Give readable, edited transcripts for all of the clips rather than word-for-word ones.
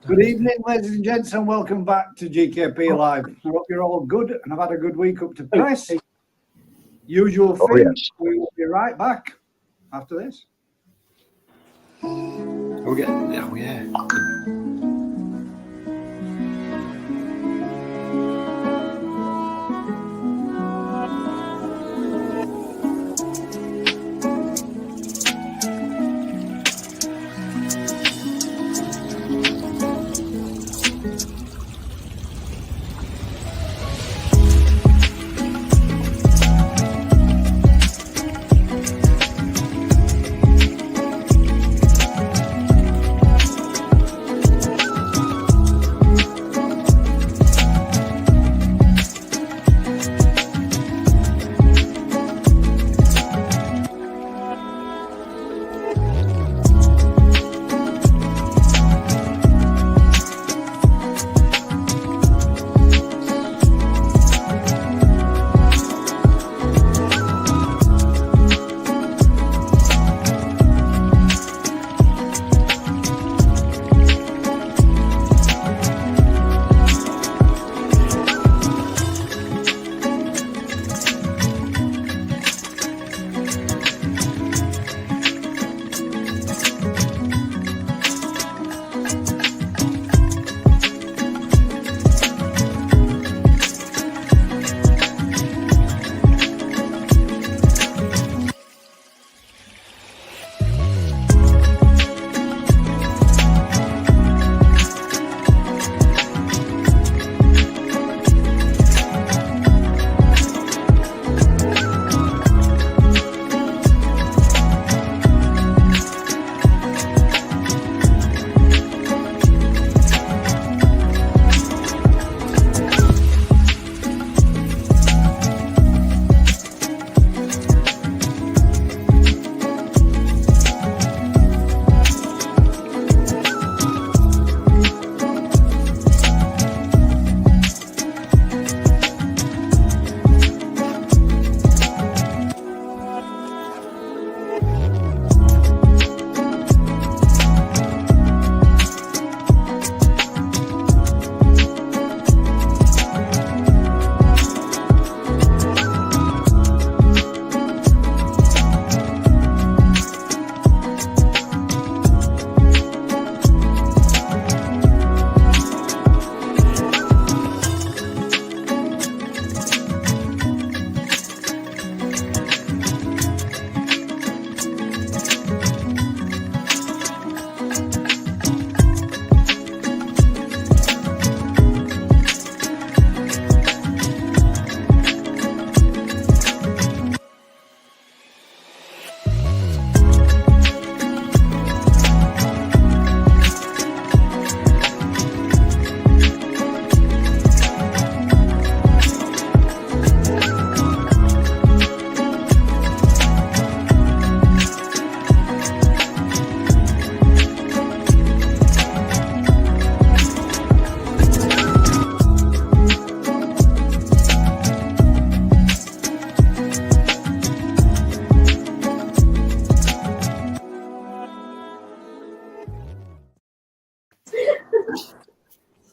Good evening, ladies and gents, and welcome back to GKP Live. I hope you're all good and have had a good week up to press. Usual thing, yes. We will be right back after this. Yeah.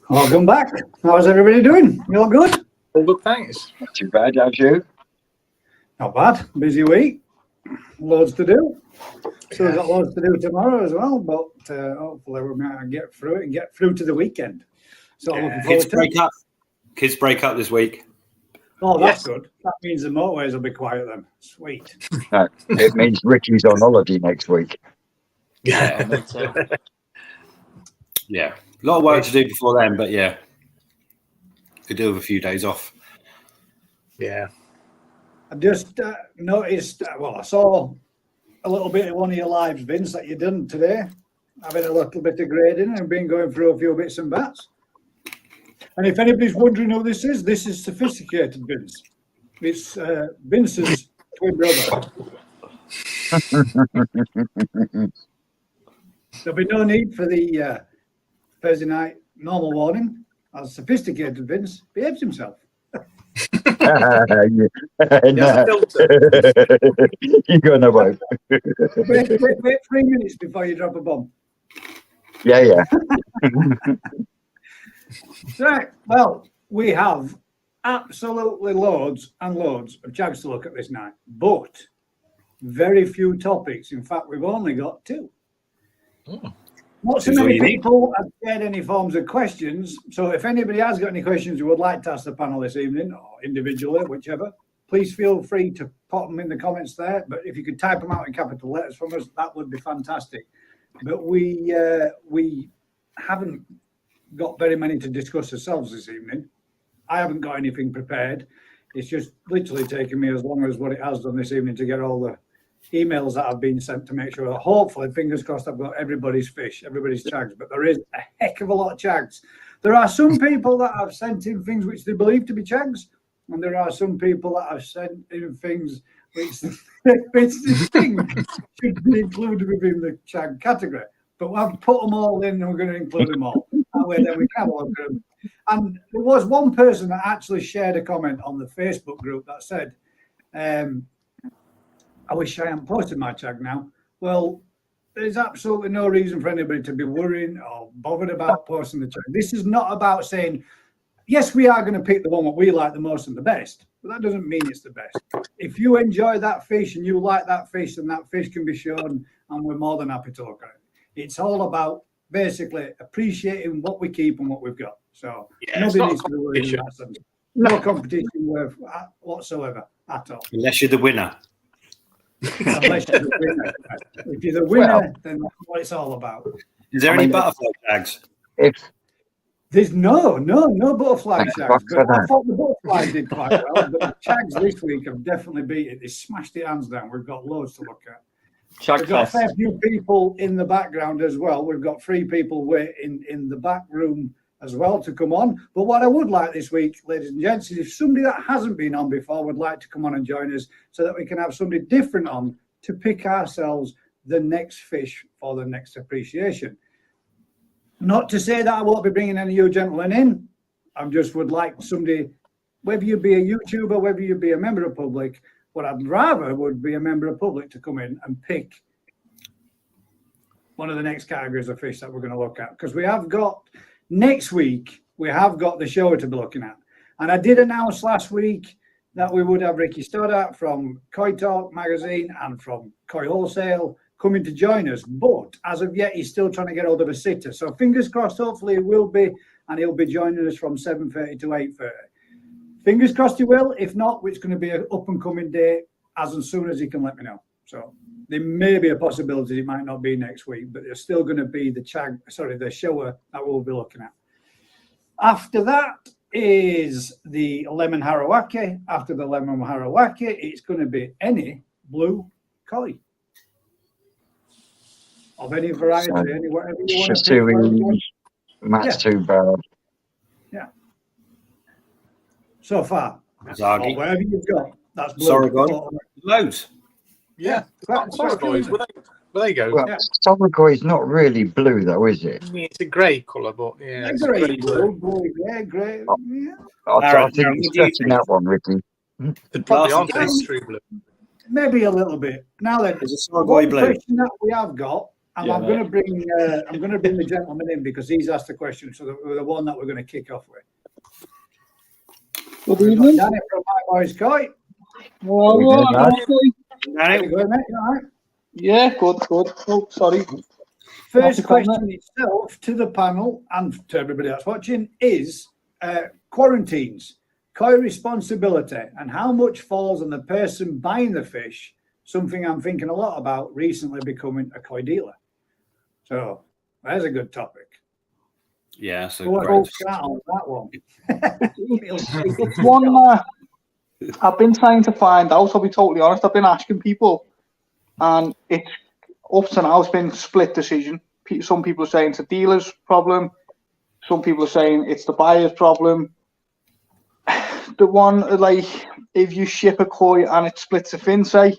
Welcome back. How's everybody doing? You all good? All good, thanks. Not too bad, how's you? Not bad. Busy week. Loads to do. So we've got loads to do tomorrow as well, but hopefully we're going to get through it and get through to the weekend. So I'm looking forward to it. Kids break up this week. Oh, that's good. That means the motorways will be quiet then. Sweet. No, it means Ricky's on holiday next week. Yeah. Yeah. A lot of work to do before then, but yeah. Could do with a few days off. Yeah. I just noticed, I saw a little bit of one of your lives, Vince, that you done today. Having a little bit of grading and been going through a few bits and bats. And if anybody's wondering who this is Sophisticated Vince. It's Vince's twin brother. There'll be no need for the Thursday night normal warning, as Sophisticated Vince behaves himself. No. You're going to wait. Wait 3 minutes before you drop a bomb. Yeah. Right. Well, we have absolutely loads and loads of chags to look at this night, but very few topics. In fact, we've only got two. Not so Who's all many you need? people have shared any forms of questions. So if anybody has got any questions you would like to ask the panel this evening, or individually, whichever, please feel free to pop them in the comments there. But if you could type them out in capital letters from us, that would be fantastic. But we haven't got very many to discuss ourselves this evening. I haven't got anything prepared. It's just literally taken me as long as what it has done this evening to get all the emails that have been sent to make sure that hopefully, fingers crossed, I've got everybody's fish, everybody's chags, but there is a heck of a lot of chags. There are some people that have sent in things which they believe to be chags, and there are some people that have sent in things which they think should be included within the chag category. But I've put them all in and we're going to include them all. That way then we can look at them. And there was one person that actually shared a comment on the Facebook group that said, I wish I hadn't posted my chag now. Well, there's absolutely no reason for anybody to be worrying or bothered about posting the chag. This is not about saying, yes, we are going to pick the one that we like the most and the best, but that doesn't mean it's the best. If you enjoy that fish and you like that fish, then that fish can be shown, and we're more than happy to look at it. It's all about basically appreciating what we keep and what we've got. So nobody needs to be worried in that sense. No competition worth whatsoever at all. Unless you're the winner. Unless you're the winner. If you're the winner, then that's what it's all about. Is there any butterfly tags? There's no butterfly chags. But I that. thought the butterflies did quite well. But the chags this week have definitely beat it. They smashed it hands down. We've got loads to look at. We've got a fair few people in the background as well. We've got 3 people waiting in the back room as well to come on. But what I would like this week, ladies and gents, is if somebody that hasn't been on before would like to come on and join us so that we can have somebody different on to pick ourselves the next fish for the next appreciation. Not to say that I won't be bringing any of you gentlemen in. I just would like somebody, whether you be a YouTuber, whether you be a member of public, what I'd rather would be a member of public to come in and pick one of the next categories of fish that we're going to look at. Because we have got, next week, we have got the show to be looking at. And I did announce last week that we would have Ricky Stoddart from Koi Talk magazine and from Koi Wholesale coming to join us. But as of yet, he's still trying to get hold of a sitter. So fingers crossed, hopefully he will be, and he'll be joining us from 7:30 to 8:30. Fingers crossed he will. If not, it's going to be an up-and-coming day as soon as he can let me know. So there may be a possibility it might not be next week, but there's still going to be the shower that we'll be looking at. After that is the lemon harawake. After the lemon harawake, it's going to be any blue koi of any variety, any whatever you want to pick. Matt's too bad. Yeah. So far, Zagi. or whatever you've got, that's blue. Sorry, loads. Yeah. That's Well, there you go. Well, Tategoi is not really blue, though, is it? I mean, it's a grey colour, but yeah. It's grey, grey blue. grey. Yeah. I think you're stretching that one, Ricky. It'd probably Glass on is true blue. Maybe a little bit. Now then, There's a one Chagoi blue. question that we have got, and I'm going to bring the gentleman in because he's asked a question, so the one that we're going to kick off with. Good evening. Danny from My Boys Koi. Well, Danny, Go, mate. You all right? yeah, good. Oh, sorry. First question itself to the panel and to everybody that's watching is quarantines, koi responsibility, and how much falls on the person buying the fish. Something I'm thinking a lot about recently becoming a koi dealer. So there's a good topic. Yeah, so Who great. start on that one? It's one I've been trying to find out. I'll be totally honest. I've been asking people, and it's up to now. It's been split decision. Some people are saying it's a dealer's problem. Some people are saying it's the buyer's problem. The one, like, if you ship a koi and it splits a fin, say,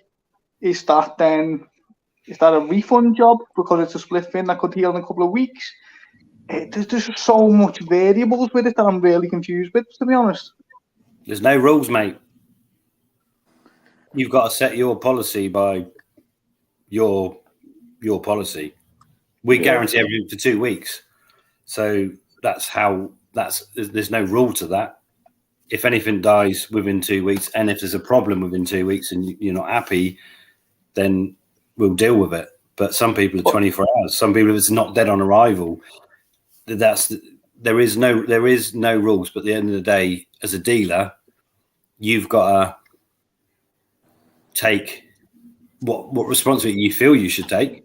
is that a refund job because it's a split fin that could heal in a couple of weeks? There's just so much variables with it that I'm really confused with, to be honest. There's no rules, mate. You've got to set your policy by your policy. We guarantee everything for 2 weeks. So there's no rule to that. If anything dies within 2 weeks, and if there's a problem within 2 weeks and you're not happy, then we'll deal with it. But some people are 24 hours. Some people, if it's not dead on arrival, there is no rules. But at the end of the day, as a dealer, you've got to take what responsibility you feel you should take,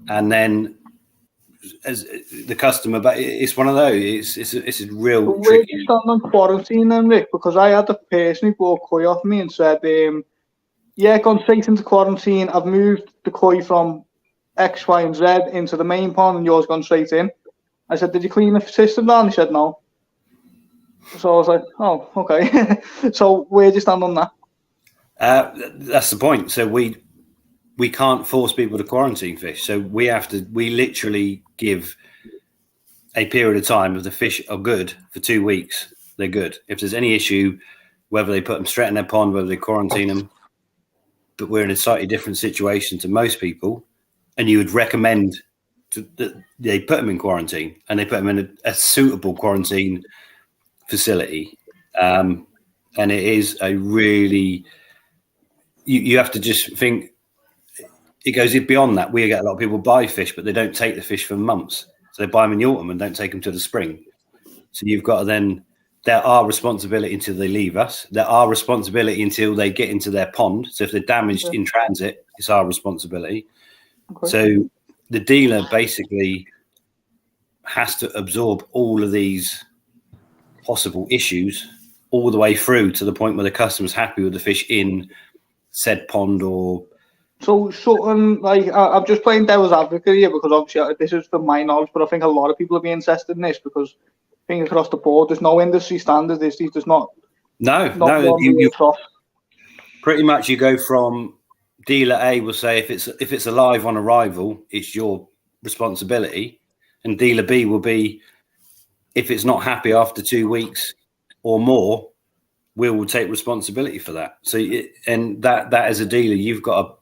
and then as the customer. But it's one of those. It's a real. But where do you stand on quarantine then, Rick? Because I had a person who bought koi off me and said, gone straight into quarantine. I've moved the koi from X, Y, and Z into the main pond, and yours gone straight in. I said, did you clean the system down? He said, no. So I was like, oh, okay. So where do you stand on that? That's the point. So we can't force people to quarantine fish. So we literally give a period of time. If the fish are good for 2 weeks, they're good. If there's any issue, whether they put them straight in their pond, whether they quarantine them, but we're in a slightly different situation to most people. And you would recommend that they put them in quarantine, and they put them in a suitable quarantine facility. And it is a really, you have to just think, it goes beyond that. We get a lot of people buy fish, but they don't take the fish for months. So they buy them in the autumn and don't take them till the spring. So you've got to then, there are responsibility until they leave us. There are responsibility until they get into their pond. So if they're damaged in transit, it's our responsibility. Okay. So the dealer basically has to absorb all of these possible issues all the way through to the point where the customer's happy with the fish in said pond or. So I'm just playing devil's advocate here because obviously this is from my knowledge, but I think a lot of people are being interested in this because I think across the board there's no industry standard. There's not. No. You pretty much you go from dealer A will say if it's alive on arrival, it's your responsibility, and dealer B will be if it's not happy after 2 weeks or more, we will take responsibility for that. So that as a dealer, you've got to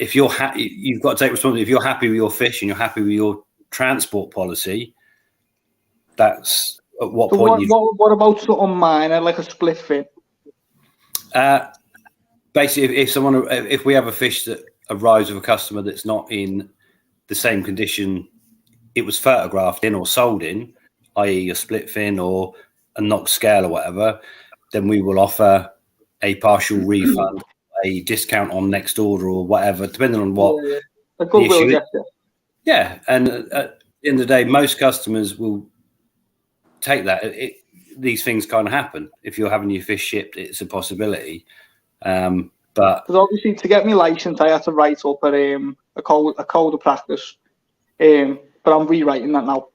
if you're happy, you've got to take responsibility. If you're happy with your fish and you're happy with your transport policy, that's at what point. What about something minor like a split fin? Basically, if we have a fish that arrives with a customer that's not in the same condition it was photographed in or sold in, i.e. a split fin or a knocked scale or whatever, then we will offer a partial refund, a discount on next order or whatever, depending on what a goodwill gesture. Yeah, and at the end of the day, most customers will take that. These things kind of happen. If you're having your fish shipped, it's a possibility. But because obviously to get me license, I had to write up a code of practice. But I'm rewriting that now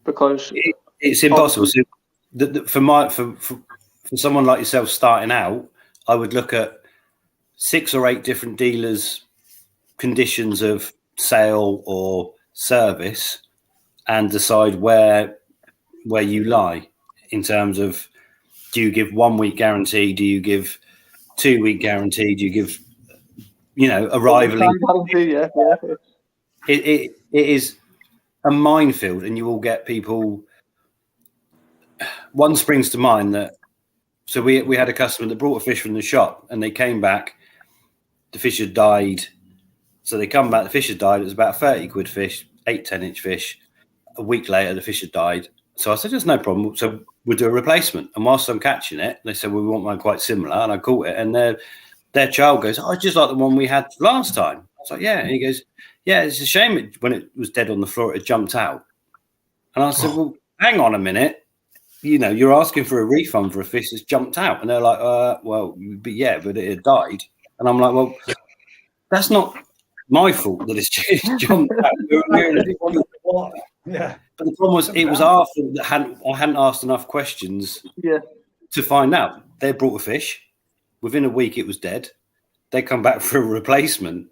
because it's impossible. So for someone like yourself starting out, I would look at 6 or 8 different dealers' conditions of sale or service and decide where you lie in terms of, do you give 1 week guarantee? Do you give 2 week guarantee? Do you give, arrival? Yeah. It is a minefield, and you will get people. One springs to mind that. So we had a customer that brought a fish from the shop, and they came back. The fish had died. So they come back. The fish had died. It was about a 30 quid fish, 8-10-inch fish. A week later, the fish had died. So I said, "There's no problem. So we'll do a replacement." And whilst I'm catching it, they said, "Well, we want one quite similar." And I caught it, and their child goes, "Oh, just like the one we had last time." I was like, "Yeah." And he goes, "Yeah, it's a shame when it was dead on the floor, it jumped out." And I said, "Well, hang on a minute. You're asking for a refund for a fish that's jumped out." And they're like, "Well, but it had died." And I'm like, "Well, that's not my fault that it's jumped out." Yeah. But the problem was, it was our fault that I hadn't asked enough questions to find out. They brought a fish. Within a week, it was dead. They come back for a replacement.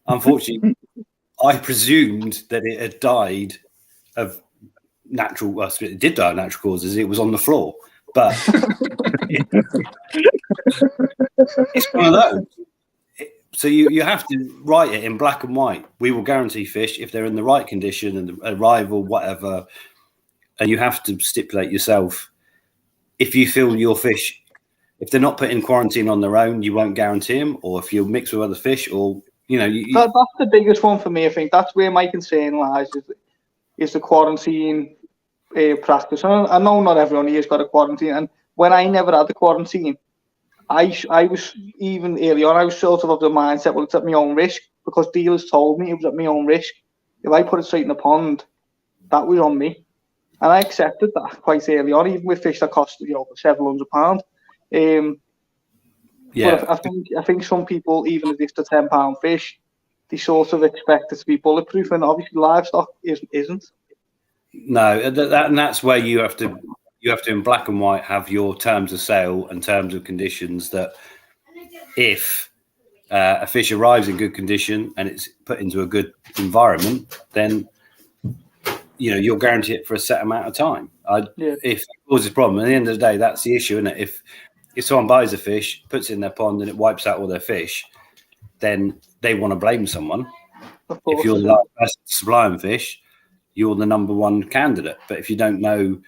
Unfortunately, I presumed that it had died of natural. Well, it did die of natural causes. It was on the floor, but it's one of those. So you have to write it in black and white. We will guarantee fish if they're in the right condition and the arrival, whatever. And you have to stipulate yourself, if you feel your fish, if they're not put in quarantine on their own, you won't guarantee them. Or if you mix with other fish, or that's the biggest one for me. I think that's where my concern lies, is the quarantine practice. And I know not everyone here's got a quarantine, and when I never had the quarantine, I was, even early on, I was sort of the mindset, well, it's at my own risk, because dealers told me it was at my own risk. If I put it straight in the pond, that was on me. And I accepted that quite early on, even with fish that cost, several £700. But I think some people, even if it's a £10 fish, they sort of expect it to be bulletproof, and obviously livestock isn't. No, and that's where you have to in black and white have your terms of sale and terms of conditions, that if a fish arrives in good condition and it's put into a good environment, then you'll guarantee it for a set amount of time. If it causes a problem, at the end of the day, that's the issue, isn't it? If someone buys a fish, puts it in their pond, and it wipes out all their fish, then they want to blame someone. If you're the best supplying fish, you're the number one candidate. But if you don't know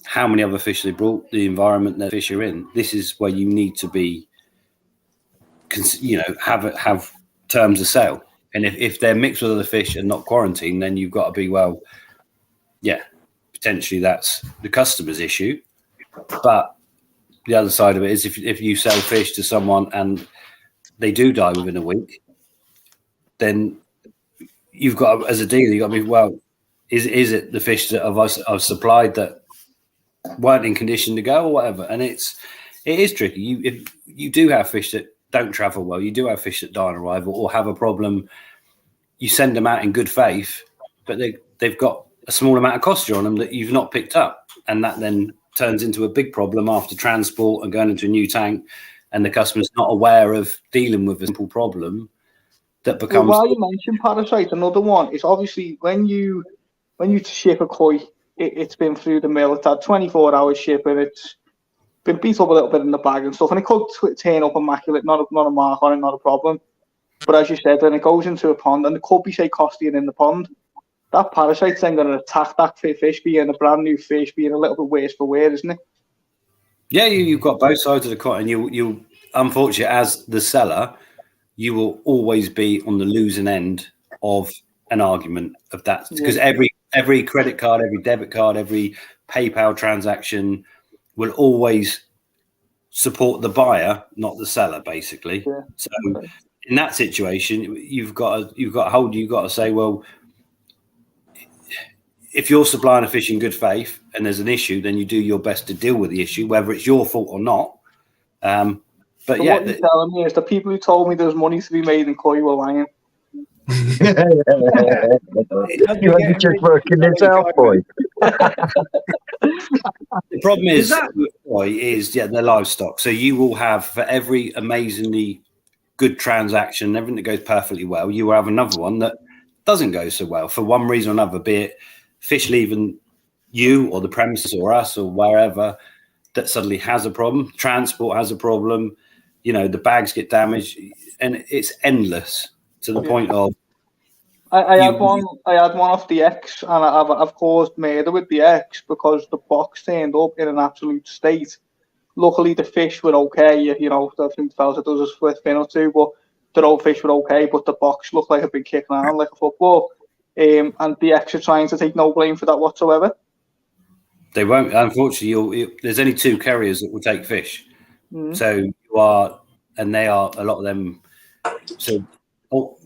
how many other fish they brought, the environment that fish are in, this is where you need to be, have terms of sale. And if they're mixed with other fish and not quarantined, then you've got to be, potentially that's the customer's issue. But the other side of it is, if you sell fish to someone and they do die within a week, then you've got, as a dealer, you've got to be, is it the fish that I've supplied that weren't in condition to go or whatever? And it is tricky. If you do have fish that don't travel well, you do have fish that die on arrival or have a problem, you send them out in good faith, but they've got a small amount of cost on them that you've not picked up, and that then turns into a big problem after transport and going into a new tank, and the customer's not aware of dealing with a simple problem that becomes. Well, while you mentioned parasite, another one is obviously when you ship a koi, it's been through the mill, it's had 24 hours shipping, it's been beat up a little bit in the bag and stuff, and it could turn up immaculate, not a mark on it, not a problem. But as you said, when it goes into a pond, and it could be, say, costing in the pond, that parasite's then going to attack that fish, being a brand new fish, being a little bit worse for wear, isn't it? Yeah, you've got both sides of the coin, and you unfortunately, as the seller, you will always be on the losing end of an argument of that, because every credit card, every debit card, every PayPal transaction will always support the buyer, not the seller, basically. Yeah. So in that situation, you've got to say, well, if you're supplying a fish in good faith and there's an issue, then you do your best to deal with the issue, whether it's your fault or not. But so yeah, what you're telling me is the people who told me there's money to be made in koi were lying. You are just working this out, boy. The problem is they're livestock. So you will have, for every amazingly good transaction, everything that goes perfectly well, you will have another one that doesn't go so well for one reason or another, be it fish leaving you or the premises or us or wherever that suddenly has a problem, transport has a problem, the bags get damaged, and it's endless to the point of. I had one off the X, and I've caused murder with the X because the box turned up in an absolute state. Luckily, the fish were okay. I think the fellas that does a split fin or two, but the old fish were okay. But the box looked like a big kick around, like a football. And the X are trying to take no blame for that whatsoever. They won't. Unfortunately, there's only two carriers that will take fish. Mm. So they are a lot of them. So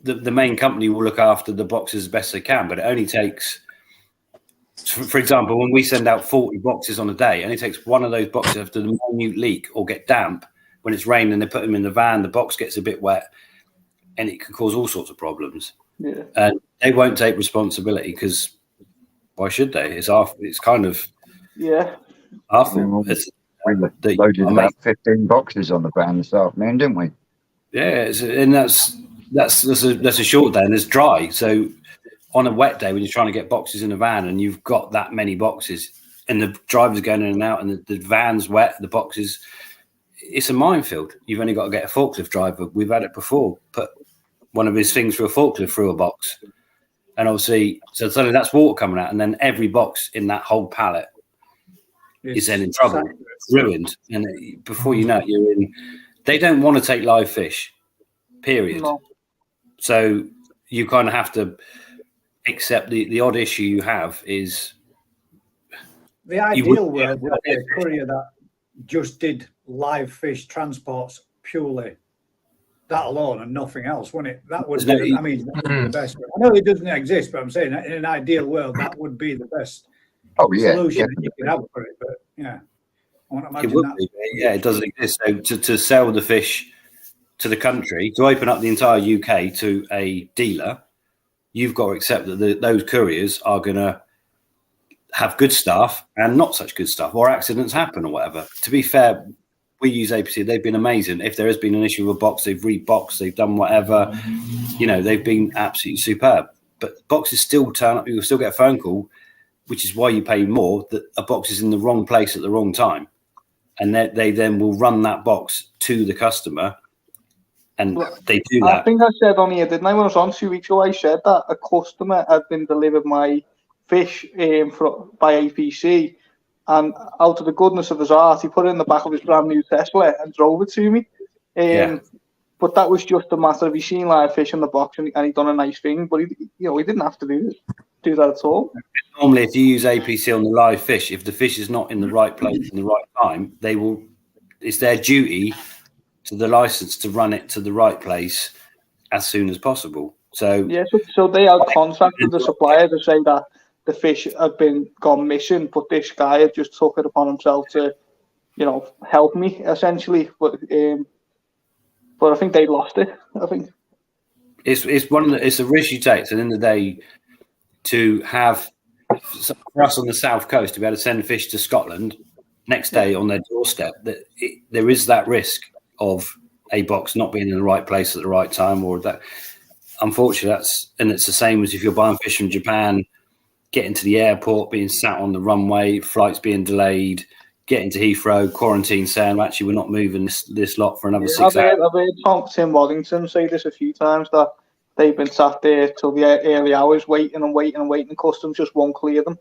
the main company will look after the boxes as best they can, but it only takes, for example, when we send out 40 boxes on a day, it only takes one of those boxes after the minute leak or get damp. When it's raining and they put them in the van, the box gets a bit wet, and it can cause all sorts of problems. Yeah. And they won't take responsibility because why should they? It's kind of awful. We loaded about 15 boxes on the van this afternoon, didn't we? Yeah, and that's a short day and it's dry. So on a wet day when you're trying to get boxes in a van and you've got that many boxes and the driver's going in and out and the van's wet, the boxes, it's a minefield. You've only got to get a forklift driver. We've had it before. Put one of his things through a forklift through a box, and obviously, so suddenly that's water coming out, and then every box in that whole pallet is then in trouble, ruined, and before you know it, you're in. They don't want to take live fish, period. No. So you kind of have to accept the odd issue you have is the ideal world would be a courier that just did live fish transports purely, that alone and nothing else, wouldn't it? That would be, I mean, that would be the best. I know it doesn't exist, but I'm saying in an ideal world, that would be the best solution that you could have for it. But yeah, I want to imagine that. Yeah, it doesn't exist. So to sell the fish to the country, to open up the entire UK to a dealer, you've got to accept that those couriers are going to have good stuff and not such good stuff, or accidents happen or whatever. To be fair, we use APC. They've been amazing. If there has been an issue with a box, they've reboxed, they've done whatever. You know, they've been absolutely superb. But boxes still turn up. You'll still get a phone call, which is why you pay more, that a box is in the wrong place at the wrong time. And they then will run that box to the customer. And they do that. I think I said on here, didn't I? When I was on 2 weeks ago, I said that a customer had been delivered my fish by APC, and out of the goodness of his heart, he put it in the back of his brand new Tesla and drove it to me. But that was just a matter of he seen live fish in the box and he done a nice thing. But he didn't have to do that at all. Normally, if you use APC on the live fish, if the fish is not in the right place in the right time, they will. It's their duty to the license to run it to the right place as soon as possible. So so they had contacted the supplier to say that the fish had gone missing, but this guy had just took it upon himself to, help me essentially. But I think they lost it. I think it's a risk you take. So at the end of the day, to have for us on the south coast to be able to send fish to Scotland next day on their doorstep, there is that risk of a box not being in the right place at the right time, or that. Unfortunately, it's the same as if you're buying fish from Japan, getting to the airport, being sat on the runway, flights being delayed, getting to Heathrow, quarantine, saying actually we're not moving this lot for another 6 hours. I've heard Tim Waddington say this a few times, that they've been sat there till the early hours waiting, and customs just won't clear them.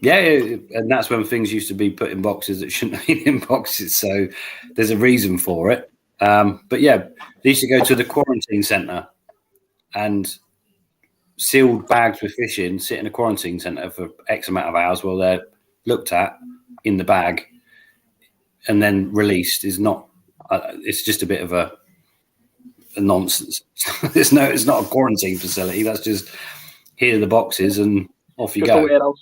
Yeah, and that's when things used to be put in boxes that shouldn't have been in boxes. So there's a reason for it. But yeah, they used to go to the quarantine centre and sealed bags with fish in, sit in a quarantine centre for X amount of hours while they're looked at in the bag and then released is not. It's just a bit of a nonsense. It's not a quarantine facility. That's just here are the boxes and off you go.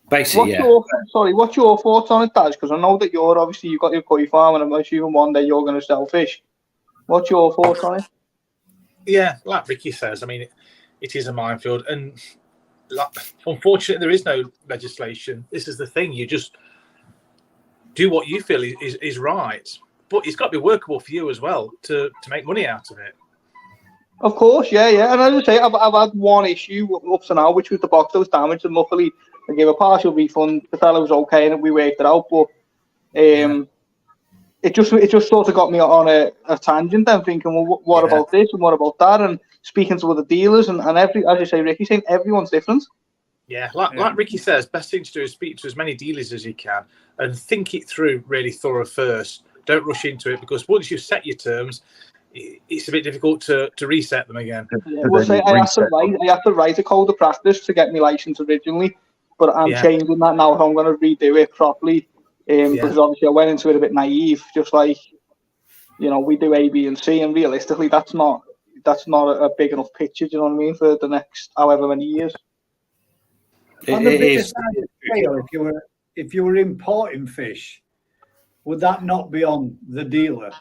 Basically, what's your thoughts on it, Daz? Because I know that you've got your koi farm, and I'm assuming one day you're going to sell fish. What's your thoughts on it? Yeah, like Ricky says, I mean, it is a minefield, and unfortunately, there is no legislation. This is the thing: you just do what you feel is right, but it's got to be workable for you as well to make money out of it. Of course, yeah. And as I say, I've had one issue up to now, which was the box that was damaged, and luckily I gave a partial refund. The fellow was okay, and we worked it out. But it just sort of got me on a tangent. Then thinking, well, what about this and what about that? And speaking to other dealers, and as you say, Ricky, saying everyone's different. Yeah, like Ricky says, best thing to do is speak to as many dealers as you can and think it through really thorough first. Don't rush into it, because once you've set your terms, it's a bit difficult to reset them again. I have to write a code of practice to get my license originally, but I'm changing that now. I'm going to redo it properly, because obviously I went into it a bit naive, just like we do A, B, and C, and realistically that's not a big enough picture. Do you know what I mean, for the next however many years? On the bigger side of the scale, if you were importing fish, would that not be on the dealer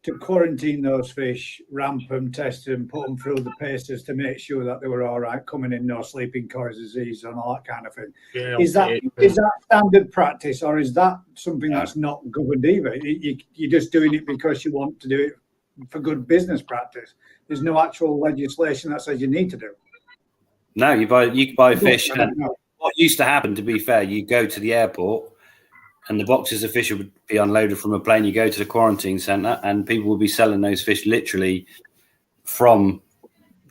to quarantine those fish, ramp them, test them, put them through the paces to make sure that they were all right, coming in, no sleeping cause disease and all that kind of thing? Yeah, is that standard practice, or is that something that's not governed either? You're just doing it because you want to do it for good business practice. There's no actual legislation that says you need to do. No, you buy fish. And what used to happen, to be fair, you go to the airport, and the boxes of fish would be unloaded from a plane. You go to the quarantine centre, and people will be selling those fish literally from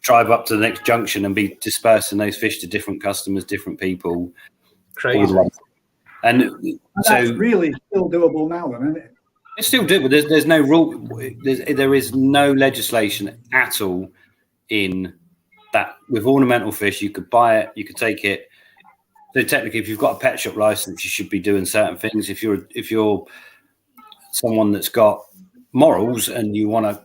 drive up to the next junction and be dispersing those fish to different customers, different people. Crazy. And That's so really still doable now, then, isn't it? it's still doable. There's no rule. There is no legislation at all in that with ornamental fish. You could buy it, you could take it. So technically, if you've got a pet shop license, you should be doing certain things. If you're someone that's got morals and you want to,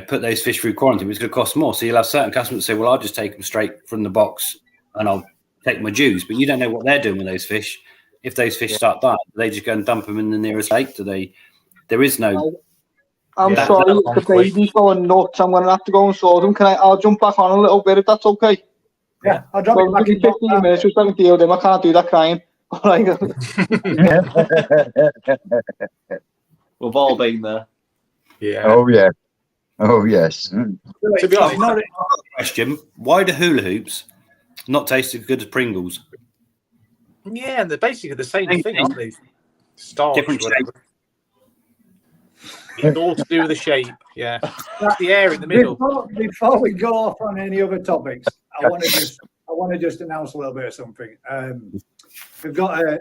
put those fish through quarantine, it's going to cost more. So you'll have certain customers say, "Well, I'll just take them straight from the box and I'll take my dues." But you don't know what they're doing with those fish. If those fish start dying, do they just go and dump them in the nearest lake? Do they? There is no. I'm sorry, the baby's going nuts. I'm going to have to go and sort them. I'll jump back on a little bit if that's okay. Yeah, I'll drop it back in 15 minutes just so I can deal with them. I can't do that crying. All right. We've all been there. Yeah. Oh, yeah. Oh, yes. To be honest, Question: why do hula hoops not taste as good as Pringles? yeah, and they're basically the same thing, aren't they? Starch, Different whatever. It's all to do with the shape. Yeah, it's the air in the middle. Before we go off on any other topics, I want to just announce a little bit of something. We've got a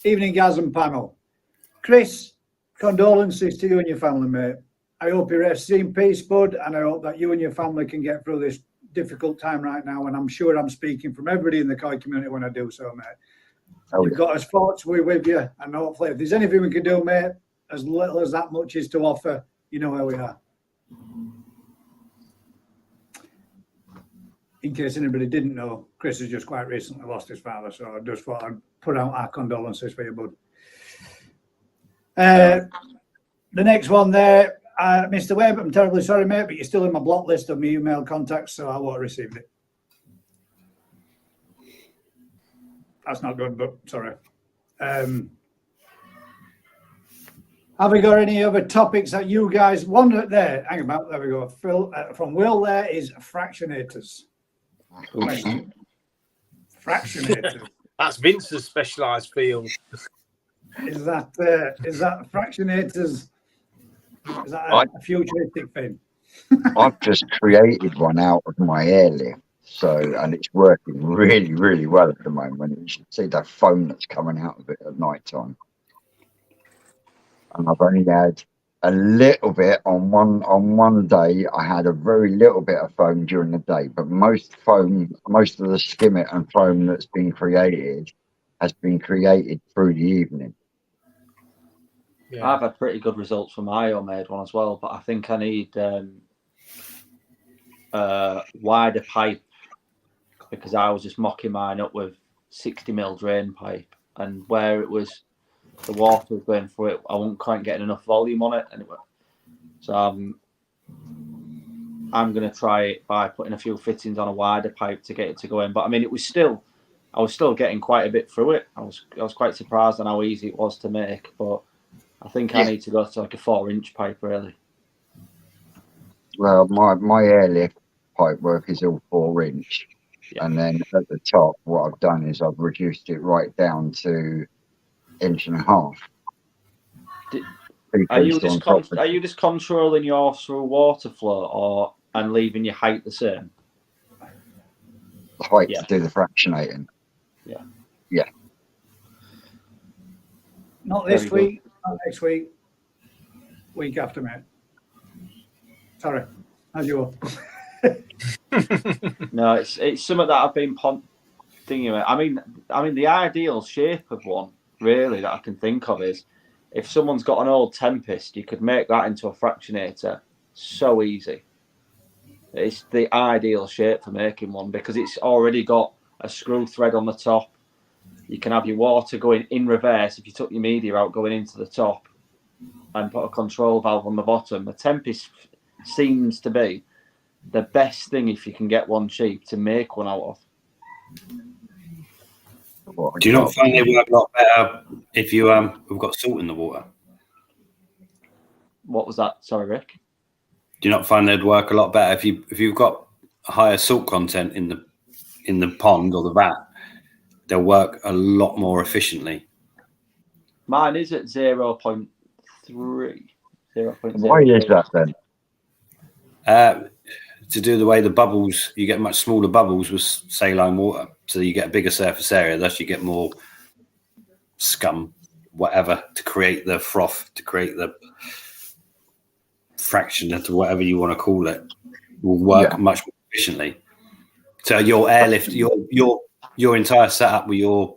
evening gasm panel. Chris, condolences to you and your family, mate. I hope you rest in peace, bud, and I hope that you and your family can get through this difficult time right now. And I'm sure I'm speaking from everybody in the koi community when I do so, mate. You've got us thoughts, we're with you, and hopefully, if there's anything we can do, mate, as little as that much is to offer, you know where we are. In case anybody didn't know, Chris has just quite recently lost his father, so I just thought I'd put out our condolences for you, bud. The next one there, Mr. Webb, I'm terribly sorry, mate, but you're still in my block list of my email contacts, so I won't have received it. That's not good, but sorry. Have we got any other topics that you guys want there? Hang about, there we go. Phil, from Will there is Fractionators. Fractionators. That's Vince's specialised field. Is that Fractionators? Is that a futuristic thing? I've just created one out of my airlift. And it's working really, really well at the moment. You should see the foam that's coming out of it at night time. And I've only had a little bit on one day. I had a very little bit of foam during the day, but most of the skimmet and foam that's been created has been created through the evening. Yeah. I've had pretty good results from my homemade one as well, but I think I need wider pipe, because I was just mocking mine up with 60mm drain pipe, and where it was, the water was going through it, I wasn't quite getting enough volume on it anyway. So I'm going to try it by putting a few fittings on a wider pipe to get it to go in. But I mean, I was still getting quite a bit through it. I was quite surprised on how easy it was to make, but I think I need to go to like a 4-inch pipe really. Well, my airlift pipe work is all 4-inch. Yeah. And then at the top, what I've done is I've reduced it right down to 1.5 inches. Are you just controlling yours through water flow and leaving your height the same? The height to do the fractionating. Yeah. Yeah. Not this week, not next week. Week after, mate. Sorry. How's you? No, it's something that I've been thinking about. I mean, the ideal shape of one, really, that I can think of is if someone's got an old Tempest, you could make that into a fractionator so easy. It's the ideal shape for making one because it's already got a screw thread on the top. You can have your water going in reverse if you took your media out going into the top and put a control valve on the bottom. The Tempest seems to be the best thing if you can get one cheap to make one out of. Do you not find they work a lot better if you we've got salt in the water? What was that? Sorry, Rick. Do you not find they'd work a lot better if you've got a higher salt content in the pond or the vat? They'll work a lot more efficiently. Mine is at 0.3. 0.03. Why is that then? To do the way the bubbles, you get much smaller bubbles with saline water, so you get a bigger surface area. Thus, you get more scum, whatever, to create the froth, to create the fractionator, whatever you want to call it, will work much more efficiently. So your airlift, your entire setup with your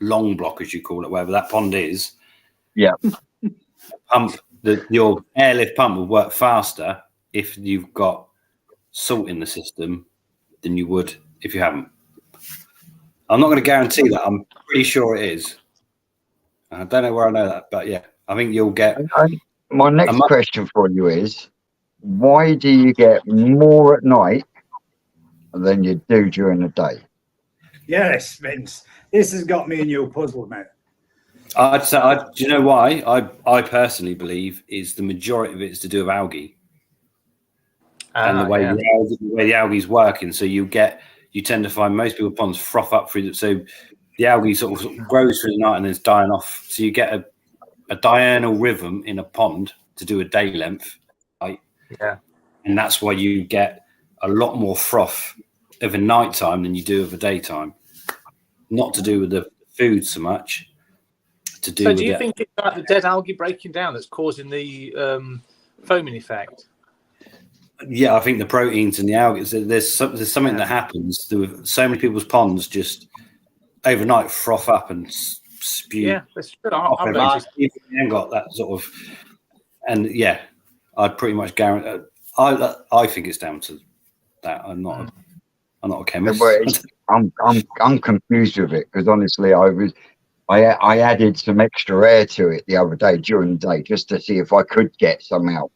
long block, as you call it, wherever that pond is, your airlift pump will work faster if you've got salt in the system than you would if you haven't. I'm not going to guarantee that. I'm pretty sure it is. I don't know where I know that, but yeah, I think you'll get. My next question for you is, why do you get more at night than you do during the day? Yes, Vince. This has got me and you puzzled, mate. I'd say, do you know why? I personally believe is the majority of it is to do with algae. And the way the algae's working, so you tend to find most people ponds froth up through so the algae sort of grows through the night and then it's dying off. So you get a diurnal rhythm in a pond to do a day length, right? Yeah, and that's why you get a lot more froth of a night time than you do of a daytime. Not to do with the food so much. To do. So do you think it's like the dead algae breaking down that's causing the foaming effect? Yeah, I think the proteins and the algae. There's something that happens with so many people's ponds just overnight froth up and spew. Yeah, that's true. You haven't got that sort of, and yeah, I'd pretty much guarantee. I think it's down to that. I'm not a chemist. I'm confused with it because honestly, I added some extra air to it the other day during the day just to see if I could get some out.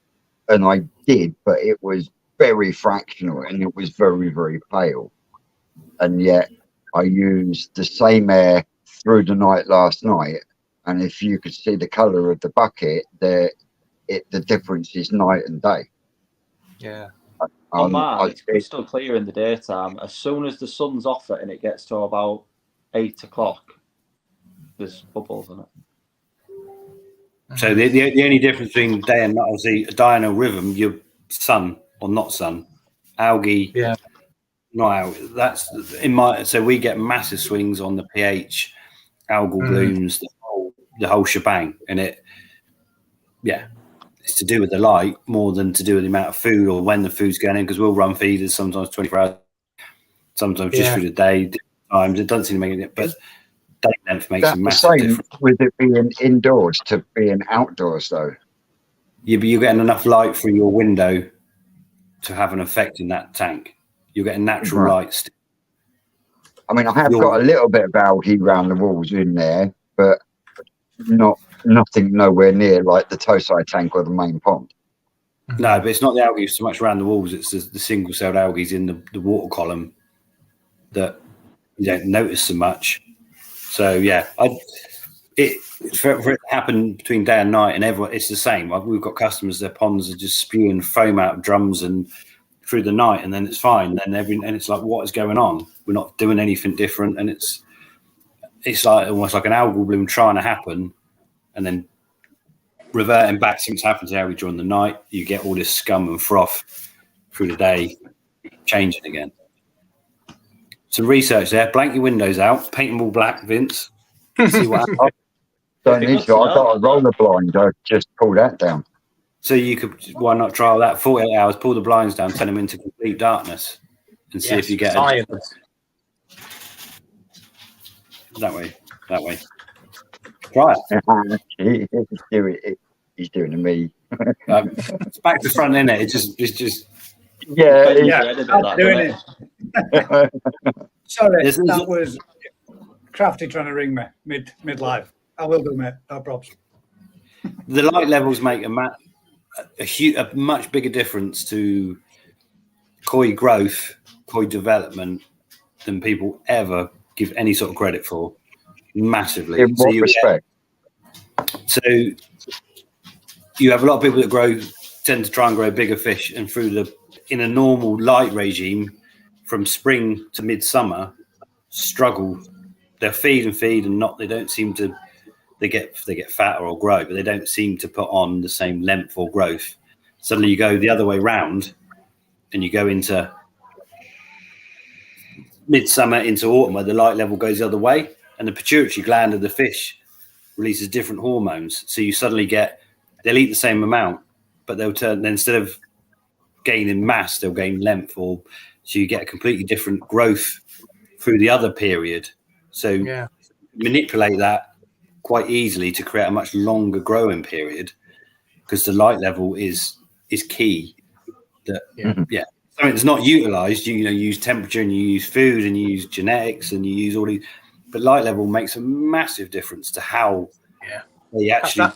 And I did, but it was very fractional and it was very, very pale. And yet I used the same air through the night last night. And if you could see the colour of the bucket, the difference is night and day. Yeah. It's crystal clear in the daytime. As soon as the sun's off it and it gets to about 8 o'clock, there's bubbles in it. So the only difference between day and night, obviously, a diurnal rhythm, your sun or not sun, algae, not algae. That's so we get massive swings on the pH, algal blooms, the whole shebang, and it's to do with the light more than to do with the amount of food or when the food's going in, because we'll run feeders sometimes 24 hours, sometimes just through the day. Times it doesn't seem to make it, but day length makes a massive difference. With it being indoors to being outdoors, though. Yeah, but you're getting enough light through your window to have an effect in that tank. You're getting natural light still. I mean, I have got a little bit of algae around the walls in there, but nothing nowhere near like the Tosai tank or the main pond. No, but it's not the algae so much around the walls. It's the single-celled algae in the water column that you don't notice so much. So yeah, for it to happen between day and night, and everyone, it's the same. We've got customers; their ponds are just spewing foam out of drums and through the night, and then it's fine. And it's like, what is going on? We're not doing anything different, and it's like almost like an algal bloom trying to happen, and then reverting back. Something's happened to algae during the night. You get all this scum and froth through the day, changing again. Some research there. Blank your windows out. Paint them all black, Vince. See what happens. Don't need to. I've got a roller blind. I just pull that down. So you could, why not trial that? 48 hours, pull the blinds down, turn them into complete darkness, and see if you get it. That way. Try it. He's doing to me. It's back to front, isn't it? It's just. I'm doing it. Sorry, that was Crafty trying to ring me mid-live. I will do, mate. No problems. The light levels make a much bigger difference to koi growth, koi development than people ever give any sort of credit for. Massively. In what respect? So you have a lot of people that tend to try and grow bigger fish, and in a normal light regime from spring to midsummer struggle. They'll feed and they don't seem to, they get fatter or grow, but they don't seem to put on the same length or growth. Suddenly you go the other way round, and you go into midsummer into autumn where the light level goes the other way, and the pituitary gland of the fish releases different hormones. So you suddenly they'll eat the same amount, but they'll turn, instead of gaining mass, they'll gain length, so you get a completely different growth through the other period. So manipulate that quite easily to create a much longer growing period, because the light level is key. Something that's not utilized, you use temperature and you use food and you use genetics and you use all these, but light level makes a massive difference to how they actually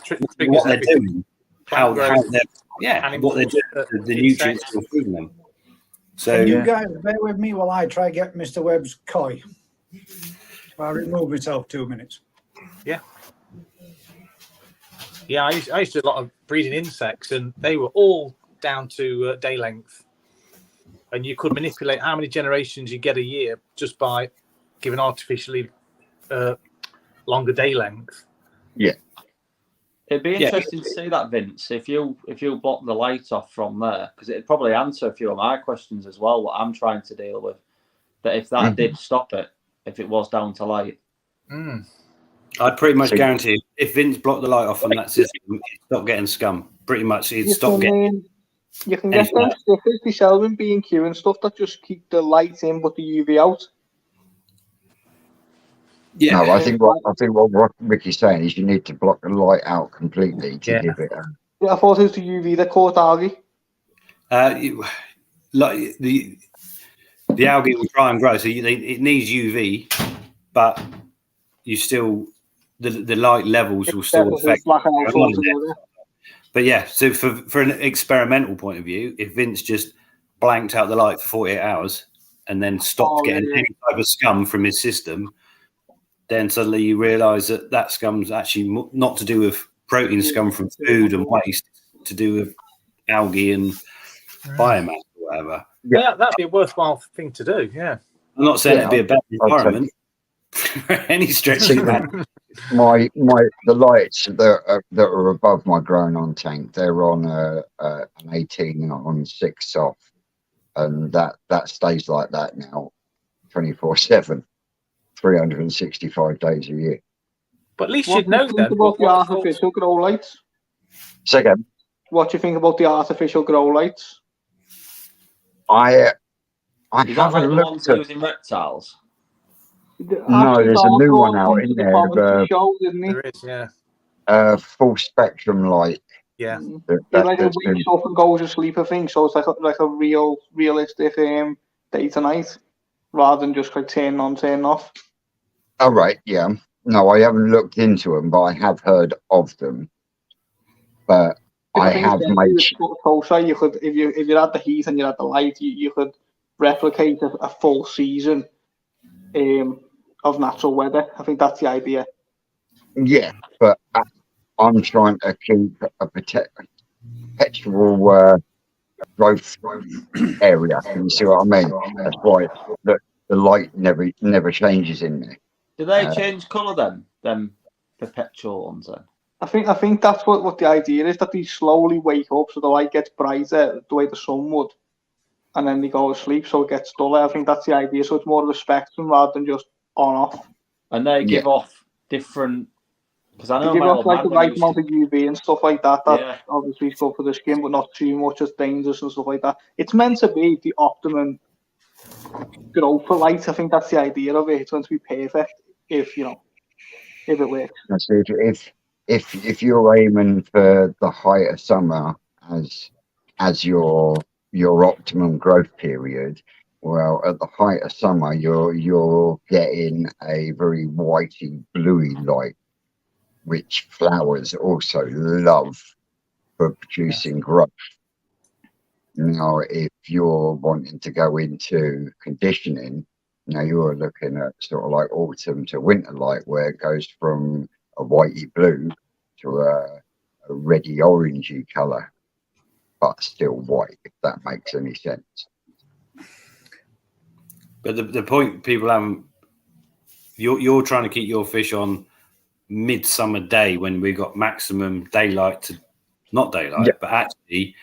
what they're doing, how they're what they're doing, the nutrients you're feeding them. So can you guys bear with me while I try get Mr. Webb's koi? I'll remove myself 2 minutes. Yeah, I used to do a lot of breeding insects, and they were all down to day length. And you could manipulate how many generations you get a year just by giving artificially longer day length. Yeah. It'd be interesting to see that, Vince, if you block the light off from there, because it'd probably answer a few of my questions as well, what I'm trying to deal with. That if that did stop it, if it was down to light. I'd pretty much guarantee if Vince blocked the light off on that system, he'd stop getting scum. Pretty much, he'd stop getting. You can get them stickers yourself in B&Q and stuff that just keep the light in but the UV out. Yeah, no, I think what Ricky's saying is you need to block the light out completely to give it. Yeah, I thought it was the UV that caught algae. Like the algae will try and grow, so it needs UV, but you still the light levels will still affect. But yeah, so for an experimental point of view, if Vince just blanked out the light for 48 hours and then stopped getting any type of scum from his system, then suddenly you realise that scum's actually not to do with protein scum from food and waste, to do with algae and biomass or whatever. Yeah, that'd be a worthwhile thing to do. Yeah, I'm not saying it'd be a better environment for any stretch of that. The lights that are above my grown on tank, they're on an 18 on 6 off, and that stays like that now 24/7, 365 days a year. But at least you'd know then. About the artificial grow lights? Say again. What do you think about the artificial grow lights? I haven't looked at using reptiles. No, there's a new one out in there. There is, yeah. Full spectrum light. Yeah. Like it wakes up and goes to sleep, I think. So it's like a realistic day to night, rather than just like turn on, turn off. Oh right, yeah. No, I haven't looked into them, but I have heard of them. But I have made closer. You could, if you had the heat and you had the light, you could replicate a full season of natural weather. I think that's the idea. Yeah, but I'm trying to keep a perpetual growth area. You see what I mean? That's why the light never changes in there. Do they change colour then? Them perpetual ones then? I think that's what the idea is, that they slowly wake up so the light gets brighter the way the sun would, and then they go to sleep so it gets duller. I think that's the idea. So it's more of a spectrum rather than just on off. And they give off different, because I know they give off like the right amount of UV and stuff like that. That obviously is good for the skin, but not too much as dangerous and stuff like that. It's meant to be the optimum growth for light. I think that's the idea of it. It's meant to be perfect if it works. If you're aiming for the height of summer as your optimum growth period, well, at the height of summer you're getting a very whitey bluey light, which flowers also love for producing growth. Now, if you're wanting to go into conditioning, now you're looking at sort of like autumn to winter light, where it goes from a whitey blue to a reddy orangey colour, but still white, if that makes any sense. But the point people haven't, you're trying to keep your fish on midsummer day when we got maximum daylight to not daylight, but actually,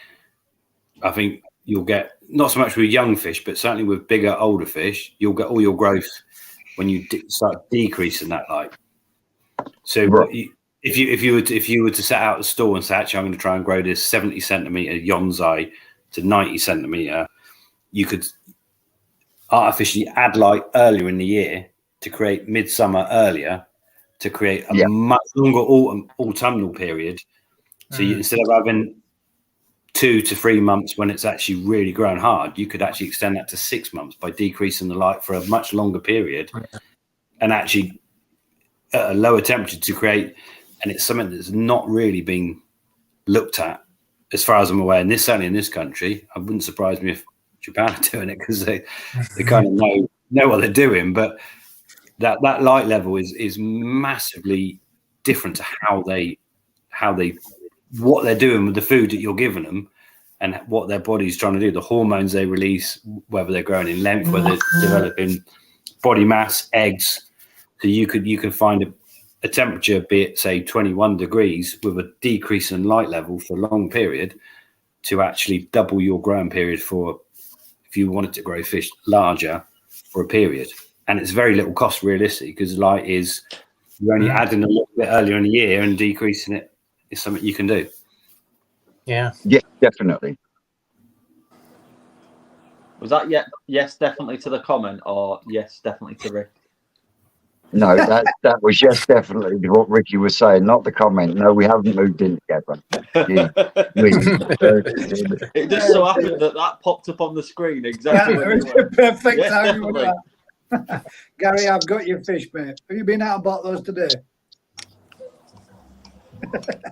I think you'll get not so much with young fish, but certainly with bigger, older fish, you'll get all your growth when you start decreasing that light. So if you were to set out a store and say, actually, I'm going to try and grow this 70 centimeter yonsai to 90 centimeter, you could artificially add light earlier in the year to create midsummer earlier, to create a much longer autumnal period. So instead of having 2 to 3 months when it's actually really grown hard, you could actually extend that to 6 months by decreasing the light for a much longer period, and actually at a lower temperature to create. And it's something that's not really been looked at, as far as I'm aware. And this, certainly in this country, I wouldn't surprise me if Japan are doing it, because they kind of know what they're doing. But that light level is massively different to what they're doing with the food that you're giving them, and what their body's trying to do, the hormones they release, whether they're growing in length, whether they're developing body mass, eggs. So you can find a temperature, be it say 21 degrees, with a decrease in light level for a long period, to actually double your growing period for, if you wanted to grow fish larger for a period. And it's very little cost realistically, because light is, you're only adding a little bit earlier in the year, and decreasing it is something you can do. Yeah, definitely. Was that yes, definitely to the comment, or yes, definitely to Rick? No, that was yes, definitely what Ricky was saying, not the comment. No, we haven't moved in together. It just so happened that popped up on the screen exactly. Perfect yes, timing. definitely. Gary, I've got your fish, mate. Have you been out and bought those today?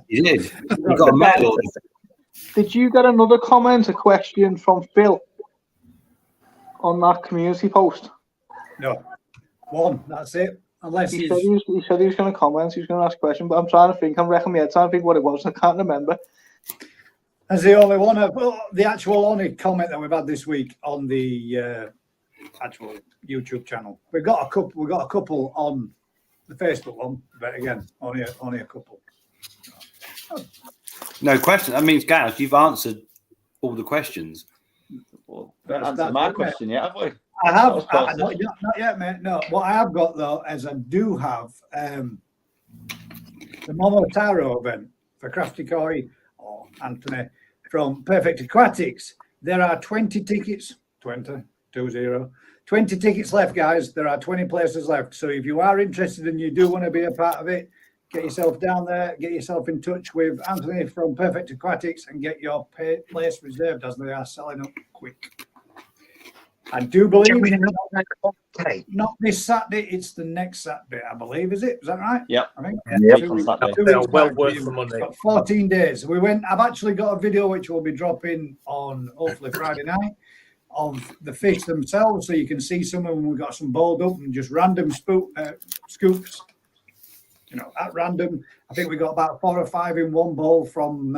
You did. You got a mail order. Did you get another comment, a question from Phil on that community post? No. One, that's it. Unless he said he was going to comment, he was going to ask a question, but I'm trying to think, I'm wrecking my head, trying to think what it was, I can't remember. As the only one of the actual only comment that we've had this week on the actual YouTube channel. We've got a couple on the Facebook one, but again, only a couple. No question. That means, Gareth, you've answered all the questions. Well, answered my question yet, have we? I have. Not yet, mate. No. What I have got, though, is I do have the Momotaro event for Crafty Koi or Anthony from Perfect Aquatics. There are 20 tickets, 20 tickets left, guys. There are 20 places left. So if you are interested and you do want to be a part of it, get yourself down there, get yourself in touch with Anthony from Perfect Aquatics and get your place reserved, as they are selling up quick. I do believe not this Saturday, it's the next Saturday, I believe. Is it? Is that right? Yep. I think. They're well worth the money. 14 days. I've actually got a video which will be dropping on hopefully Friday night of the fish themselves, so you can see some of them. We've got some bowled up and just random scoops. At random. I think we got about 4 or 5 in one bowl from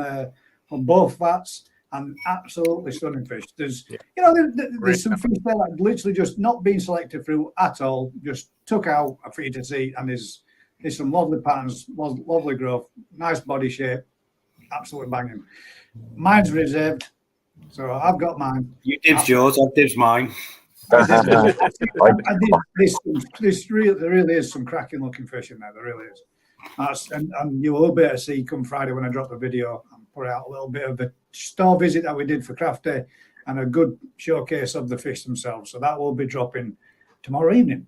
both vats. And absolutely stunning fish. There's some fish there that literally just not being selected through at all, just took out for you to see. And there's some lovely patterns, lovely growth, nice body shape, absolutely banging. Mine's reserved, so I've got mine. You dibs yours, I've dibs mine. There really is some cracking looking fish in there. There really is. And you will be able to see come Friday when I drop the video and put out a little bit of the store visit that we did for Craft Day and a good showcase of the fish themselves. So that will be dropping tomorrow evening.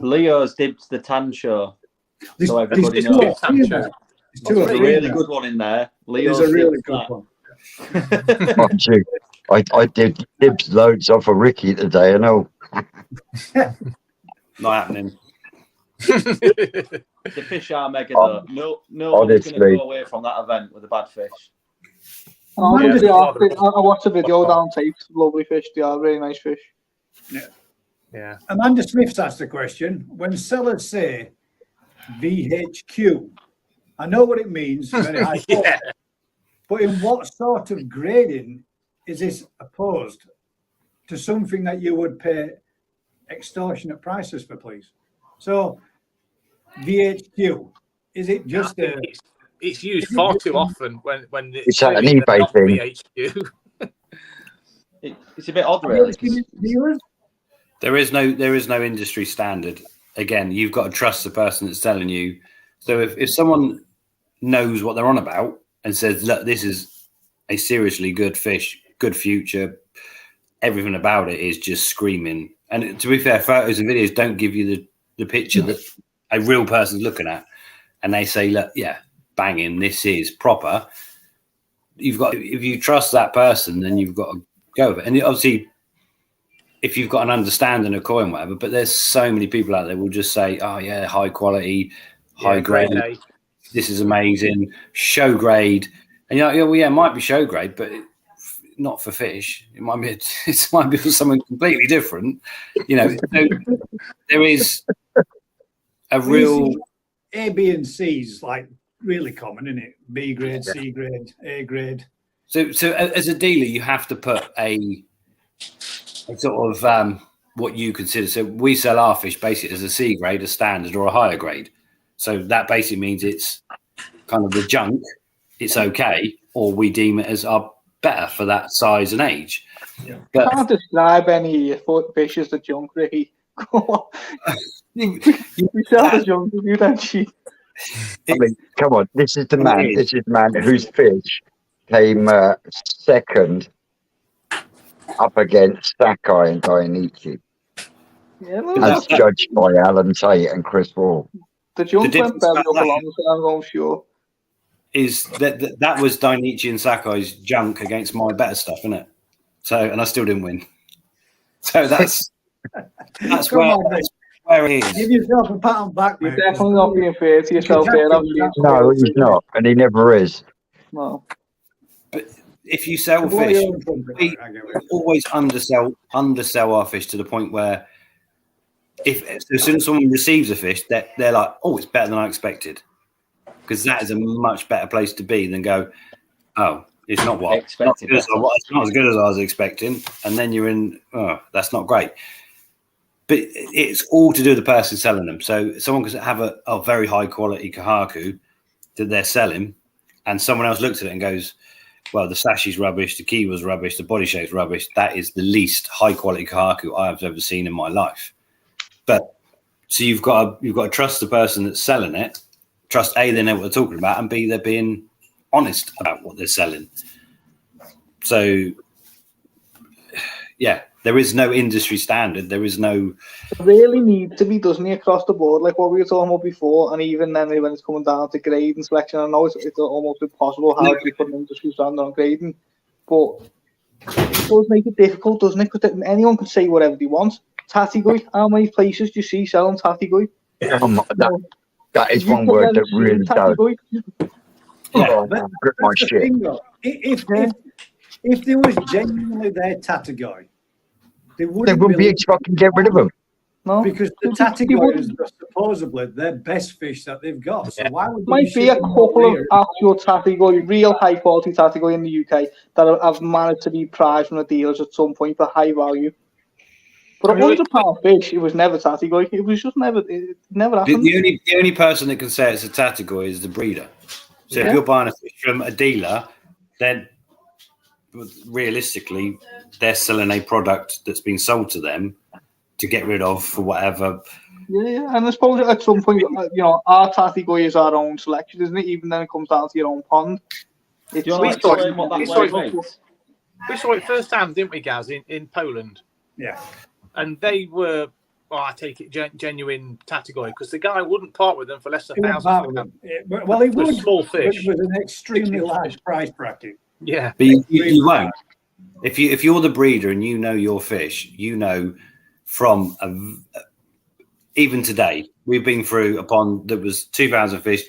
Leo's dibs the tan show. So everybody knows. There's a really good one in there. Leo's a really good one. I did dibs loads off of Ricky today, I know. Not happening. The fish are mega though. No one's going to go away from that event with a bad fish. I watched a video down tape. Lovely fish. They are really nice fish. Yeah. Amanda Smith's asked a question. When sellers say VHQ, I know what it means. Very high quality, but in what sort of grading is this opposed to something that you would pay extortionate prices for, please? So VHQ, Is it just I think it's used far too often when It's an eBay thing. BHQ. It's a bit odd, really. dealers? There is no industry standard. Again, you've got to trust the person that's selling you. So if someone knows what they're on about and says, look, this is a seriously good fish, good future, everything about it is just screaming. And to be fair, photos and videos don't give you the picture that a real person's looking at. And they say, look, yeah, banging, this is proper. If you trust that person, then you've got to go with it. And obviously, if you've got an understanding of koi and whatever, but there's so many people out there will just say, oh yeah, high quality, high grade, this is amazing, show grade. And you're like, well, yeah, it might be show grade, but not for fish. It might be for something completely different. You know, so there is a real A, B, and C's like really common, isn't it? B grade, C grade, A grade. So as a dealer, you have to put a sort of what you consider. So we sell our fish basically as a C grade, a standard, or a higher grade. So that basically means it's kind of the junk. It's okay, or we deem it as our better for that size and age. Yeah. But Can't describe any fish as the junk, Ricky. We sell the junk, you don't cheat. I mean, come on, this is the man. This is the man whose fish came second up against Chagoi and Dainichi, Yeah, as judged by Alan Tate and Chris Wall. The junk went belly up along, so I'm sure. Is that was Dainichi and Sakoi's junk against my better stuff, isn't it? So, and I still didn't win. So that's where it is. Give yourself a pat on the back, You're mate. definitely not being fair to yourself there. No, he's not, and he never is. No. But if you sell fish, we always undersell our fish to the point where as soon as someone receives a fish, they're like, oh, it's better than I expected. Because that is a much better place to be than go, oh, it's not what it's not as good as I was expecting. And then you're in, oh, that's not great. But it's all to do with the person selling them. So someone could have a very high quality kahaku that they're selling, and someone else looks at it and goes, well, the sashi's rubbish, the key was rubbish, the body shape's rubbish. That is the least high quality kahaku I have ever seen in my life. But so you've got to trust the person that's selling it. Trust A, they know what they're talking about, and B, they're being honest about what they're selling. So, yeah, there is no industry standard. There is no. It really needs to be, doesn't it, across the board, like what we were talking about before, and even then when it's coming down to grade and selection, I know it's almost impossible how to put an industry standard on grading, but it does make it difficult, doesn't it? Because anyone can say whatever they want. Tategoi, how many places do you see selling Tategoi? That is one word that really does. Oh, grip my shit. If there was genuinely their Tategoi, they wouldn't be fucking get rid of them. No, because the Tategoi is supposedly their best fish that they've got. So why would might be a couple of actual Tategoi, real high quality Tategoi in the UK that have managed to be prized from the dealers at some point for high value. But £100 fish, it was never Tategoi. It was just never. It never happened. The only person that can say it's a Tategoi is the breeder. So if you're buying a fish from a dealer, then realistically, they're selling a product that's been sold to them to get rid of for whatever. Yeah, and I suppose at some point, our Tategoi is our own selection, isn't it? Even then, it comes down to your own pond. We saw it first hand, didn't we, Gaz, in Poland? Yeah. And they were, I take it, genuine Tategoi, because the guy wouldn't part with them for less than £1,000. Well, it was small fish. It was an extremely large price bracket. Yeah, but you won't. If you're the breeder and you know your fish, you know from even today we've been through a pond that was 2,000 fish,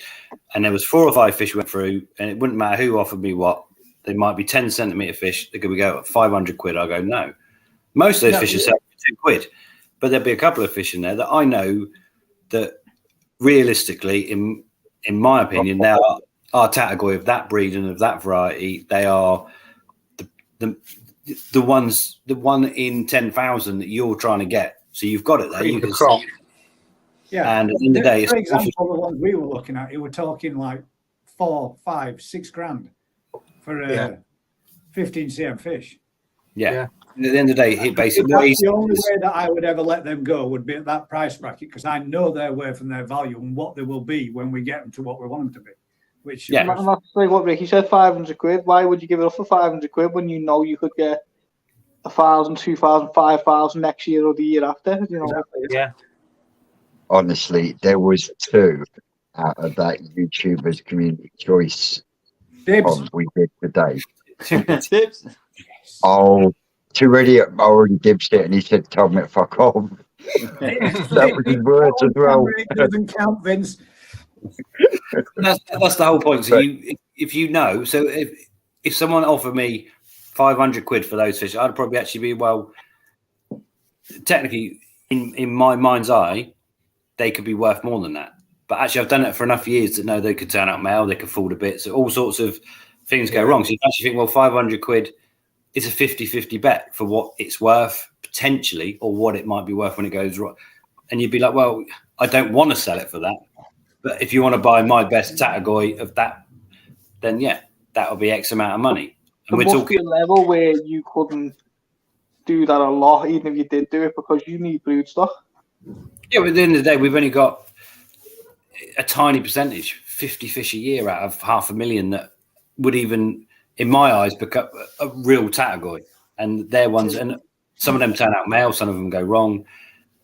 and there was 4 or 5 fish went through, and it wouldn't matter who offered me what. They might be 10 centimetre fish. They could go at 500 quid. I go no. Most of those fish are selling for £2, but there'll be a couple of fish in there that I know that realistically, in my opinion, they are Tategoi of that breed and of that variety. They are the ones, the one in 10,000 that you're trying to get. So you've got it there. You can Yeah. And at the end of the day, For it's example, the ones we were looking at, you were talking like 4, 5, 6 grand for a 15 cm fish. yeah. At the end of the day, he basically That's the only way that I would ever let them go would be at that price bracket, because I know they're worth from their value and what they will be when we get them to what we want them to be. Which And that's like what Ricky said, 500 quid. Why would you give it up for 500 quid when you know you could get 1,000, 2,000, 5,000 next year or the year after? You know, Yeah. Honestly, there was 2 out of that YouTuber's community choice Dibs. we did today. Tips. Oh, I already dibsed it, and he said, "Tell me to fuck off." That was his words as well. It doesn't count, Vince. That's the whole point. So if you know, so if someone offered me 500 quid for those fish, I'd probably actually be, well, technically in my mind's eye, they could be worth more than that. But actually, I've done it for enough years to know they could turn out male, they could fall to bits, so all sorts of things go wrong. So you actually think, well, 500 quid is a 50-50 bet for what it's worth potentially, or what it might be worth when it goes wrong. And you'd be like, well, I don't want to sell it for that. But if you want to buy my best Tategoi of that, then yeah, that'll be X amount of money. And there must be a level where you couldn't do that a lot, even if you did do it, because you need brood stock. Yeah, but at the end of the day, we've only got a tiny percentage, 50 fish a year out of 500,000 that would even, in my eyes, become a real Tategoi. And they're ones, and some of them turn out male, some of them go wrong,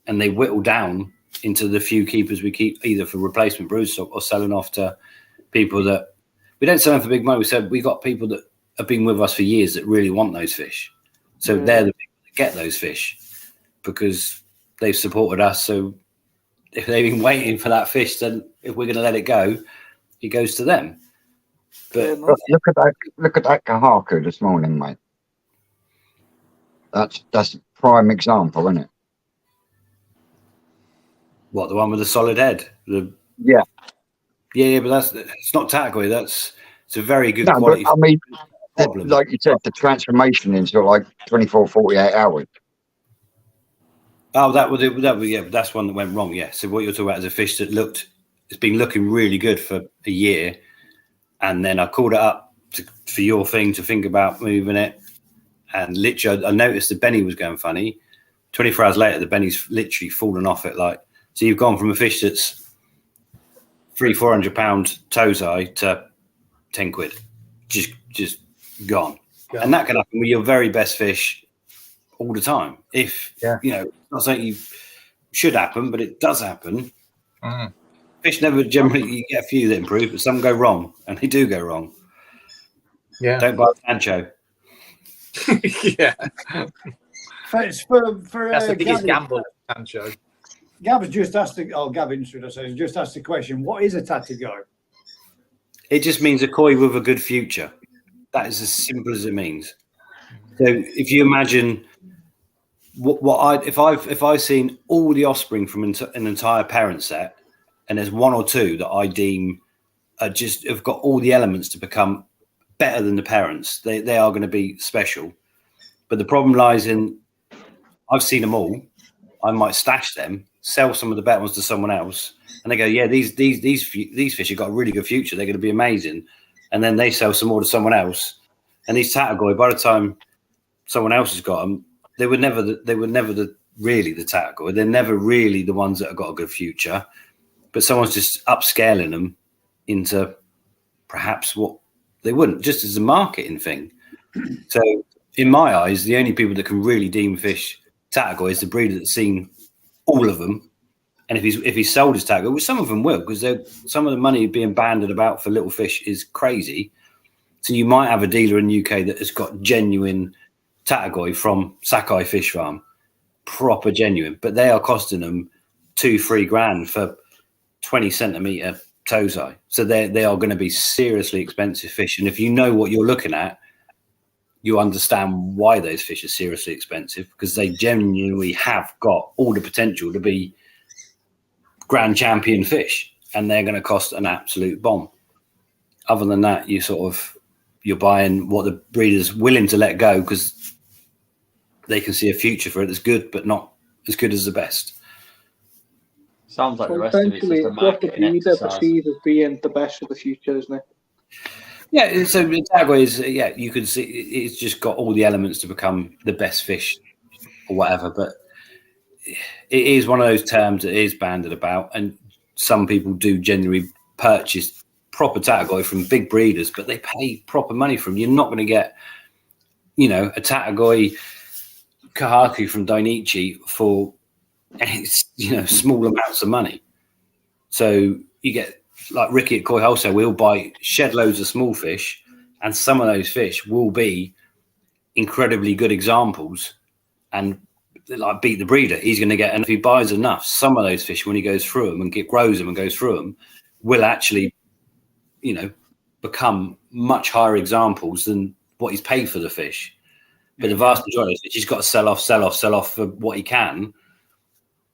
and they whittle down into the few keepers we keep, either for replacement brood stock or selling off to people that we don't sell them for big money. We said we got people that have been with us for years that really want those fish. So they're the people that get those fish because they've supported us. So if they've been waiting for that fish, then if we're going to let it go, it goes to them. But look at that Kahaku this morning, mate. That's a prime example, isn't it? What, the one with the solid head? Yeah, but it's not Tategoi. It's a very good quality. But, I mean, like you said, the transformation into like 24, 48 hours. Oh, that was yeah. That's one that went wrong. Yeah. So what you're talking about is a fish that it's been looking really good for a year, and then I called it up for your thing to think about moving it, and literally I noticed the Benny was going funny. 24 hours later, the Benny's literally fallen off it. Like, so you've gone from a fish that's 300-400 pound Tozai to 10 quid, just gone. Yeah. And that can happen with your very best fish all the time. If not something you should happen, but it does happen. Fish never generally, you get a few that improve, but some go wrong, and they do go wrong. Yeah, don't buy Sancho. Yeah, it's for that's the biggest gamble, Sancho. Gavin's just asked just asked the question: what is a Tategoi? It just means a koi with a good future. That is as simple as it means. So if you imagine if I've seen all the offspring from an entire parent set, and there's one or two that I deem just have got all the elements to become better than the parents, they are going to be special. But the problem lies in, I've seen them all. I might stash them, sell some of the better ones to someone else, and they go, yeah, these fish have got a really good future. They're going to be amazing. And then they sell some more to someone else. And these Tategoi, by the time someone else has got them, they were never really the Tategoi. They're never really the ones that have got a good future. But someone's just upscaling them into perhaps what they wouldn't, just as a marketing thing. So in my eyes, the only people that can really deem fish Tategoi is the breeder that's seen all of them. And if he's sold his Tategoi, which some of them will, because some of the money being banded about for little fish is crazy. So you might have a dealer in the UK that has got genuine Tategoi from Sakai Fish Farm, proper genuine, but they are costing them 2-3 grand for 20 centimeter Tozai. So they are going to be seriously expensive fish. And if you know what you're looking at, you understand why those fish are seriously expensive, because they genuinely have got all the potential to be grand champion fish, and they're going to cost an absolute bomb. Other than that, you're buying what the breeder's willing to let go because they can see a future for it that's good, but not as good as the best. Sounds like So the rest of it's essentially, just a it's what the marketing breeder exercise. perceives as being the best for the future, isn't it? Yeah, so Chagoi is, you can see it's just got all the elements to become the best fish or whatever, but it is one of those terms that is banded about, and some people do genuinely purchase proper Tategoi from big breeders, but they pay proper money for them. You're not going to get, a Tategoi Kahaku from Dainichi for, small amounts of money. So you get, like Ricky at Koi Wholesale, we'll buy shed loads of small fish, and some of those fish will be incredibly good examples and like beat the breeder. He's going to get, and if he buys enough, some of those fish, when he goes through them and grows them and goes through them, will actually, become much higher examples than what he's paid for the fish. But the vast majority of fish, he's got to sell off for what he can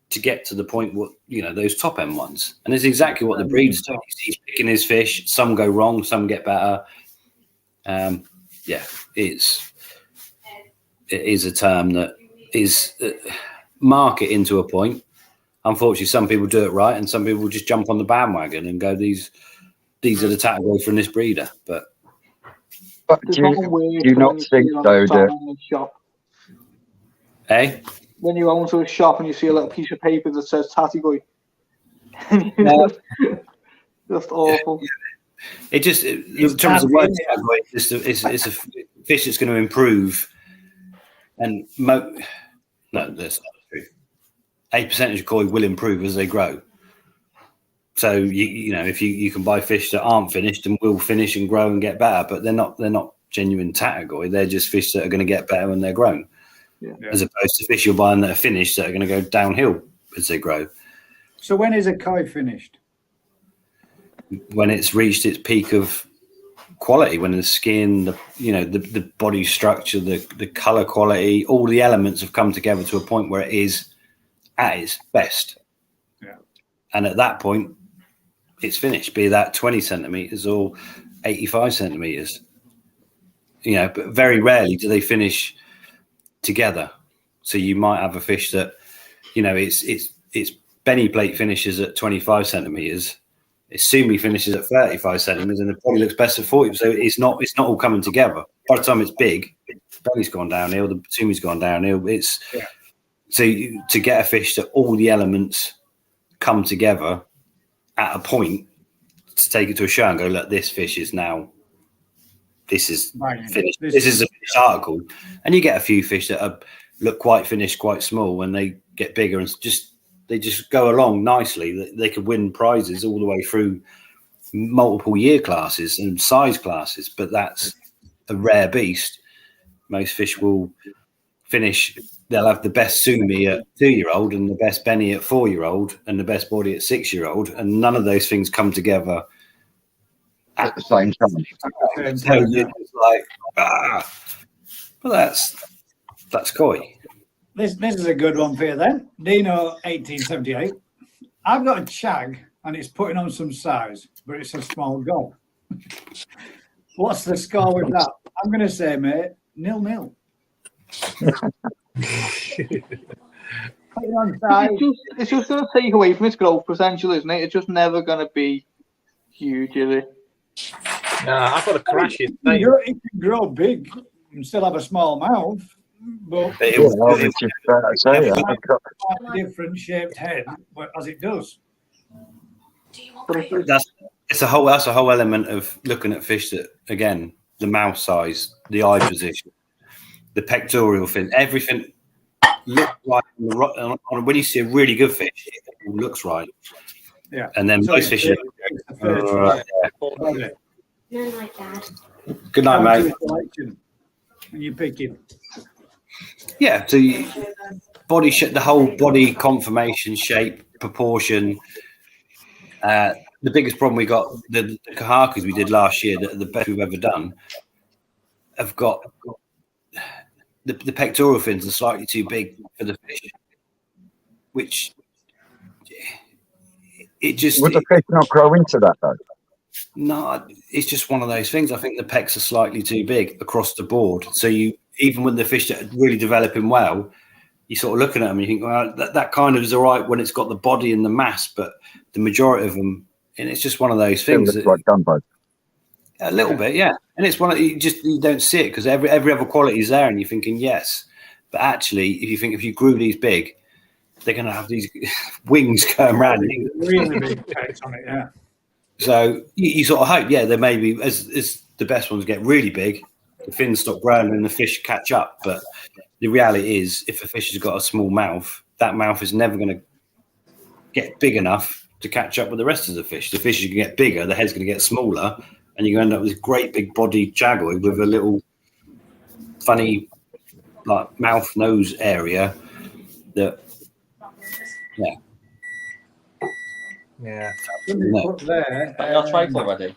to get to the point what those top end ones. And it's exactly what the breeders do. He's picking his fish. Some go wrong, some get better. It is a term that is market into a point. Unfortunately, some people do it right, and some people just jump on the bandwagon and go, these are the Tategoi from this breeder. But do you not think though that when you go into a shop and you see a little piece of paper that says Tategoi, just awful. It just, in terms of word Tategoi, it's a fish that's going to improve. And no, that's not true. A percentage of koi will improve as they grow. So if you can buy fish that aren't finished and will finish and grow and get better, but they're not genuine Tategoi. They're just fish that are going to get better when they're grown, as opposed to fish you're buying that are finished that are going to go downhill as they grow. So when is a koi finished? When it's reached its peak of quality, when the skin, the body structure, the color quality, all the elements have come together to a point where it is at its best. Yeah. And at that point, it's finished, be that 20 centimeters or 85 centimeters. But very rarely do they finish together. So you might have a fish that, it's Benny plate finishes at 25 centimeters. It Sumi finishes at 35 centimeters, and the body looks best at 40. So it's not all coming together. By the time it's big, Benny's gone downhill, the Sumi's gone downhill. So to get a fish that all the elements come together at a point to take it to a show and go, look, this fish is now, this is finished. This is a finished article. And you get a few fish that look quite finished, quite small, when they get bigger and they just go along nicely. They could win prizes all the way through multiple year classes and size classes, but that's a rare beast. Most fish will finish. They'll have the best Sumi at 2-year-old and the best Benny at 4-year-old and the best body at 6-year-old, and none of those things come together at the same time. So it's like, but that's koi. This is a good one for you then. Dino 1878. I've got a chag and it's putting on some size, but it's a small goal. What's the score with that? I'm going to say, mate, 0-0. It's just going to take away from its growth potential, isn't it? It's just never going to be huge, is it? Nah, I've got to crash it. It can grow big and still have a small mouth, but different shaped head as it does. That's a whole element of looking at fish that, again, the mouth size, the eye position, the pectoral fin, everything looks right when you see a really good fish, it looks right. Yeah. And then most fish Good night, Dad. Good night, mate. And you pick him. Yeah, so body shape, the whole body conformation, shape, proportion. The biggest problem we got, the Kahakus we did last year, the best we've ever done, have got the pectoral fins are slightly too big for the fish, which it just would the fish not grow into that though? No, it's just one of those things. I think the pecs are slightly too big across the board. So even when the fish that are really developing well, you're sort of looking at them and you think, well, that kind of is all right when it's got the body and the mass, but the majority of them, and it's just one of those things. That, like Dumbo. A little bit, yeah. And it's one of you don't see it because every other quality is there, and you're thinking yes, but actually, if you grew these big, they're going to have these wings going around. Really big effect on it, yeah. So you sort of hope, yeah, there may be as the best ones get really big, the fins stop growing and the fish catch up. But the reality is, if a fish has got a small mouth, that mouth is never going to get big enough to catch up with the rest of the fish. The fish is going to get bigger, the head's going to get smaller, and you're going to end up with this great big body Chagoi with a little funny like mouth nose area that, yeah. Yeah. Put there. Your trifle ready?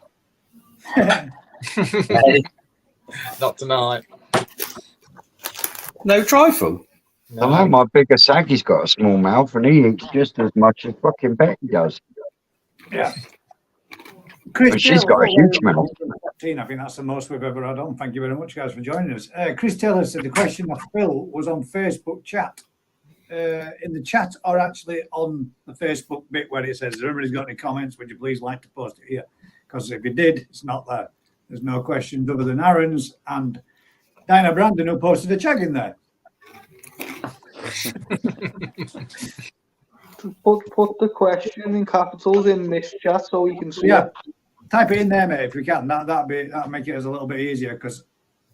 Not tonight. No trifle. I know my bigger Saggy's got a small mouth and he eats just as much as fucking Becky does. Yeah. But she's got a huge mouth. I think that's the most we've ever had on. Thank you very much, guys, for joining us. Chris Taylor said the question of Phil was on Facebook chat. In the chat or actually on the Facebook bit where it says, if everybody's got any comments, would you please like to post it here? Because if you did, it's not there. There's no questions other than Aaron's and Dinah Brandon who posted a check in there. Put the question in capitals in this chat so we can see Yeah, it. type it in there, mate, if we can. That'll make it as a little bit easier because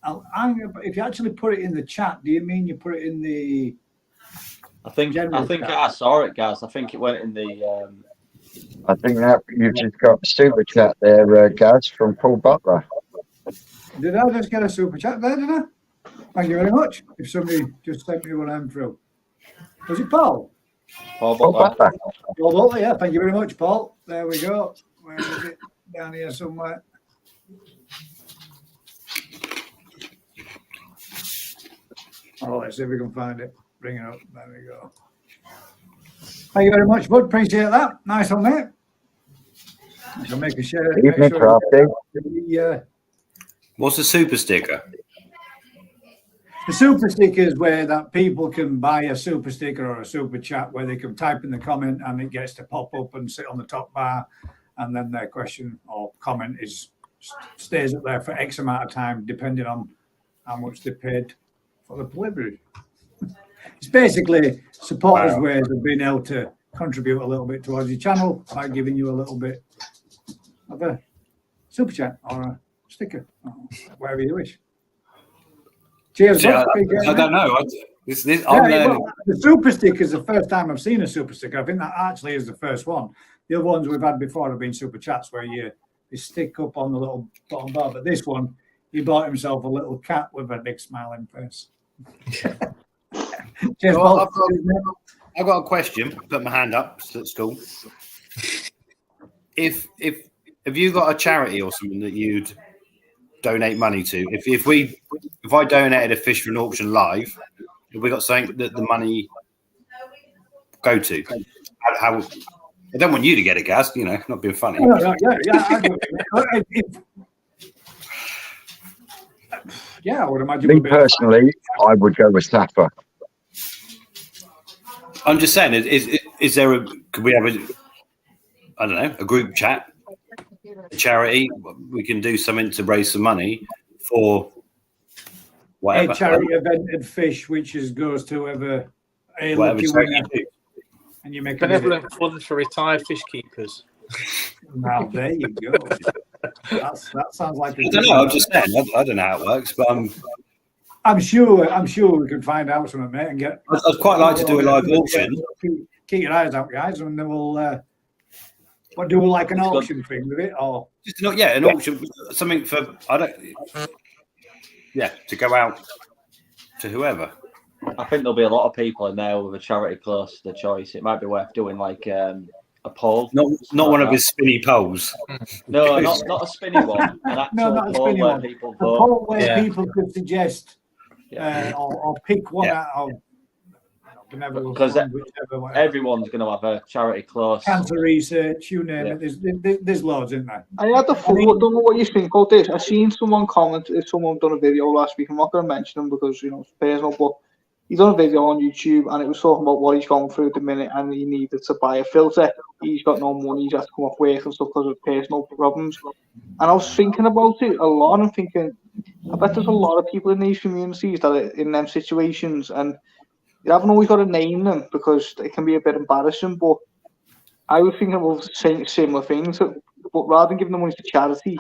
if you actually put it in the chat, do you mean you put it in the... I think I saw it, guys. I think it went in the. I think that you just got a super chat there, Gaz, from Paul Butler. Did I just get a super chat there, did I? Thank you very much. If somebody just sent me what I'm through. Was it Paul? Paul Paul Butler. Butler. Paul Butler, yeah. Thank you very much, Paul. There we go. Where is it? Down here somewhere. Oh, let's see if we can find it. Bring it up. There we go. Thank you very much, bud. Appreciate that. Nice one, mate. I'll make a share. Evening, Crafty. What's a super sticker? The super sticker is where that people can buy a super sticker or a super chat where they can type in the comment and it gets to pop up and sit on the top bar, and then their question or comment stays up there for X amount of time, depending on how much they paid for the delivery. It's basically supporters' ways of being able to contribute a little bit towards your channel by giving you a little bit of a super chat or a sticker, or whatever you wish. Cheers. See, I don't know. The super sticker is the first time I've seen a super sticker. I think that actually is the first one. The other ones we've had before have been super chats where you stick up on the little bottom bar. But this one, he bought himself a little cat with a big smiling face. Cheers, Well, I've got a question. Put my hand up. That's cool. If have you got a charity or something that you'd donate money to? If I donated a fish for an auction live, have we got something that the money go to? How I don't want you to get it, Gaz. You know, not being funny. Yeah, I would imagine. Me personally, I would go with Safa. I'm just saying, is there could we have a group chat, a charity? We can do something to raise some money for whatever. A charity event and fish, which goes to whoever a lucky winner. And you make benevolent funds for retired fish keepers. Now there you go. That sounds like. I don't know. I'm just saying. I don't know how it works, but I'm sure we can find out something, mate, and get. I'd quite like to do a live auction. Keep your eyes out, guys, and then we'll. What do we like an auction thing with it, or just an auction, something for to go out to whoever. I think there'll be a lot of people in there with a charity close to the choice. It might be worth doing like a poll. Not one of his spinny poles. No, not a spinny one. An actual poll where people vote. A poll where people could suggest or pick one out of. Because everyone's going to have a charity close. Cancer research, you name it. There's loads in there. I had don't know what you think about this. I seen someone comment. Someone done a video last week. I'm not going to mention them because it's personal. But He's done a video on YouTube, and it was talking about what he's going through at the minute, and he needed to buy a filter. He's got no money. He's had to come off work and stuff because of personal problems. And I was thinking about it a lot. I'm thinking, I bet there's a lot of people in these communities that are in them situations, and you haven't always got to name them because it can be a bit embarrassing. But I was thinking about saying similar things, but rather than giving the money to charity,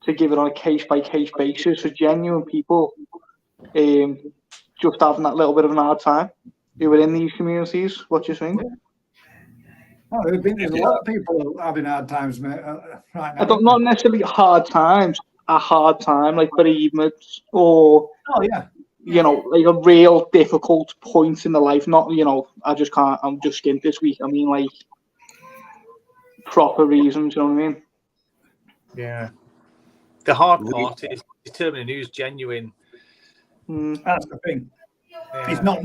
to give it on a case-by-case basis for genuine people just having that little bit of an hard time who are in these communities. What do you think? Oh, there's a lot of people having hard times, mate, right now. I don't, not necessarily hard times, a hard time, like bereavements or, you know, like a real difficult point in the life. Not, you know, I just can't, I'm just skint this week. I mean, like, proper reasons, you know what I mean? Yeah. The hard part is determining who's genuine. That's the thing. Yeah. It's not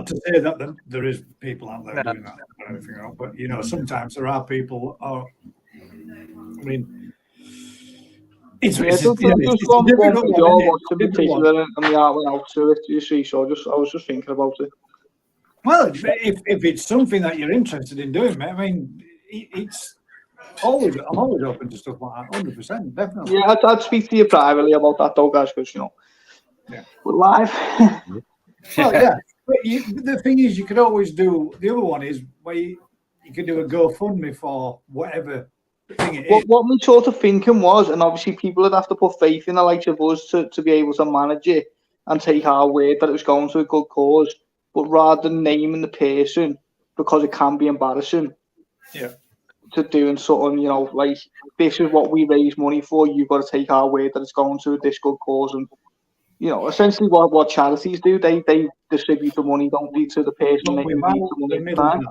to say that there is people out there doing that or anything else, but you know, sometimes there are people. I mean, it's just one video was to be particular, and the art went out to it. You see, so I was just thinking about it. Well, if it's something that you're interested in doing, mate, I mean, it's always I'm always open to stuff like that. 100%, definitely. Yeah, I'd speak to you privately about that, though, guys, because you know, we're live. Well, yeah. But the thing is, you could always do. The other one is where you could do a GoFundMe for whatever thing it is. What we sort of thinking was, and obviously people would have to put faith in the likes of us to be able to manage it and take our word that it was going to a good cause. But rather than naming the person, because it can be embarrassing, to doing something, you know, like, this is what we raise money for. You've got to take our word that it's going to this good cause. And you know, essentially what charities do, they distribute the money, don't they, to the person who needs the money at the time.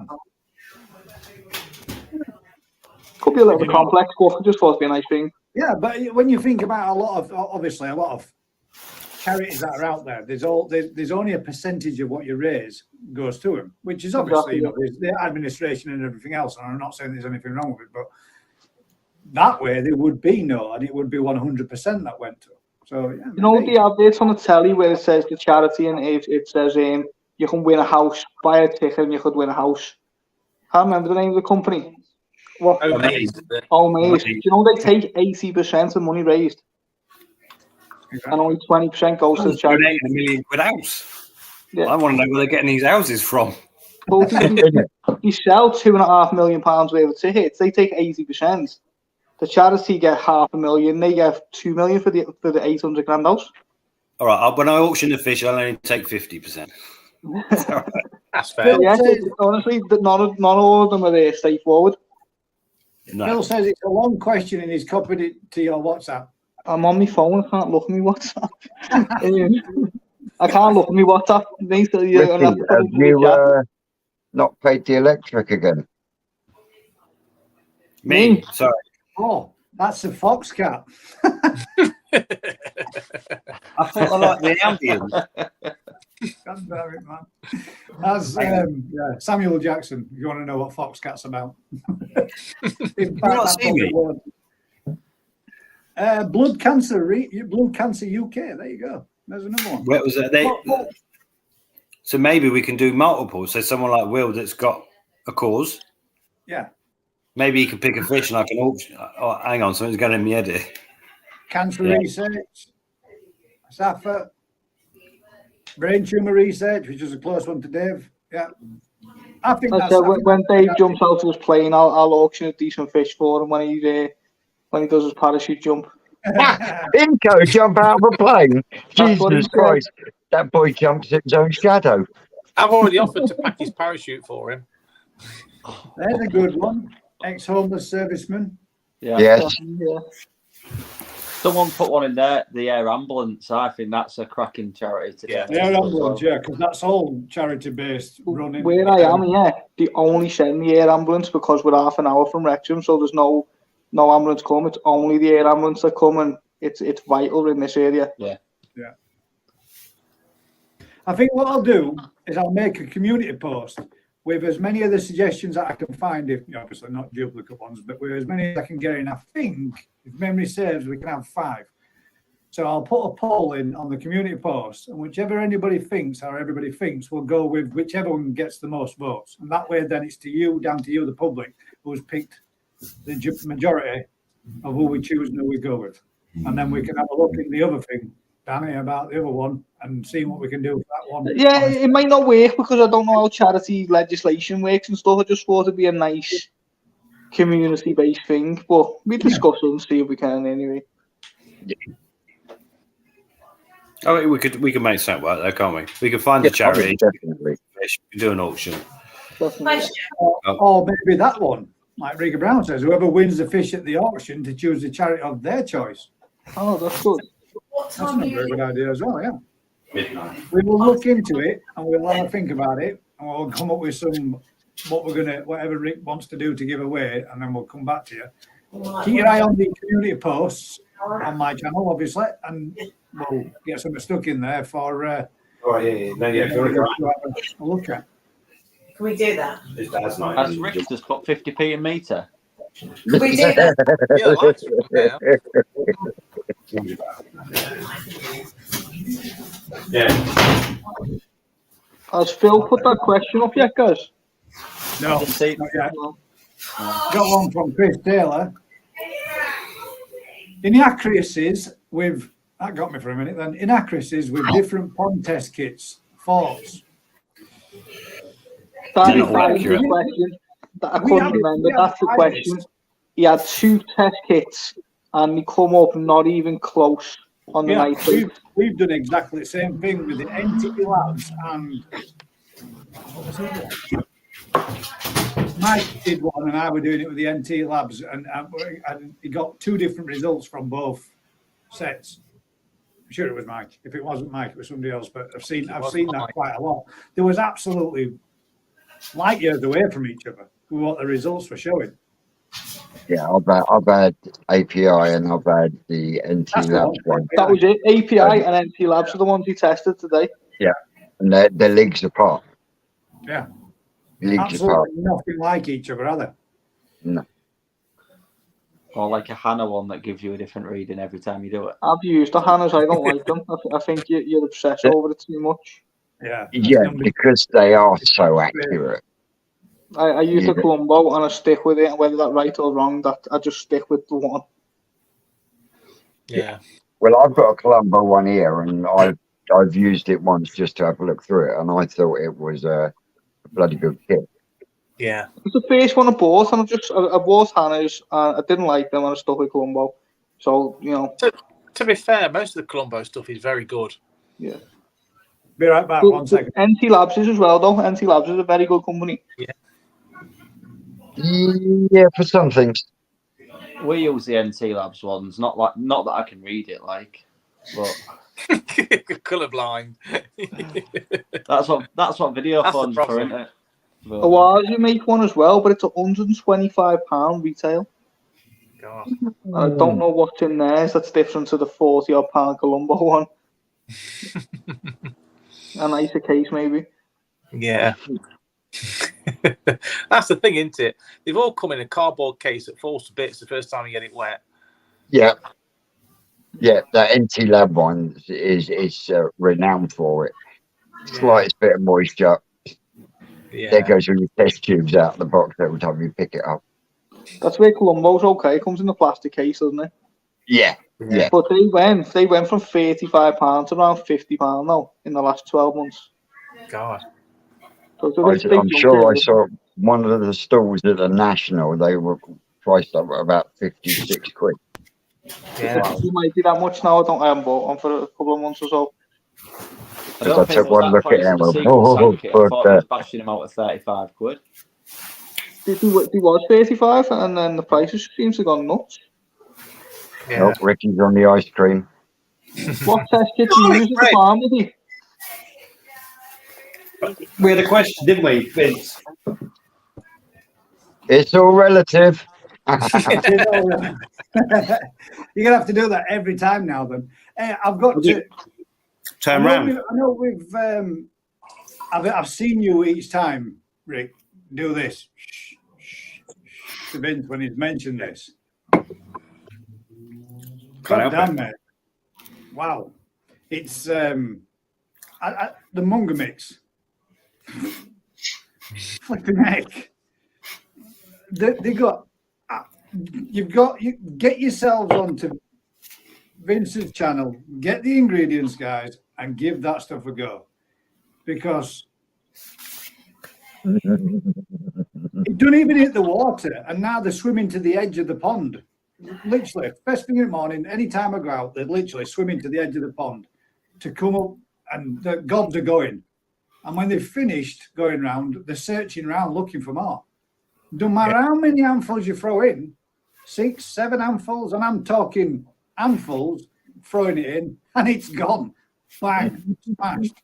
Could be a little bit complex, but I just thought it'd be a nice thing. Yeah, but when you think about a lot of charities that are out there, there's only a percentage of what you raise goes to them, which is obviously, you know, there's the administration and everything else. And I'm not saying there's anything wrong with it, but that way there would be no, and it would be 100% that went to them. So, yeah, you know the adverts on the telly where it says the charity and it says you can win a house, buy a ticket and you could win a house. I can't remember the name of the company. What? Maze. Do you know they take 80% of money raised, and only 20% goes to the charity? Donating £1 million house. Yeah. I want to know where they're getting these houses from. Well, you sell £2.5 million worth of tickets. They take 80%. The charity get $500,000. They get $2 million for the $800,000 house. All right. When I auction the fish, I'll only take 50%. That's fair. Yeah, honestly, none all of them are there straightforward. No. Phil says it's a long question and he's copied it to your WhatsApp. I'm on my phone. I can't look at my WhatsApp. I can't look at my WhatsApp. Ricky, have you not paid the electric again? Me? Sorry. Oh, that's a fox cat. I thought I liked the ambience. God damn it, man. That's Samuel Jackson, if you want to know what Foxcat's about. In fact, not seen me. Blood Cancer UK. There you go. There's another one. Where was that? So maybe we can do multiple. So someone like Will that's got a cause. Yeah. Maybe he can pick a fish and I can auction. Oh, hang on, something's going in my head here. Cancer research, SAFA, brain tumour research, which is a close one to Dave. Yeah. I think when Dave jumps out of his plane, I'll auction a decent fish for him when he does his parachute jump. Inco jump out of a plane? Jesus Christ. That boy jumps at his own shadow. I've already offered to pack his parachute for him. There's a good one. Ex-homeless serviceman. Yeah. Yes. Yeah. Someone put one in there, the air ambulance. I think that's a cracking charity to get. The air ambulance, because that's all charity-based running. Where I am, they only send the air ambulance because we're half an hour from Wrexham, so there's no ambulance come. It's only the air ambulance that come, and it's vital in this area. Yeah. I think what I'll do is I'll make a community post with as many of the suggestions that I can find, if obviously not duplicate ones, but with as many as I can get in. I think, if memory serves, we can have 5. So I'll put a poll in on the community post, and whichever everybody thinks, we'll go with whichever one gets the most votes. And that way, then it's down to you, the public, who's picked the majority of who we choose and who we go with. And then we can have a look at the other thing, Danny, about the other one and see what we can do for that one. Yeah, it might not work because I don't know how charity legislation works and stuff. I just thought it'd be a nice community-based thing, but we discuss it and see if we can anyway. I mean, we could make something work though, can't we? We can find a charity, Definitely. do an auction. Or maybe that one, like Rika Brown says, whoever wins the fish at the auction to choose the charity of their choice. Oh, that's good. That's a very good idea as well, yeah. Midnight. We will look into it and we'll have a think about it and we'll come up with whatever Rick wants to do to give away, and then we'll come back to you. Keep your eye on the community posts on my channel, obviously, and we'll get something stuck in there for Oh yeah. No, yeah. to have a look at. Can we do that? His dad's night. Has Rick just put 50p a metre? Can we do that? Yeah, the lights are up there. Yeah. Has Phil put that question up yet, guys? No, Just see- not yet. Got one from Chris Taylor. Inaccuracies with, that got me for a minute then, inaccuracies with different pond test kits, faults. That is not the accurate. question. I We couldn't have- remember. we have That's the tried question. this. He had 2 test kits and they come up not even close on the Yeah, nitrates. we've done exactly the same thing with the NT Labs and what was it? Mike did one and I were doing it with the NT Labs and he got 2 different results from both sets. I'm sure it was Mike. If it wasn't Mike, it was somebody else, but I've seen that quite a lot. There was absolutely light years away from each other with what the results were showing. Yeah, I've had API and I've had the NT That's the Labs one, That was it. API and NT Labs are the ones he tested today. and they're leagues apart. Yeah, Leagues apart. absolutely nothing like each other, are they? No. Or like a Hannah one that gives you a different reading every time you do it. I've used the Hannahs. I don't like them. I think you're obsessed over it too much. Yeah. Yeah, because they are so accurate. I use the Yeah. Columbo and I stick with it, and whether that's right or wrong, that I just stick with the one. Yeah. Well, I've got a Colombo one here, and I've used it once just to have a look through it, and I thought it was a bloody good kit. Yeah. It's the first one I bought, and I bought Hannah's, and I didn't like them, and I stuck with Columbo. So, you know. To be fair, most of the Colombo stuff is very good. Yeah. Be right back, 1 second. NT Labs is as well, though. NT Labs is a very good company. Yeah, for some things. We use the NT Labs ones, not that I can read it like, but Colourblind. Oh, that's what video That's the phones for, problem. isn't it? But, Awazi make one as well, but it's £125 retail. God. I don't know what's in there. That's different to the £40-odd Columbo one. A nicer case, maybe. Yeah. That's the thing, isn't it? They've all come in a cardboard case that falls to bits the first time you get it wet. Yeah. Yeah, that NT Lab one is renowned for it. Slightest bit of moisture. Yeah. There goes all your test tubes out of the box every time you pick it up. That's where Columbo's okay. It comes in the plastic case, doesn't it? Yeah. Yeah. But they went from £35 to around £50 now in the last 12 months. God. So it's a big I'm jump sure I there. saw one of the stalls at the National, they were priced up at about 56 quid. Yeah. You might be that much now. I haven't bought one for a couple of months or so. I don't I think took it was one that look at price it of the and sequel went, sank it. I thought but, it was bashing him out at 35 quid. He was 35 and then the prices seems to have gone nuts. Yeah. Nope, Ricky's on the ice cream. What test kit do you use at the farm, did he? We had a question, didn't we, Vince? It's all relative. You're gonna have to do that every time now. Then I've got to Turn round. I know we've. I've seen you each time, Rick, do this to Vince when he's mentioned this. Can't help God damn it. it! wow. It's the Munga mix. Flipping heck. They got. You get yourselves onto Vince's channel. Get the ingredients, guys, and give that stuff a go, because it don't even hit the water, and now they're swimming to the edge of the pond. Literally, first thing in the morning, anytime I go out, they're literally swimming to the edge of the pond to come up, and the gobs are going. And when they've finished going round, they're searching around looking for more. No matter how many handfuls you throw in, 6, 7 handfuls, and I'm talking handfuls, throwing it in, and it's gone. Bang, smashed.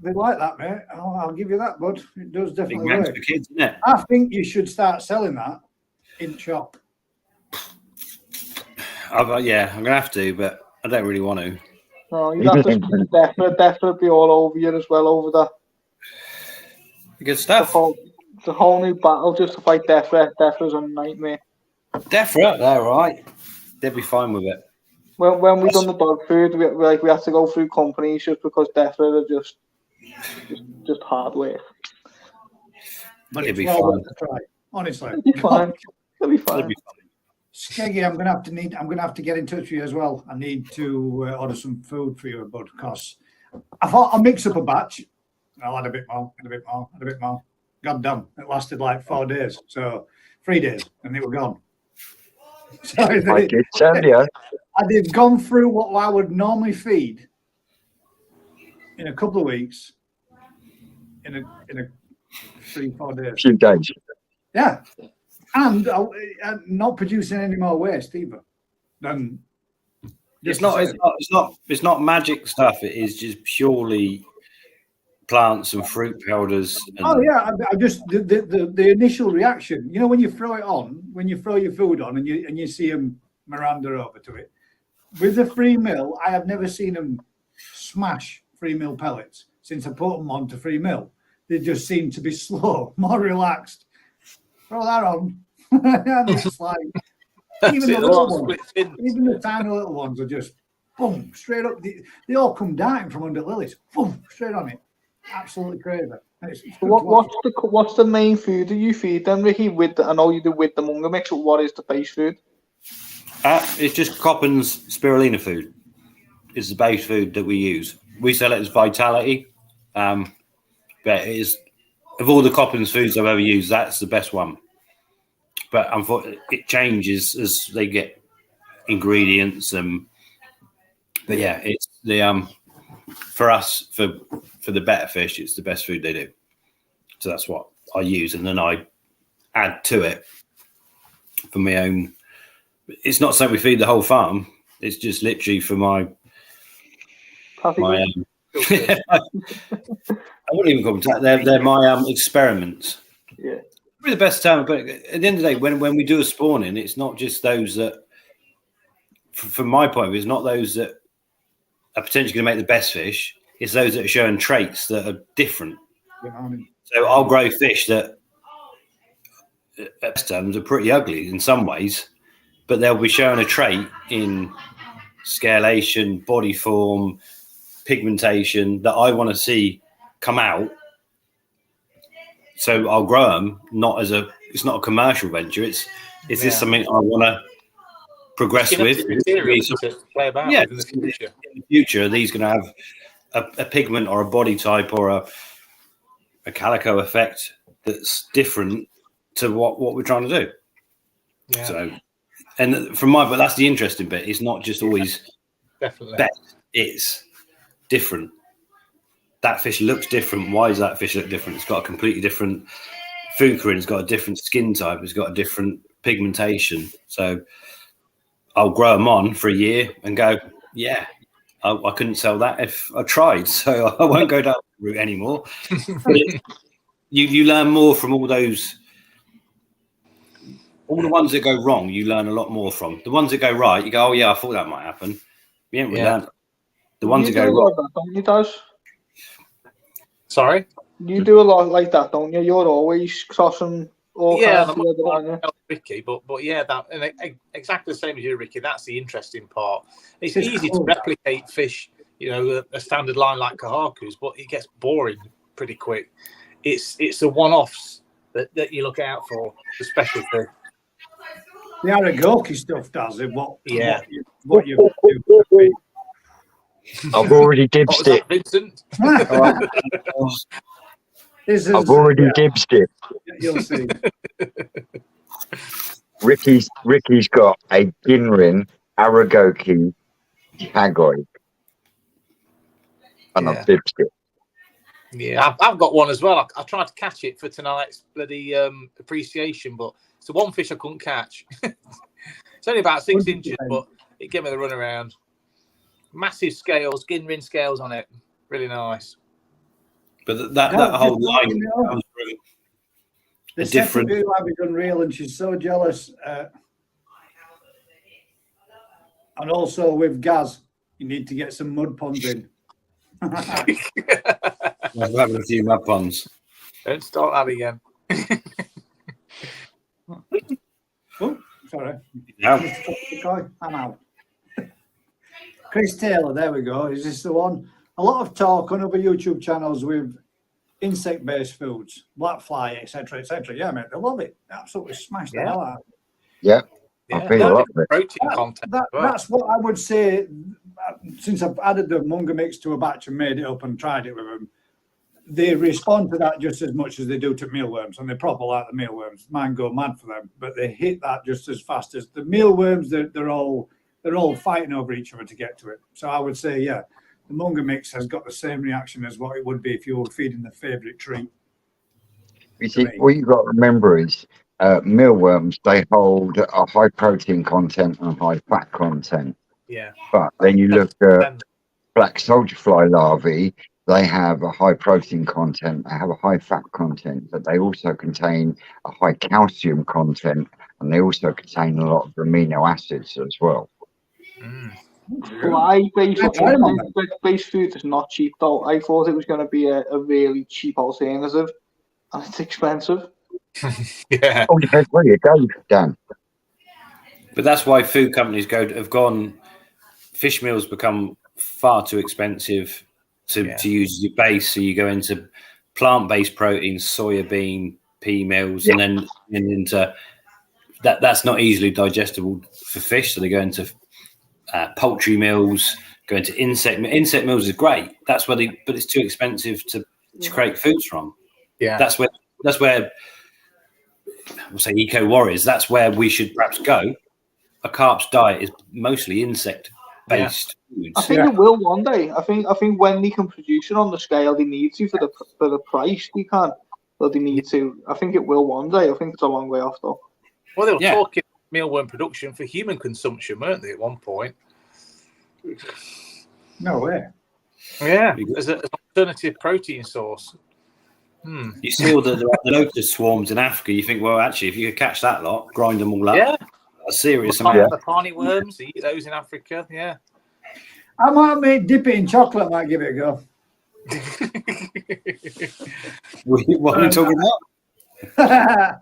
They like that, mate. Oh, I'll give you that, bud. It does definitely work. For kids, isn't it? I think you should start selling that in shop. I'm gonna have to, but I don't really want to. No, you'd have to definitely all over you as well over that. Good stuff. The whole new battle just to fight Defra. Defra's a nightmare. Defra, they're right. They'd be fine with it. When we done the dog food, we had to go through companies just because Defra are just hard work. But it'd it's be well fine. worth a try. Honestly, It'll be fine. It'll be fine. Skeggy, I'm gonna have to get in touch with you as well. I need to order some food for you, bud, because I thought I'll mix up a batch. I'll add a bit more, add a bit more, add a bit more. God damn, it lasted like 4 days, so 3 days, and they were gone. So I did tell you. they've gone through what I would normally feed in a couple of weeks, in a 3-4 days. Few days. Yeah, and not producing any more waste either. Than It's not magic stuff. It is just purely plants and fruit powders. And Oh yeah, I just the initial reaction. You know, when you throw it on, when you throw your food on, and you see them Miranda over to it with the 3 mil. I have never seen them smash 3 mil pellets since I put them on to 3 mil. They just seem to be slow, more relaxed. Throw that on, and it's like even the little ones, even the tiny little ones are just boom straight up. They all come down from under lilies, boom straight on it. Absolutely crazy. It's What's the main food that you feed them, Ricky? I know you do with the Munga mix, but what is the base food? It's just Coppen's spirulina food. It's the base food that we use. We sell it as Vitality, but it is, of all the Coppen's foods I've ever used, that's the best one. But unfortunately, it changes as they get ingredients. But yeah, it's the for us for the better fish, it's the best food they do. So that's what I use, and then I add to it for my own. It's not something we feed the whole farm. It's just literally for my. I wouldn't even call them. They're my experiments. Yeah. Probably the best time, but at the end of the day, when we do a spawning, it's not just those that, from my point of view, it's not those that are potentially going to make the best fish. It's those that are showing traits that are different. So I'll grow fish that, at best terms, are pretty ugly in some ways, but they'll be showing a trait in scalation, body form, pigmentation that I want to see come out. So I'll grow them, it's not a commercial venture. It's this something I want to progress with? To play about with in the future. In the future, are these going to have a pigment or a body type or a calico effect that's different to what we're trying to do? Yeah. So, and but that's the interesting bit. It's not just always definitely best. It's different. That fish looks different. Why does that fish look different? It's got a completely different fucrin. It's got a different skin type. It's got a different pigmentation. So I'll grow them on for a year and go, yeah, I couldn't sell that if I tried. So I won't go down that route anymore. You learn more from all those. All the ones that go wrong, you learn a lot more from. The ones that go right, you go, oh yeah, I thought that might happen. You ain't really learned. The ones that go wrong. Don't you, Daz? Sorry? You do a lot like that, don't you? You're always crossing Yeah, the other one, yeah. Ricky, but yeah, that and exactly the same as you, Ricky. That's the interesting part. It's It's easy cool. to replicate fish, a standard line like Kahaku's, but it gets boring pretty quick. It's the one-offs that you look out for, the special fish. The Aragoki stuff does it. What you do. I've already What was dibsed it. that, Vincent? I've already dibsed it. You'll see. Ricky's got a Ginrin Aragoki Chagoi. And I've dibsed it. Yeah, I've got one as well. I tried to catch it for tonight's bloody appreciation, but it's the one fish I couldn't catch. It's only about 6 inches, but it gave me the run around. Massive scales, Ginrin scales on it. Really nice. But that whole line comes from The different. secretary who is unreal, and she's so jealous. And also with Gaz, you need to get some mud ponds in. We're having a few mud ponds. Don't start that again. Oh, sorry. Yeah. I'm out. Chris Taylor, there we go. Is this the one? A lot of talk on other YouTube channels with insect-based foods, black fly, etc., etc. Yeah, mate, they love it. Absolutely smash the hell out of it. Yeah. Yeah, I feel a lot of it. protein content. That's what I would say. Since I've added the Munga mix to a batch and made it up and tried it with them, they respond to that just as much as they do to mealworms, and they proper like the mealworms. Mine go mad for them, but they hit that just as fast as the mealworms. They're all fighting over each other to get to it. So I would say, yeah, the Munga mix has got the same reaction as what it would be if you were feeding the favourite treat. You see, what you've got to remember is mealworms, they hold a high protein content and high fat content. Yeah. But then you look at black soldier fly larvae, they have a high protein content, they have a high fat content, but they also contain a high calcium content, and they also contain a lot of amino acids as well. Fly-based food is not cheap, though. I thought it was going to be a really cheap alternative, and it's expensive. Yeah. Oh, depends where you go, Dan. But that's why food companies have gone. Fish meals become far too expensive to use your base, so you go into plant-based proteins, soya bean, pea meals, and then into that. That's not easily digestible for fish, so they go into poultry meals, go into insect meals is great. That's where but it's too expensive to create foods from. Yeah, that's where we'll say eco warriors. That's where we should perhaps go. A carp's diet is mostly insect-based foods. I think it will one day. I think when they can produce it on the scale they need to for the price they can, but they need to. I think it will one day. I think it's a long way off though. Well, they were talking mealworm production for human consumption, weren't they, at one point? No way. Yeah, as an alternative protein source. You see all the lotus swarms in Africa, you think, well, actually, if you could catch that lot, grind them all up, a serious amount. The tiny worms, they eat those in Africa, yeah. I might dip it in chocolate, might give it a go. What are we talking about?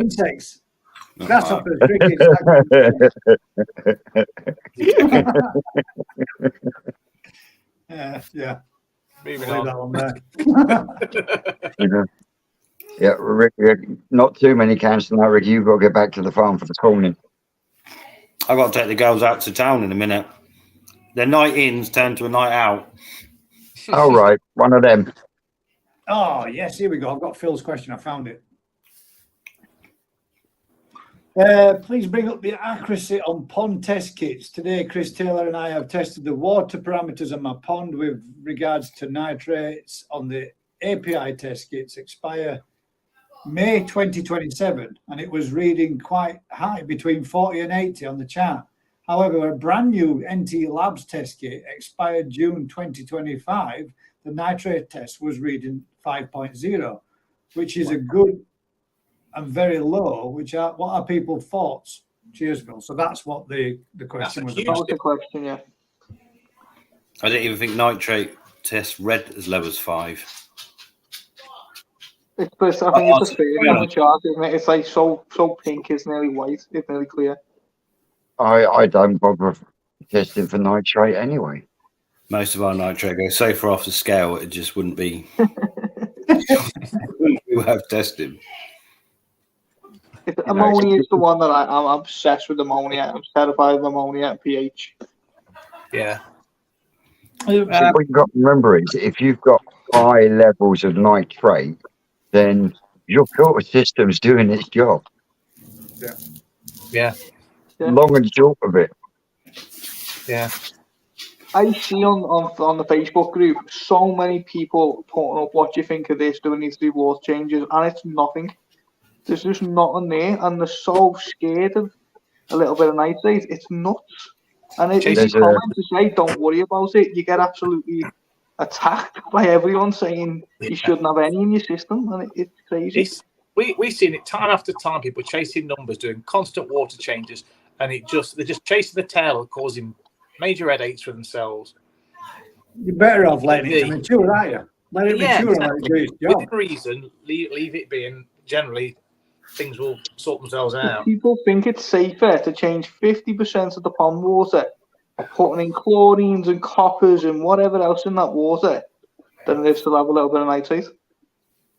Insects. Grasshoppers, crickets. Yeah. Moving Leave on. that one there. Yeah, Rick, not too many cans tonight, Rick. You've got to get back to the farm for the calling. I've got to take the girls out to town in a minute. Their night ins turn to a night out. All right, one of them. Oh, yes, here we go. I've got Phil's question. I found it. Please bring up the accuracy on pond test kits. Today, Chris Taylor and I have tested the water parameters on my pond with regards to nitrates on the API test kits expire May 2027, and it was reading quite high, between 40 and 80 on the chart. However, a brand new NT Labs test kit expired June 2025. The nitrate test was reading 5.0, which is a good and very low. What are people's thoughts? Cheers, Bill. So that's what the question was about. That was the question, yeah. I didn't even think nitrate test read as low as 5. It's first, I think it's the third on the chart, isn't it? It's like so pink, it's nearly white, it's nearly clear. I don't bother testing for nitrate anyway. Most of our nitrate goes so far off the scale, it just wouldn't be. Wouldn't be worth testing. Ammonia is the one that I'm obsessed with. Ammonia. I'm terrified of ammonia and pH. Yeah. What you've got to remember is if you've got high levels of nitrate, then your filter system's doing its job. Yeah. Long and short of it. Yeah. I see on the Facebook group so many people putting up what do you think of this, do we need to do water changes, and it's nothing. There's just nothing there, and they're so scared of a little bit of nitrate. It's nuts. And if you comment to say don't worry about it, you get absolutely attacked by everyone saying you shouldn't have any in your system, and it's crazy. We've seen it time after time. People chasing numbers, doing constant water changes, and they're just chasing the tail, causing major headaches for themselves. You're better off letting it mature, aren't you? Let it mature and let it do its job. Within reason, leave it being. Generally, things will sort themselves out. People think it's safer to change 50% of the pond water, putting in chlorines and coppers and whatever else in that water, than it is to have a little bit of nitrate.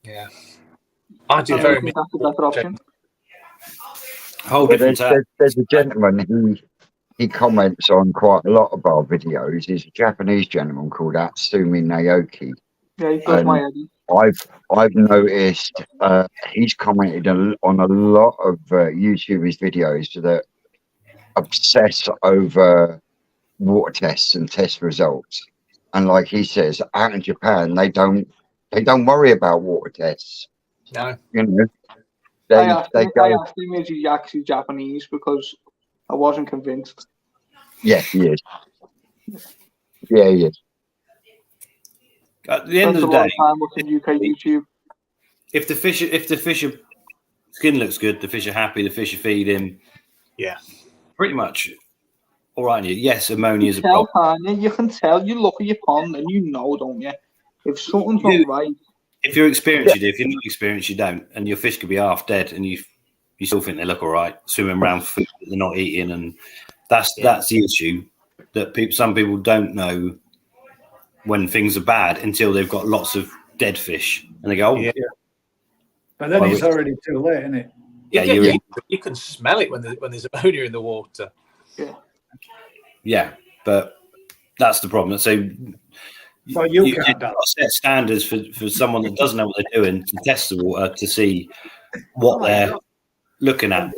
Yeah. I do very much. That's a better option. There's a gentleman he comments on quite a lot of our videos. He's a Japanese gentleman called Atsumi Naoki. Yeah, he does my head. I've noticed he's commented on a lot of YouTubers' videos that obsess over water tests and test results. And like he says, out in Japan, they don't worry about water tests. No. You know, I asked him is he actually Japanese because I wasn't convinced. Yeah, he is. Yeah, he is. At the end of the day, UK YouTube. if the fish skin looks good, the fish are happy, the fish are feeding. Yeah, pretty much. All right, yes, ammonia is a problem. You can tell. You look at your pond and you know, don't you? If something's not right. If you're experienced, you do. If you're not experienced, you don't. And your fish could be half dead, and you still think they look all right, swimming around food that they're not eating, and that's the issue. That some people don't know when things are bad until they've got lots of dead fish, and they go, "Oh, yeah." But then it's already too late, isn't it? Yeah, you can smell it when there's ammonia in the water. Yeah, but that's the problem. So you can't set standards for someone that doesn't know what they're doing to test the water to see what they're looking at.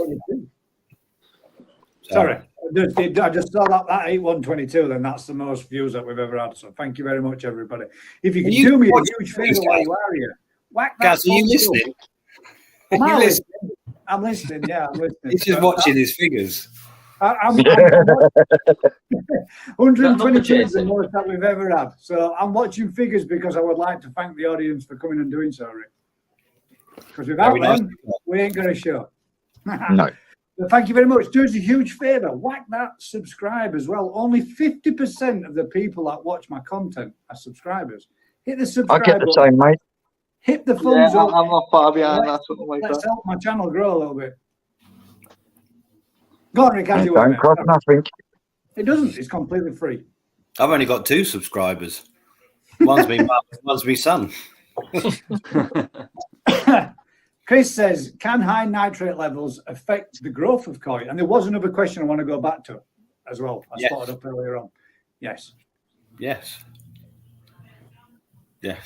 Sorry, I just saw that 8122. Then that's the most views that we've ever had. So thank you very much, everybody. If you can do me a huge favour while you are here, whack that. Gaz, are you listening? I'm listening. Yeah, I'm listening. He's just watching his figures. I'm 122 is the most that we've ever had. So I'm watching figures because I would like to thank the audience for coming and doing so, Rick. Because without them, we ain't going to show. No. But thank you very much. Do us a huge favour. Whack that subscribe as well. Only 50% of the people that watch my content are subscribers. Hit the subscribe I get the same, mate. Hit the thumbs up. I'm not far behind that. Something like Let's that. help my channel grow a little bit. Go on, Rick. Don't cost nothing. It doesn't. It's completely free. I've only got 2 subscribers. One's me mum, one's me son. Chris says, can high nitrate levels affect the growth of koi? And there was another question I want to go back to as well. I spotted up earlier on. Yes. Yes. Yeah.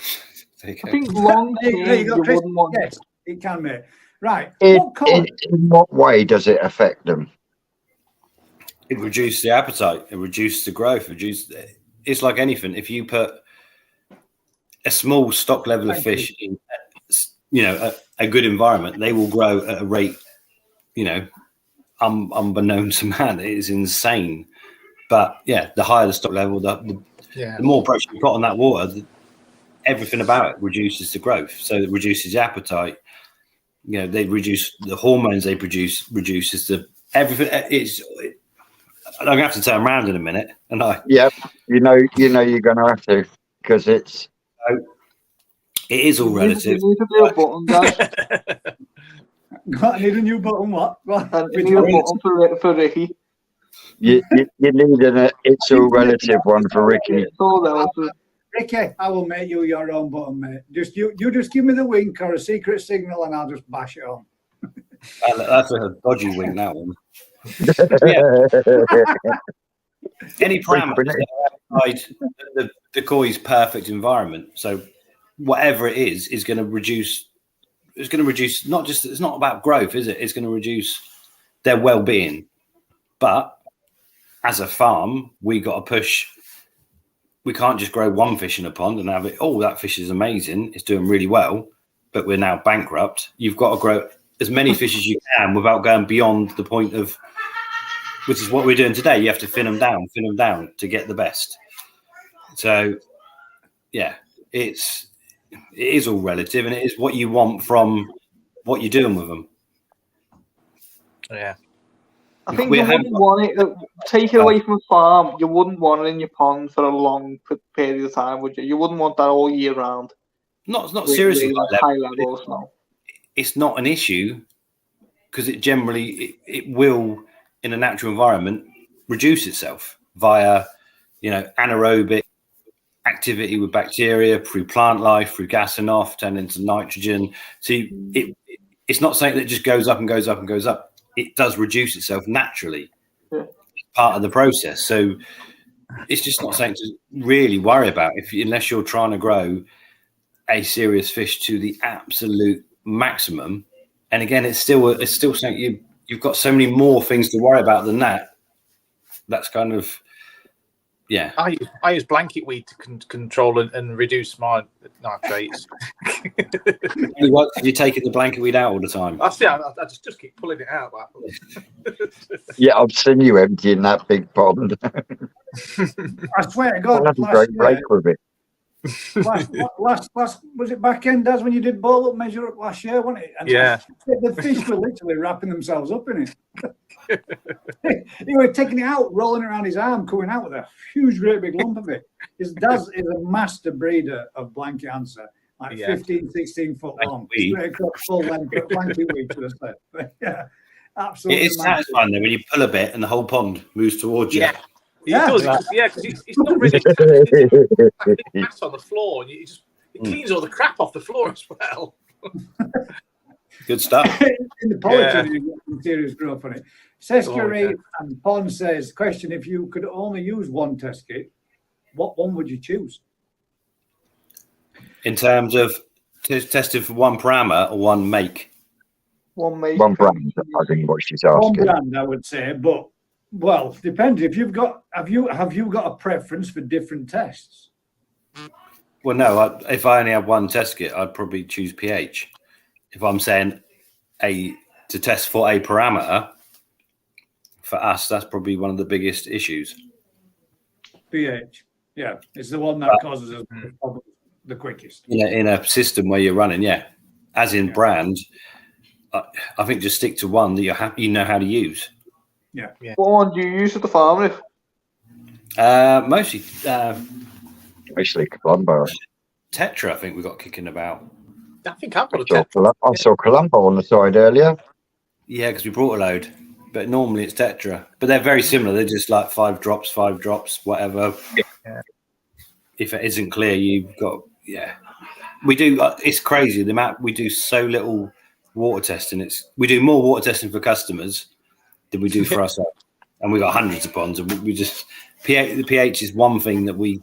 I think long term, you wouldn't want. Yes, it can, mate. Right. In what way does it affect them? It reduces the appetite. It reduces the growth. It's like anything. If you put a small stock level of fish in, a good environment, they will grow at a rate, unbeknown to man. It is insane. But yeah, the higher the stock level, the more pressure you put on that water, everything about it reduces the growth. So it reduces the appetite. They reduce the hormones they produce, reduces the everything. I'm gonna have to turn around in a minute, and you're gonna have to because it's It is all relative. You need to do a button, guys. I need a new button. What? I need a button for Ricky. You need an it's all relative one for Ricky. It's all relative. Ricky, I will make you your own button, mate. You just give me the wink or a secret signal, and I'll just bash it on. That's a dodgy wing, that one. Any parameters that are outside the decoy's perfect environment. So whatever it is going to reduce. It's going to reduce. Not just. It's not about growth, is it? It's going to reduce their well-being. But as a farm, we got to push. We can't just grow one fish in a pond and have it. Oh, that fish is amazing. It's doing really well, but we're now bankrupt. You've got to grow as many fish as you can without going beyond the point of, which is what we're doing today. You have to thin them down to get the best. So, yeah, it is all relative, and it is what you want from what you're doing with them. Yeah. I think you wouldn't want it, take it away from a farm, you wouldn't want it in your pond for a long period of time, would you? You wouldn't want that all year round. Not seriously. High levels, no. It's not an issue because it generally, it will, in a natural environment, reduce itself via, anaerobic activity with bacteria, through plant life, through gassing off, turning into nitrogen. So it's not something that just goes up and goes up and goes up. It does reduce itself naturally. Yeah. It's part of the process. So it's just not something to really worry about unless you're trying to grow a serious fish to the absolute maximum. And again, it's still something you've got so many more things to worry about than that. That's kind of, yeah. I use blanket weed to control and reduce my nitrates. You're taking the blanket weed out all the time. I just keep pulling it out. Yeah, I've seen you emptying that big pond. I swear to God, I'll have a great break with it. last was it back end, Daz, when you did ball up measure up last year, wasn't it? And yeah. The fish were literally wrapping themselves up in it. He was taking it out, rolling around his arm, coming out with a huge, great big lump of it. His Daz is a master breeder of blanket answer, like 15, 16 foot long, straight across full length blanket weed to the set. Yeah, absolutely. It is satisfying though when you pull a bit and the whole pond moves towards you. Yeah. Because it's not really mass on the floor, and it cleans all the crap off the floor as well. Good stuff. In the polytune, you get serious growth on it. Sesquire and Pond says, question, if you could only use one test kit, what one would you choose? In terms of testing for one parameter or one make? One make. One brand, I think what she's asking. One brand, I would say, but well, depends. If you've got, have you got a preference for different tests? Well, no. If I only have one test kit, I'd probably choose pH. If I'm saying to test for a parameter, for us, that's probably one of the biggest issues. pH, yeah, it's the one that causes us problems the quickest. In a system where you're running, as in brand, I think just stick to one that you know how to use. Yeah. What one do you use at the farm with? Mostly Colombo. Tetra, I think we got kicking about. I think I've got a Tetra. I saw Colombo on the side earlier. Yeah, because we brought a load. But normally it's Tetra. But they're very similar. They're just like 5 drops, whatever. Yeah. If it isn't clear, you've got, We do, it's crazy the amount, we do so little water testing. We do more water testing for customers than we do for ourselves. And we've got hundreds of ponds. And we just, the pH is one thing that we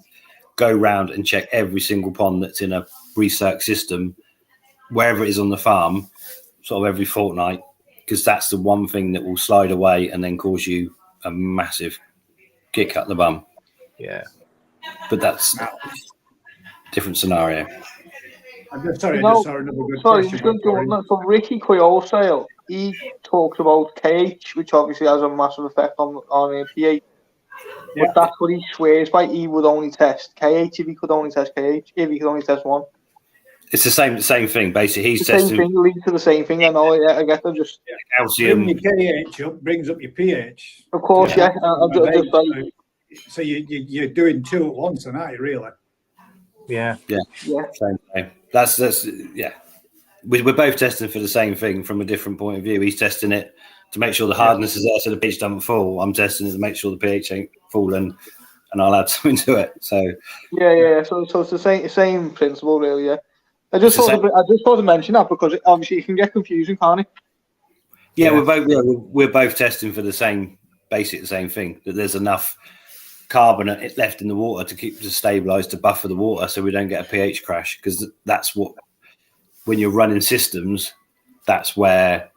go round and check every single pond that's in a recirc system, wherever it is on the farm, sort of every fortnight, because that's the one thing that will slide away and then cause you a massive kick up the bum. Yeah. But that's a different scenario. I'm just sorry, I just saw another good question. From Ricky Coyolsale, he talks about KH, which obviously has a massive effect on pH. Yeah. But that's what he swears by. He would only test KH if he could only test KH, if he could only test one. It's the same thing, basically. He's the testing. Same thing leads to the same thing. I know, I get them just. Calcium. Bring your KH up, brings up your pH. Of course, yeah. So you're doing two at once, aren't you, really? Yeah. Same thing. That's yeah. We're both testing for the same thing from a different point of view. He's testing it to make sure the hardness is there so the pH doesn't fall. I'm testing it to make sure the pH ain't fallen, and I'll add something to it. So yeah. So it's the same principle, really. Yeah. I just It's the thought to mention that because obviously it can get confusing, can't it? yeah, we're both testing for the same thing, that there's enough carbonate left in the water to stabilize, to buffer the water so we don't get a pH crash, because that's what, when you're running systems, that's where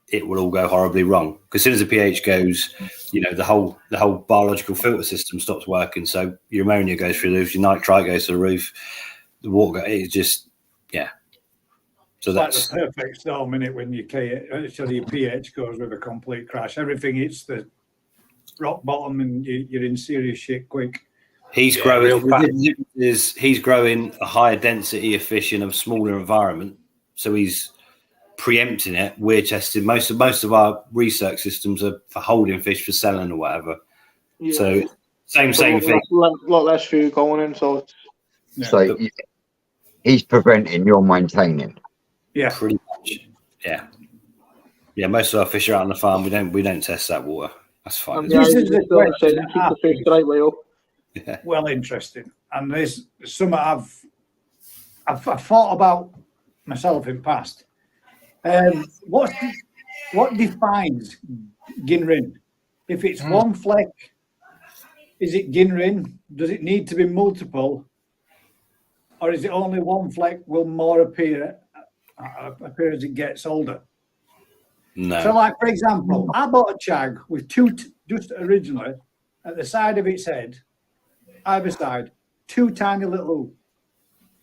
it will all go horribly wrong. Because as soon as the pH goes, the whole biological filter system stops working. So your ammonia goes through the roof, your nitrite goes to the roof, the water it's just so it's that's like the perfect storm, innit, when your pH goes with a complete crash. Everything hits the rock bottom and you're in serious shit quick. he's growing a higher density of fish in a smaller environment, so he's preempting it. We're testing most of our research systems are for holding fish for selling or whatever. Yeah. So same thing. Lot less food going in, so So he's preventing, you're maintaining. Yeah, pretty much. Yeah. Most of our fish are out on the farm. We don't test that water. That's fine. This is the question keep the fish the right way up. Yeah. well interesting, and there's some I've thought about myself in past. What defines Ginrin? If it's one fleck, is it Ginrin? Does it need to be multiple, or is it only one fleck will more appear as it gets older? No. So, like for example, I bought a chag with just originally at the side of its head, either side, two tiny little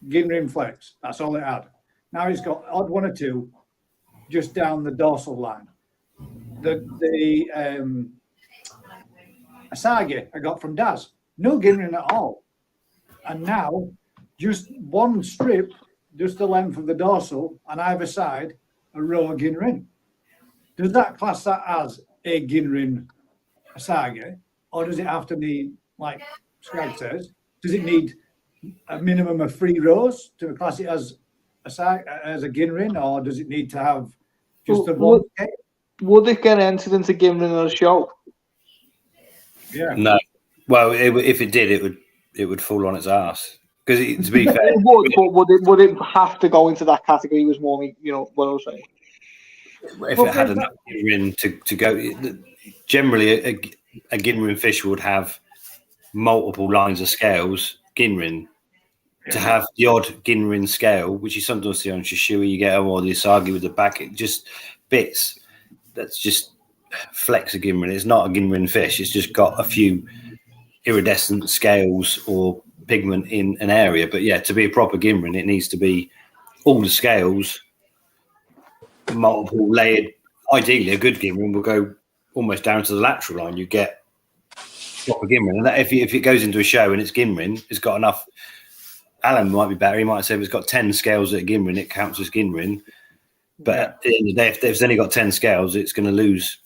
Ginrin flecks. That's all it had. Now it's got odd one or two just down the dorsal line. The Asagi I got from Daz, no Ginrin at all. And now just one strip, just the length of the dorsal on either side, a row of Ginrin. Does that class that as a Ginrin Asagi, or does it have to be, like Scrag says, does it need a minimum of 3 rows to class it as a Ginrin, or does it need to have just the one? Would it get entered into Ginrin on a show? Yeah. No. Well, if it did, it would fall on its ass. Because to be fair, It would, but would it have to go into that category? Was more, what I was saying. if it had enough Ginrin to go, generally a Ginrin fish would have multiple lines of scales. Ginrin to have the odd Ginrin scale, which you sometimes see on Shishui, you get or the Asagi with the back, it just bits. That's just flecks of Ginrin. It's not a Ginrin fish. It's just got a few iridescent scales or pigment in an area. But yeah, to be a proper Ginrin, it needs to be all the scales, multiple layered. Ideally, a good Ginrin will go almost down to the lateral line. You get proper Ginrin, and that, if it goes into a show and it's Ginrin, it's got enough. Alan might be better. He might say if it's got 10 scales at Ginrin, it counts as Ginrin. But at the end of the day, if it's only got 10 scales, it's going to lose.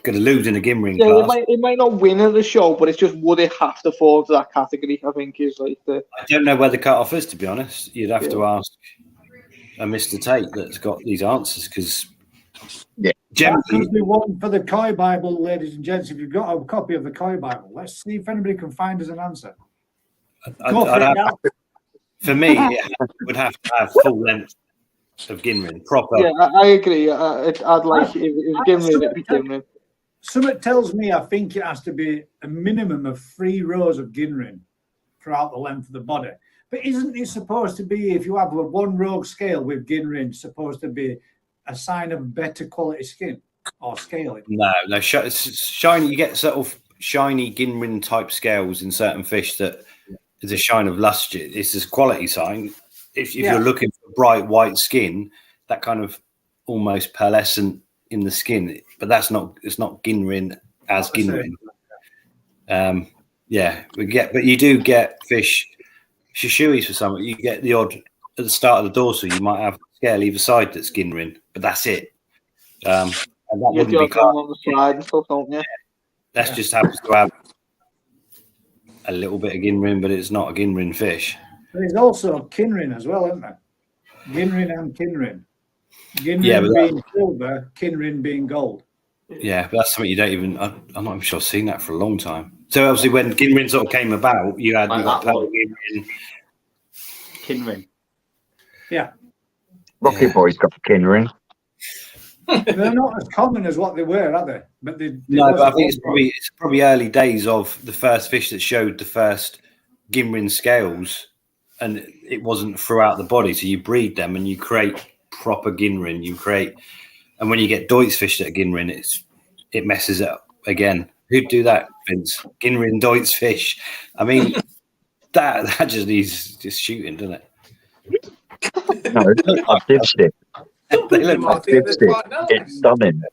In a Ginrin class. It might not win at the show, but it's just, would it have to fall into that category? I think is like the. I don't know where the cut-off is, to be honest. You'd have to ask a Mr. Tate that's got these answers, because That could be one for the Koi Bible, ladies and gents. If you've got a copy of the Koi Bible, let's see if anybody can find us an answer. For me, it would have to have full length of Ginrin, proper. Yeah, I agree. I'd like if Ginrin, it'd be Ginrin. Something tells me I think it has to be a minimum of 3 rows of Ginrin throughout the length of the body. But isn't it supposed to be, if you have a one rogue scale with Ginrin, supposed to be a sign of better quality skin or scaling? No, shiny. You get sort of shiny Ginrin type scales in certain fish that is a shine of luster. It's a quality sign. If you're looking for bright white skin, that kind of almost pearlescent in the skin, but it's not Ginrin as Ginrin. But you do get fish Shishuis for some. You get the odd at the start of the dorsal. You might have a scale either side that's Ginrin, but that's it. And that wouldn't be on the side and stuff, don't you? That just happens to have a little bit of Ginrin, but it's not a Ginrin fish. There's also Kinrin as well, isn't there? Ginrin and Kinrin. Ginrin Yeah, but being silver, Kinrin being gold. Yeah, but that's something you don't even. I'm not even sure I've seen that for a long time. So obviously, when Ginrin sort of came about, you got that Pearl one. Ginrin. Kinrin. Yeah. Rocky Yeah. Boy's got Kinrin. They're not as common as what they were, are they? But they No, was but I at think one point. it's probably early days of the first fish that showed the first Ginrin scales, and it wasn't throughout the body. So you breed them and you create proper Ginrin. You create, and when you get Deutz fish that are Ginrin, it messes it up again. Who'd do that, Vince? Ginrin Deutz fish. I mean, that just needs just shooting, doesn't it? No, I dipstick. They look I nice. think they're Dipstick. quite nice. It's stunning.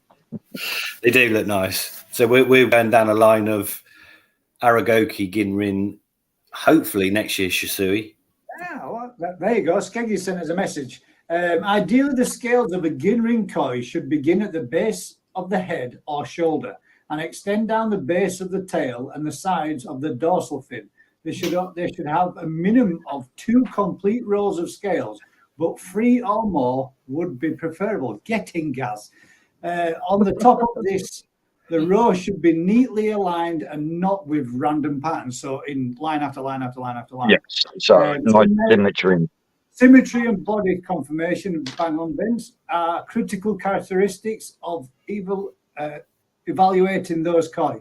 They do look nice. So we're going down a line of Aragoki, Ginrin, hopefully next year Shisui. Yeah, well, there you go. Skeggy sent us a message. Ideally, the scales of a Ginrin koi should begin at the base of the head or shoulder and extend down the base of the tail and the sides of the dorsal fin. They should have a minimum of 2 complete rows of scales, but 3 or more would be preferable. Getting gas. On the top of this, the row should be neatly aligned and not with random patterns. So in line after line after line after line. Yes. So nice symmetry. Symmetry and body conformation, bang on Vince, are critical characteristics of evaluating those koi.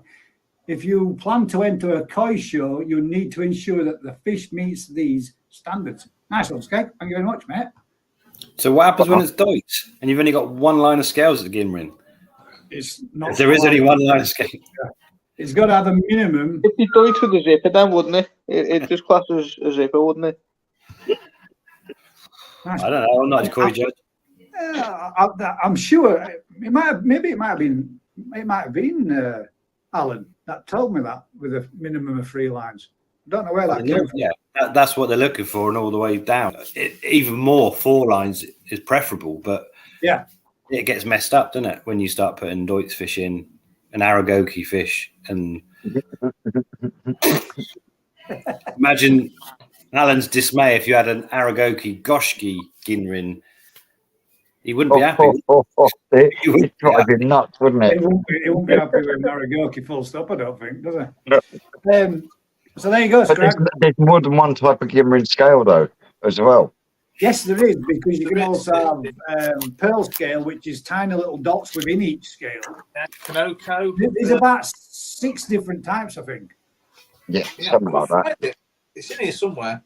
If you plan to enter a koi show, you need to ensure that the fish meets these standards. Nice one, Skeg. Thank you very much, mate. So what happens when it's Deutz and you've only got 1 line of scales at Ginrin? It's not. If there is only 1 line of scales. It's got to have a minimum. It'd be Deutz with a zipper then, wouldn't it? It just classes a zipper, wouldn't it? I don't know. I'm not a koi judge. I'm sure it might have been Alan that told me that with a minimum of 3 lines. I don't know where that came from. Yeah, that's what they're looking for, and all the way down. Even more 4 lines is preferable, but yeah, it gets messed up, doesn't it, when you start putting Deutz fish in, an Aragoki fish, and imagine Alan's dismay if you had an Aragoki Goshki Ginrin. He wouldn't be happy. It's driving nuts, wouldn't it? It won't be happy with Naragoki full stop, I don't think, does it? So there you go, But there's more than one type of Ginrin scale, though, as well. Yes, there is, because you can also have pearl scale, which is tiny little dots within each scale. Kanoko. There's about 6 different types, I think. Yeah, something like that. It's in here somewhere.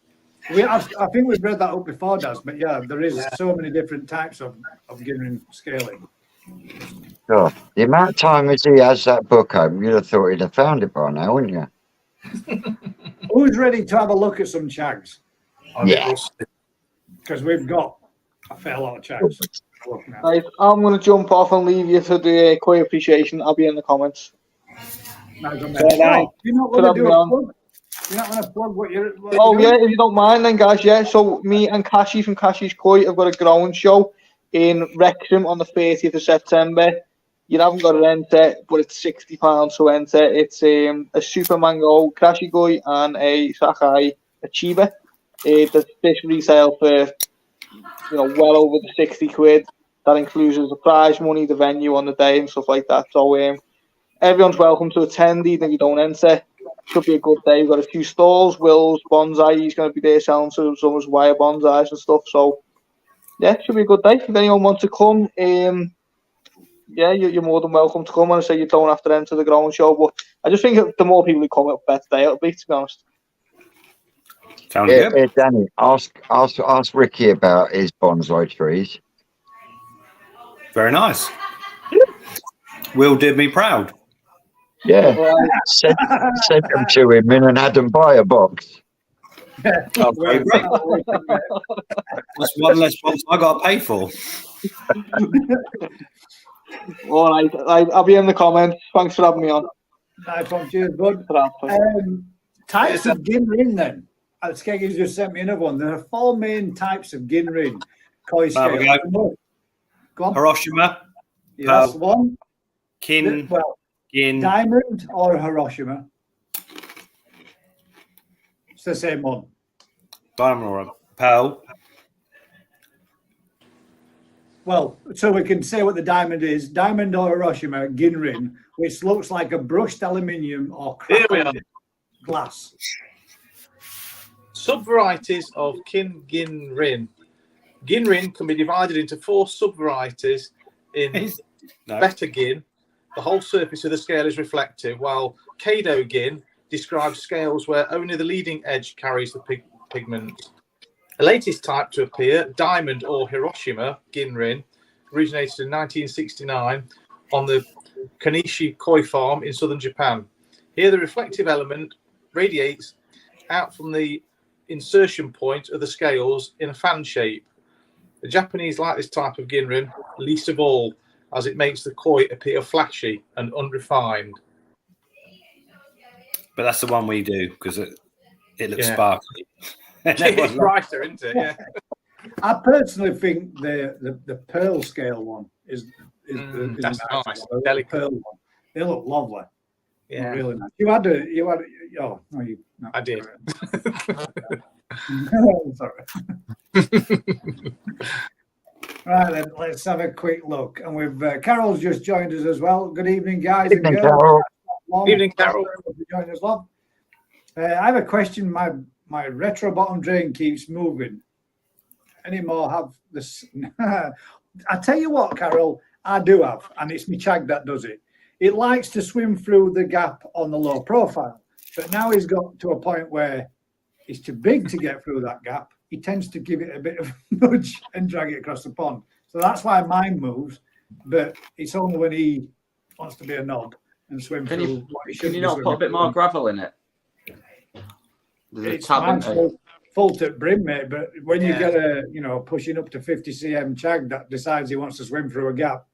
I think we've read that up before, Daz, but yeah, there is so many different types of Ginrin scaling. God, the amount of time as he has that book open, you'd have thought he'd have found it by now, wouldn't you? Who's ready to have a look at some chags? Yeah. Because we've got a fair lot of chags. Right, I'm going to jump off and leave you to the koi appreciation. I'll be in the comments. You're not going to do a plug? You're not going to plug what you're Oh, yeah, if you don't mind then, guys, yeah. So me and Kashi from Kashi's Koi have got a growing show in Wrexham on the 30th of September. You haven't got to enter, but it's £60 to enter. It's a Super Mango Chagoi and a Sakai Chiba. The fish retail for well over the 60 quid. That includes the prize money, the venue on the day, and stuff like that. So everyone's welcome to attend, even if you don't enter. Should be a good day. We've got a few stalls. Will's Bonsai, he's going to be there selling some of his wire bonsais and stuff. So yeah, should be a good day. If anyone wants to come, yeah, you're more than welcome to come. And I say you don't have to enter the growing show, but I just think the more people who come, the better day it'll be, to be honest. Sounds good. Danny, ask Ricky about his bonsai trees. Very nice. Will did me proud. Yeah, send them to him and had them buy a box. Oh, great. That's one less box I got to pay for. All right, I'll be in the comments. Thanks for having me on. Nice one, cheers, bud. Types of Ginrin then. Skeggy's just sent me another one. There are 4 main types of Ginrin koi scale. Go on. Hiroshima. Yeah, that's one. Kin. Diamond or Hiroshima. It's the same one. Diamond or a pearl. Well, so we can say what the diamond is. Diamond or Hiroshima Ginrin, which looks like a brushed aluminium or Here we are. glass. Subvarieties of Ginrin. Ginrin can be divided into 4 subvarieties. In No. Beta Gin, the whole surface of the scale is reflective, while Kado Gin describes scales where only the leading edge carries the pigment. The latest type to appear, Diamond or Hiroshima Ginrin, originated in 1969 on the Kanishi Koi farm in southern Japan. Here, the reflective element radiates out from the insertion point of the scales in a fan shape. The Japanese like this type of Ginrin least of all, as it makes the koi appear flashy and unrefined. But that's the one we do because it looks Yeah. sparkly. It's brighter, isn't it? Yeah. I personally think the pearl scale one is that's a nice. one. The Delicate. pearl one. They look lovely. Yeah, Really nice. You had oh no, you no. I did. Sorry. Right then, let's have a quick look. And we've Carol's just joined us as well. Good evening, guys and Evening, girls. Carol. Evening, Carol. Join us, love. I have a question. My retro bottom drain keeps moving. Any more have this? I tell you what, Carol, I do have, and it's my Chag that does it. It likes to swim through the gap on the low profile, but now he's got to a point where it's too big to get through that gap. He tends to give it a bit of a nudge and drag it across the pond. So that's why mine moves, but it's only when he wants to be a knob and swim Can through you, what he should can you be not swimming put a bit through. more gravel in it? There's a It's tab in mine's it. full to brim, mate. But when you Yeah. get pushing up to 50 cm Chag that decides he wants to swim through a gap,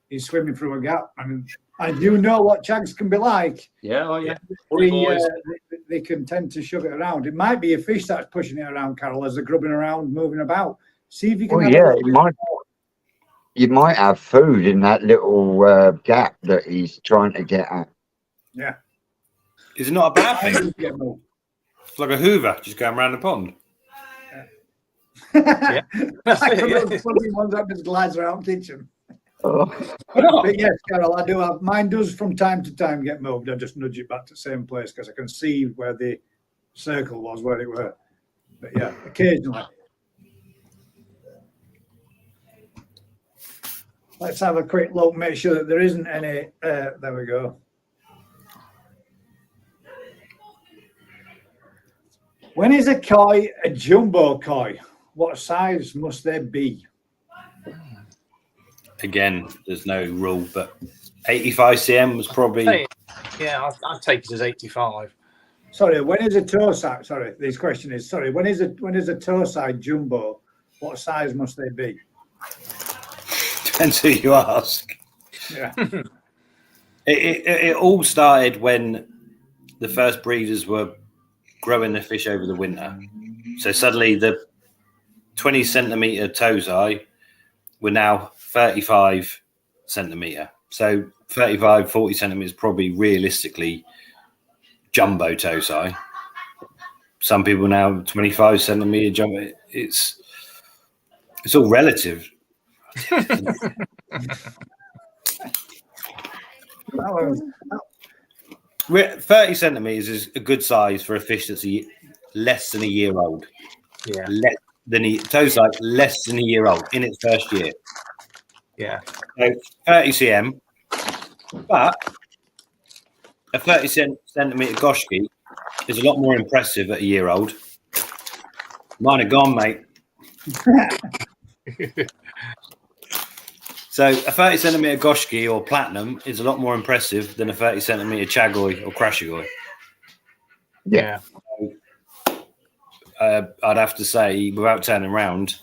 he's swimming through a gap. And you know what Chags can be like. Yeah, oh yeah. Bully boys. They can tend to shove it around. It might be a fish that's pushing it around, Carol, as they're grubbing around, moving about. See if you can. Oh have a yeah, little bit you might have food in that little gap that he's trying to get at. Yeah. Is it not a bad thing? Get more. It's like a Hoover just going around the pond. That's Like the it, little yeah. funny ones that just glides around kitchen. Oh, But yes, Carol, I do have mine. Does from time to time get moved. I just nudge it back to the same place because I can see where the circle was, where it were. But yeah, occasionally. Let's have a quick look. Make sure that there isn't any. There we go. When is a koi a jumbo koi? What size must they be? Again, there's no rule, but 85 cm was probably. Hey, yeah, I'd take it as 85. Sorry, when is a toe side? Sorry, this question is sorry. When is a toe side jumbo? What size must they be? Depends who you ask. Yeah, It all started when the first breeders were growing the fish over the winter. So suddenly the 20 centimetre Tategoi were now 35 centimetre. So 35, 40 centimetres probably realistically jumbo Tategoi. Some people now 25 centimetre jumbo. It's all relative. 30 centimetres is a good size for a fish that's less than a year old. Yeah, Tategoi less than a year old in its first year. yeah. So 30 cm, but a 30 centimetre Goshki is a lot more impressive at a year old. Mine are gone, mate. So a 30 centimetre Goshki or Platinum is a lot more impressive than a 30 centimetre Chagoi or Crashagoi. Yeah. I'd have to say, without turning around,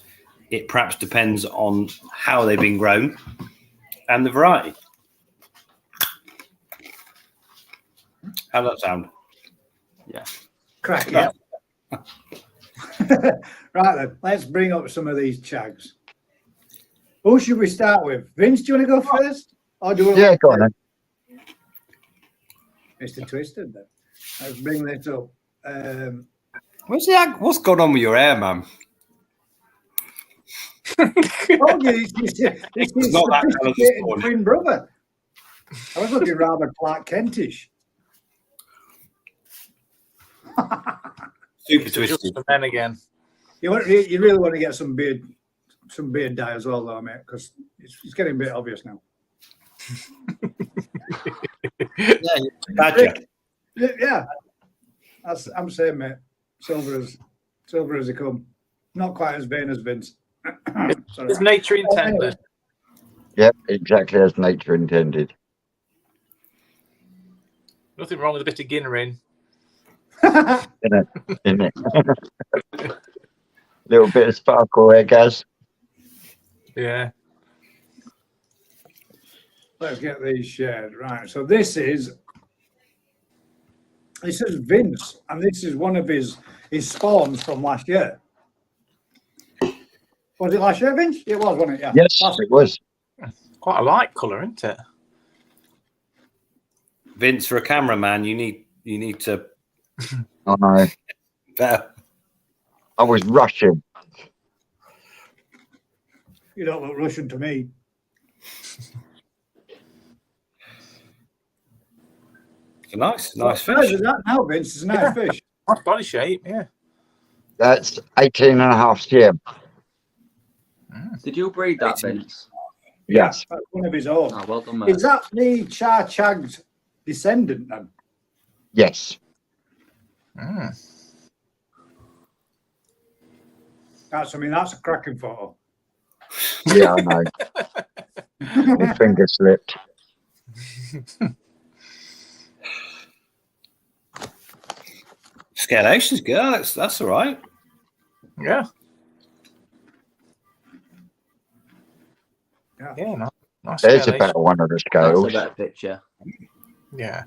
it perhaps depends on how they've been grown and the variety. How does that sound? Yeah. crack. Yeah. Right then, let's bring up some of these Chags. Who should we start with? Vince, do you want to go first? Or do you want yeah, go on then. Mr. Twisted then? Let's bring this up. What's going on with your hair, man? Told you, it's his not that colour this sophisticated morning. twin brother. I was looking rather Clark Kentish. Super It's just twisted. for men again. You really want to get some beard dye as well, though, mate, because it's getting a bit obvious now. Badger. Yeah, I'm saying, mate. Silver as they come. Not quite as vain as Vince. Sorry. Is nature intended? Yep, exactly as nature intended. Nothing wrong with a bit of Ginnerin. Isn't it? Little bit of sparkle there, Gaz. Yeah. Let's get these shared. Right. So this is Vince, and this is one of his spawns from last year. Was it last year, Vince? It was, wasn't it? Yeah. Yes, it was. Quite a light colour, isn't it? Vince, for a cameraman, you need to I know. better. I was rushing. You don't look Russian to me. It's a nice What fish. size is that now, Vince? It's a nice fish. Nice body shape, yeah. That's 18.5 cm. Did you breed that, Vince? Yes. That's one of his own. Oh, well done, mate. Is that the Chag's descendant then? Yes. That's a cracking photo. Yeah, I know. My finger slipped. Scalation's good. That's all right. Yeah. Yeah. Yeah, nice There's a scale, better one of the That's scales. a better picture. Yeah.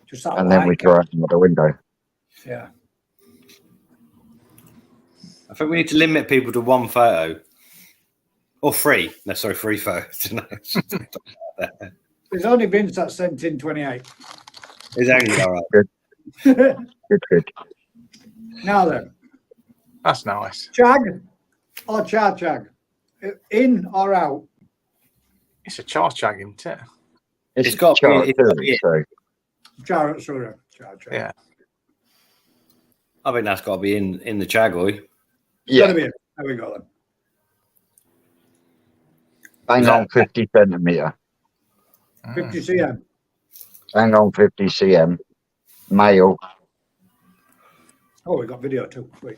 Just that And then we light. throw it out the window. Yeah. I think we need to limit people to one photo. Or three. No, sorry, 3 photos. There's only Vince that sent in 28. Exactly, all right. Good. Now then, That's nice. Chag or Chag? In or out? It's a chag, isn't it? It's got to be- it's got to be- so Chag. Yeah. I think that's got to be in the Chagoi. It's got to yeah, be it. There we go then. bang on 50 centimetre. 50 cm. Bang on 50 cm. Male. Oh, we got video too. Wait.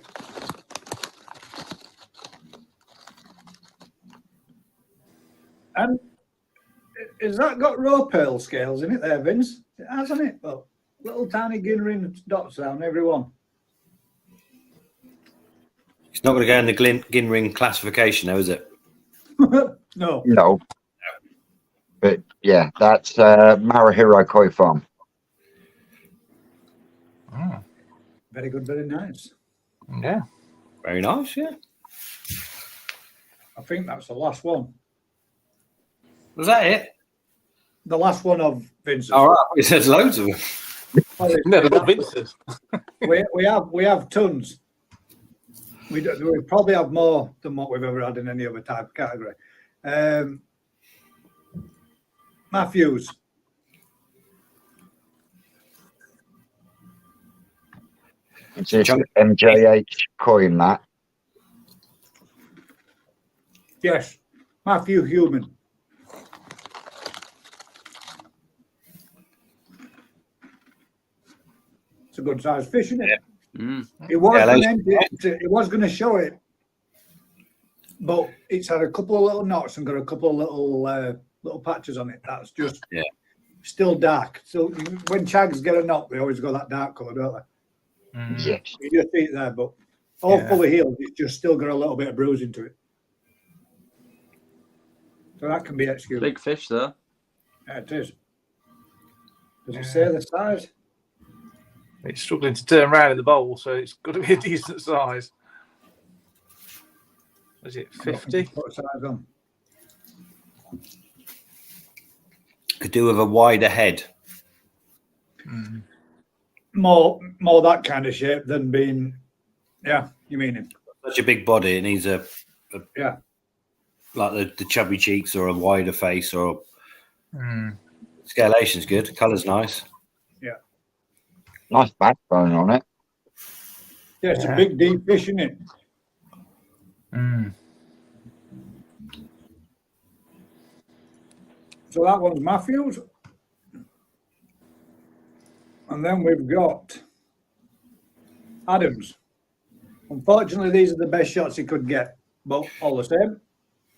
And has that got row pearl scales in it there, Vince? It has, hasn't it? Well, little tiny Ginnerin dots down every one. It's not going to go in the Ginring classification, though, is it? No. No. But yeah, that's Marahiro Koi Farm. Very good, very nice. Yeah. Very nice, yeah. I think that's the last one. Was that it? The last one of Vince's. All right. It says loads of them. No, they're not Vince's. we have tons. We probably have more than what we've ever had in any other type of category. Matthews. It's this MJH coin, that. Yes. Matthew Human. It's a good sized fish, isn't it? It was going to show it, but it's had a couple of little knots and got a couple of little patches on it. That's just still dark. So when chags get a knot, they always go that dark colour, don't they? Yes. You just see it there, but all fully healed, it's just still got a little bit of bruising to it. So that can be excused. Big fish, though. Yeah, it is. Does it say the size? It's struggling to turn around in the bowl, so it's got to be a decent size. Is it 50? Put a size on. Could do with a wider head. More that kind of shape than being. Yeah, you mean him? Such a big body. It needs a Yeah. Like the chubby cheeks or a wider face or scalation's good. Colour's nice. Yeah. Nice backbone on it. Yeah, it's a big deep fish, isn't it? So that one's Matthews. And then we've got Adams. Unfortunately, these are the best shots he could get, but all the same,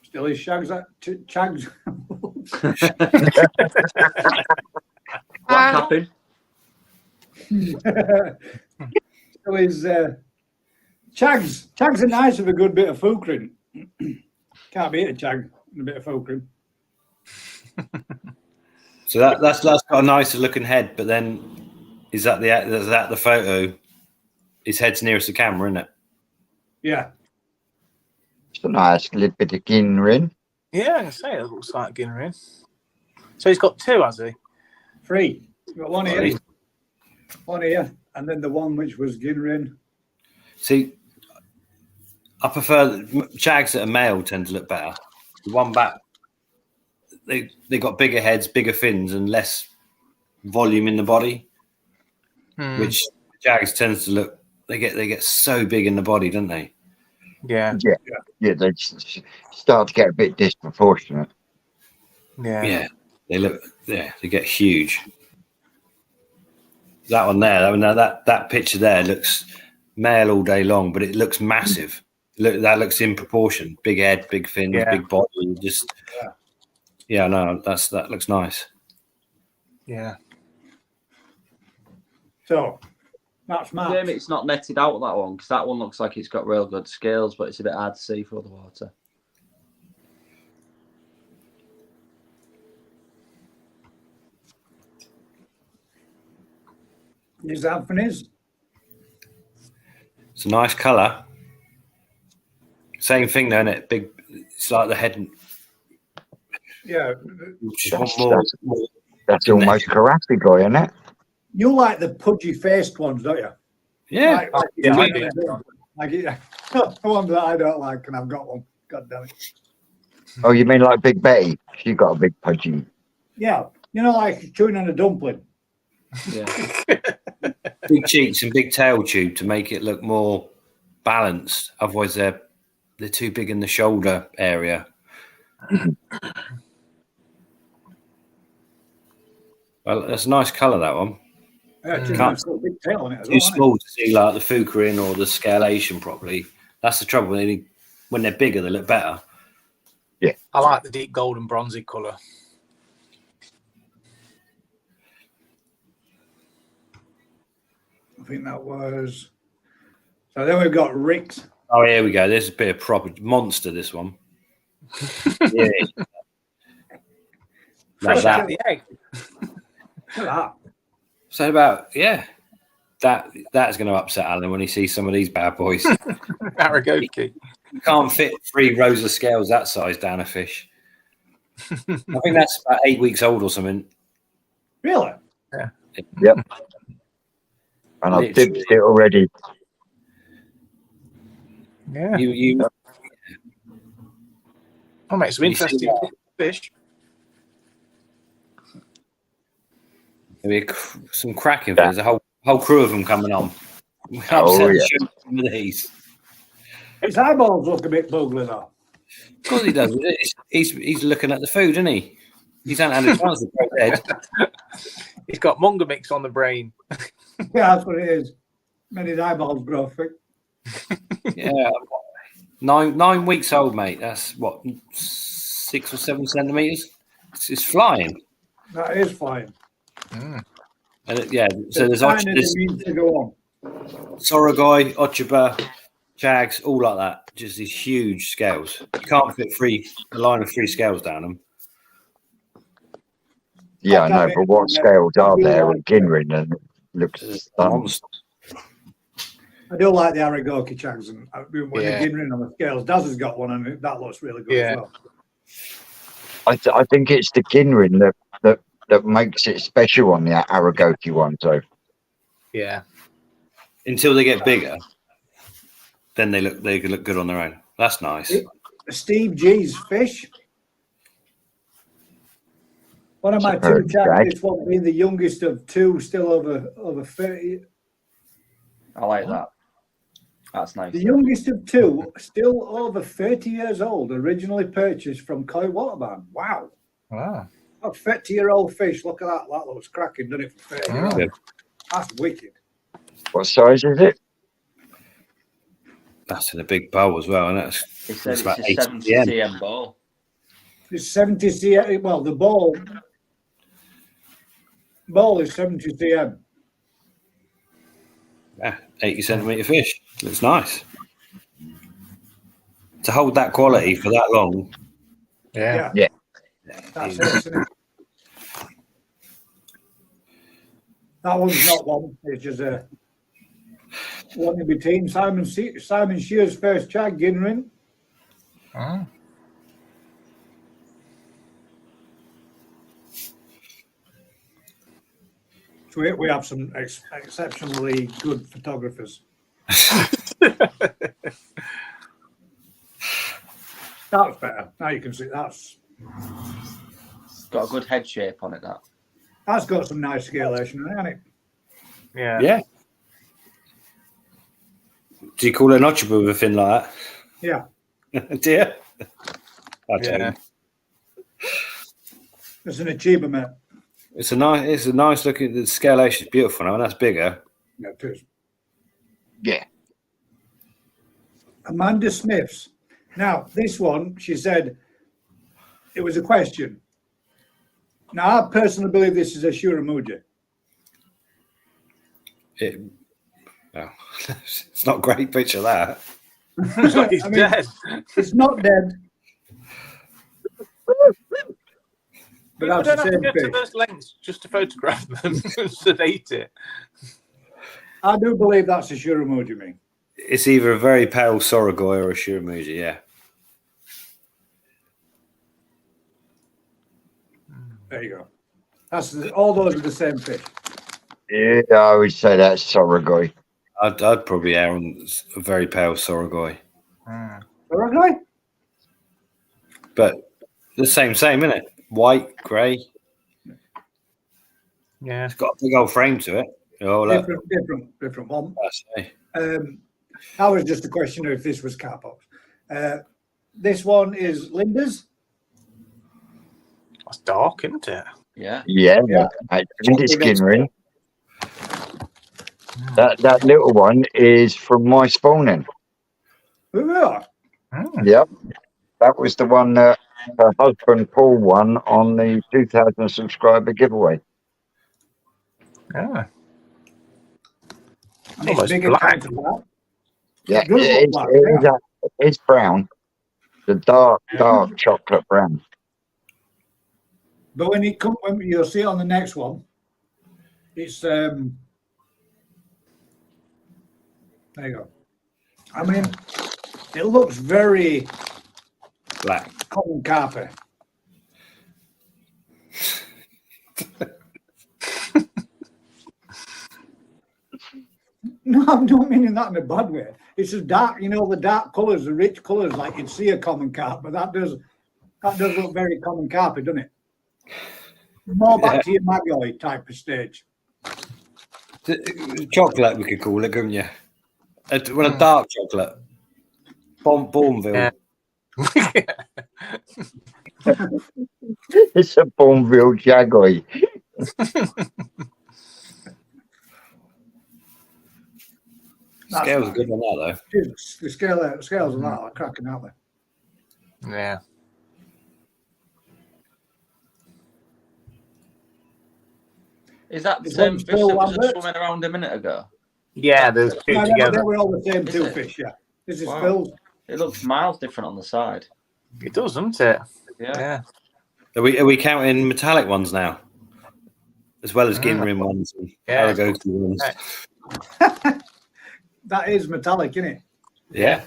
still his shags. Chags. What happened? Still his chags. Chags are nice with a good bit of fookering. Can't beat a chag and a bit of fookering. So that's got a nicer looking head, but then is that the photo? His head's nearest the camera, isn't it? Yeah. It's a nice little bit of ginrin. Yeah, I can say it looks like Ginrin. So he's got two, has he? 3. We've got one here. One here, and then the one which was Ginrin. See, I prefer chags that are male tend to look better. The one back, they got bigger heads, bigger fins, and less volume in the body. Which chags tends to look. They get so big in the body, don't they? Yeah. Yeah, they start to get a bit disproportionate. Yeah. They look. Yeah, they get huge. That one there, that picture there looks male all day long, but it looks massive. That looks in proportion. Big head, big fins, big body. Just no, that looks nice. Yeah. So that's Matt. Shame it's not netted out, that one, because that one looks like it's got real good scales, but it's a bit hard to see through the water. Is Anthony's? It's a nice colour. Same thing, though, isn't it? Big. It's like the head. Yeah. Just more. That's almost karate guy, isn't it? You like the pudgy faced ones, don't you? Yeah. The one that I don't like, and I've got one. God damn it. Oh, you mean like Big Betty? She got a big pudgy. Yeah. Like chewing on a dumpling. Yeah. Big cheeks and big tail tube to make it look more balanced. Otherwise, they're too big in the shoulder area. Well, that's a nice colour, that one. Yeah, it's got a big tail on it as Too well. small to see like the fucking or the scalation properly. That's the trouble. When they're bigger, they look better. Yeah. I like the deep golden bronzy colour. I think that was. So then we've got Rick's. Oh, here we go. There's a bit of proper monster, this one. Yeah. Like that. The egg. Look at that. So about, that's going to upset Alan when he sees some of these bad boys. Aragoki. You can't fit 3 rows of scales that size down a fish. I think that's about 8 weeks old or something. Really? Yeah. Yep. And I've dipped it already. Yeah. You I'll make some interesting fish. There'll be some cracking fish. There's a whole crew of them coming on. Oh, yeah. Some of these. His eyeballs look a bit bugly though. Of course he does. He's looking at the food, isn't he? He's not had a chance to grow head. He's got Munga mix on the brain. Yeah, that's what it is. Many eyeballs grow thick. Yeah. 9 weeks old, mate. That's what, 6 or 7 centimeters? It's flying. That is fine. And so there's Fine as it means to go on. Chagoi, Ochiba, Chags, all like that. Just these huge scales. You can't fit a line of 3 scales down them. Yeah, I know, but what scales are there at Ginrin and looks stunning. I do like the Aragoki Chags and when Yeah. they're getting on the scales. Daz has got one and that looks really good Yeah. as well. I think it's the Ginrin that that makes it special on the Aragoti one. So Yeah. Until they get bigger, then they can look good on their own. That's nice. Steve G's fish. One of my Superb, two chaps, Jack. this one being the youngest of two, still over 30. I like that. That's nice. The youngest of two, still over 30 years old, originally purchased from Koi Water Barn. Wow. Wow. A 30-year-old fish. Look at that. That looks cracking, doesn't it? For 30 year old. Yeah. That's wicked. what size is it? That's in a big bowl as well, and He said it's about a 80 70 cm. cm ball. It's 70 cm. Well, the ball is 70 cm. Yeah, 80 centimetre fish. Looks nice. To hold that quality for that long. Yeah. Yeah. That's it, isn't it? That one's not one. It's just a one in between. Simon Shear's first chag, Ginrin. Oh. So we have some exceptionally good photographers. That's better. Now you can see that's Got a good head shape on it. that's got some nice scalation, hasn't it? Yeah. Yeah. Do you call it an ochiba with a fin like Yeah. that? Do you? I don't. Yeah. It's an achiever, mate. It's a nice looking. The scalation is beautiful now, and that's bigger. Yeah, it is. Yeah. Amanda Smith's. Now, this one, she said it was a question. Now, I personally believe this is a Shuramuji. Well, it's not a great picture, that. It's like he's I mean- dead. It's not dead. But People that's don't the have to same go to fish. those lengths just to photograph them and sedate it. I do believe that's a Shuramuji, me. It's either a very pale Soragoi or a Shuramuji, yeah. There you go. All those are the same fish. Yeah, I would say that's Soragoi. I'd probably err on a very pale Soragoi. Soragoi? But the same, isn't it? White, grey. Yeah. It's got a big old frame to it. Oh, look. Different one. I say. That was just a question of if this was Carpops. This one is Linda's. That's dark, isn't it? Yeah. Yeah, Yeah. and it's Ginrin. That little one is from my spawning. Here we are. Yep. That was the one that her husband Paul won on the 2,000 subscriber giveaway. Yeah. And it's Almost bigger black. count of that. Yeah, It does look black, it's brown. The dark chocolate brown. But when you'll see it on the next one, it's there you go. I mean, it looks very Black. common carpet. No, I don't mean that in a bad way. It's just dark, the dark colours, the rich colours, like you'd see a common carp, but that does look very common carpet, doesn't it? More back to your Magoi type of stage. Chocolate, we could call it, couldn't you? A dark chocolate. Bourneville. Yeah. It's a Bourneville Chagoi. Scales are good on that, though. The scales on that are cracking, aren't they? Yeah. Is that the Is same one fish still that was just Lambert? swimming around a minute ago? Yeah, there's two No, they together. were all the same Is two it? fish, yeah. This is Wow. Phil's. It looks miles different on the side. It does, doesn't it? Yeah. Yeah. Are we counting metallic ones now? As well as Ginrin ones and Yeah. Aragoti ones? That is metallic, isn't it? Yeah.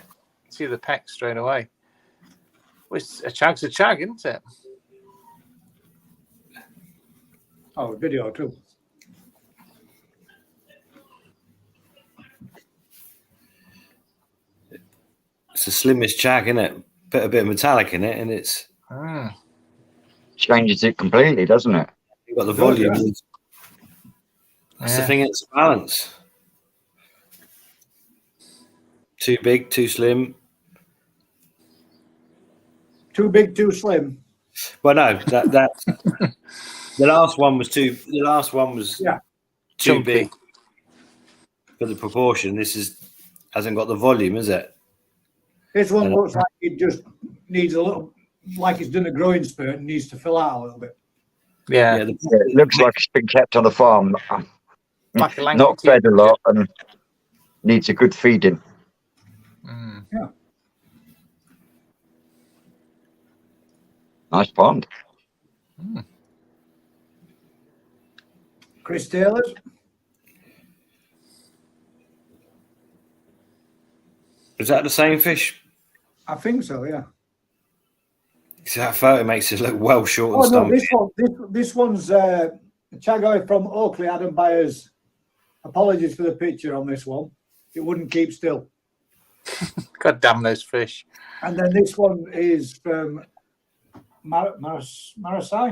See the peck straight away. Well, a chag's a chag, isn't it? Oh, video too. It's the slimmest jag, isn't it? Put a bit of metallic in it, and it's Changes it completely, doesn't it? you've got the It does, volume. yeah. That's the thing. It's a balance. Too big, too slim. Too big, too slim. Well, no, that the last one was too. The last one was Yeah. too Chunky. big for the proportion. This hasn't got the volume, is it? This one And- looks like it just needs a little, like it's done a growing spurt and needs to fill out a little bit. Yeah, Yeah, Yeah, it looks like it's been kept on the farm, like a lanky not fed a teenager. lot, and needs a good feeding. Mm. Nice pond. Chris Taylor's. is that the same fish? I think so, yeah. 'Cause that photo makes it look well short and Oh no, stumpy. this one's Chagoi from Oakley, Adam Byers. Apologies for the picture on this one. It wouldn't keep still. God damn those fish. And then this one is from Marasai,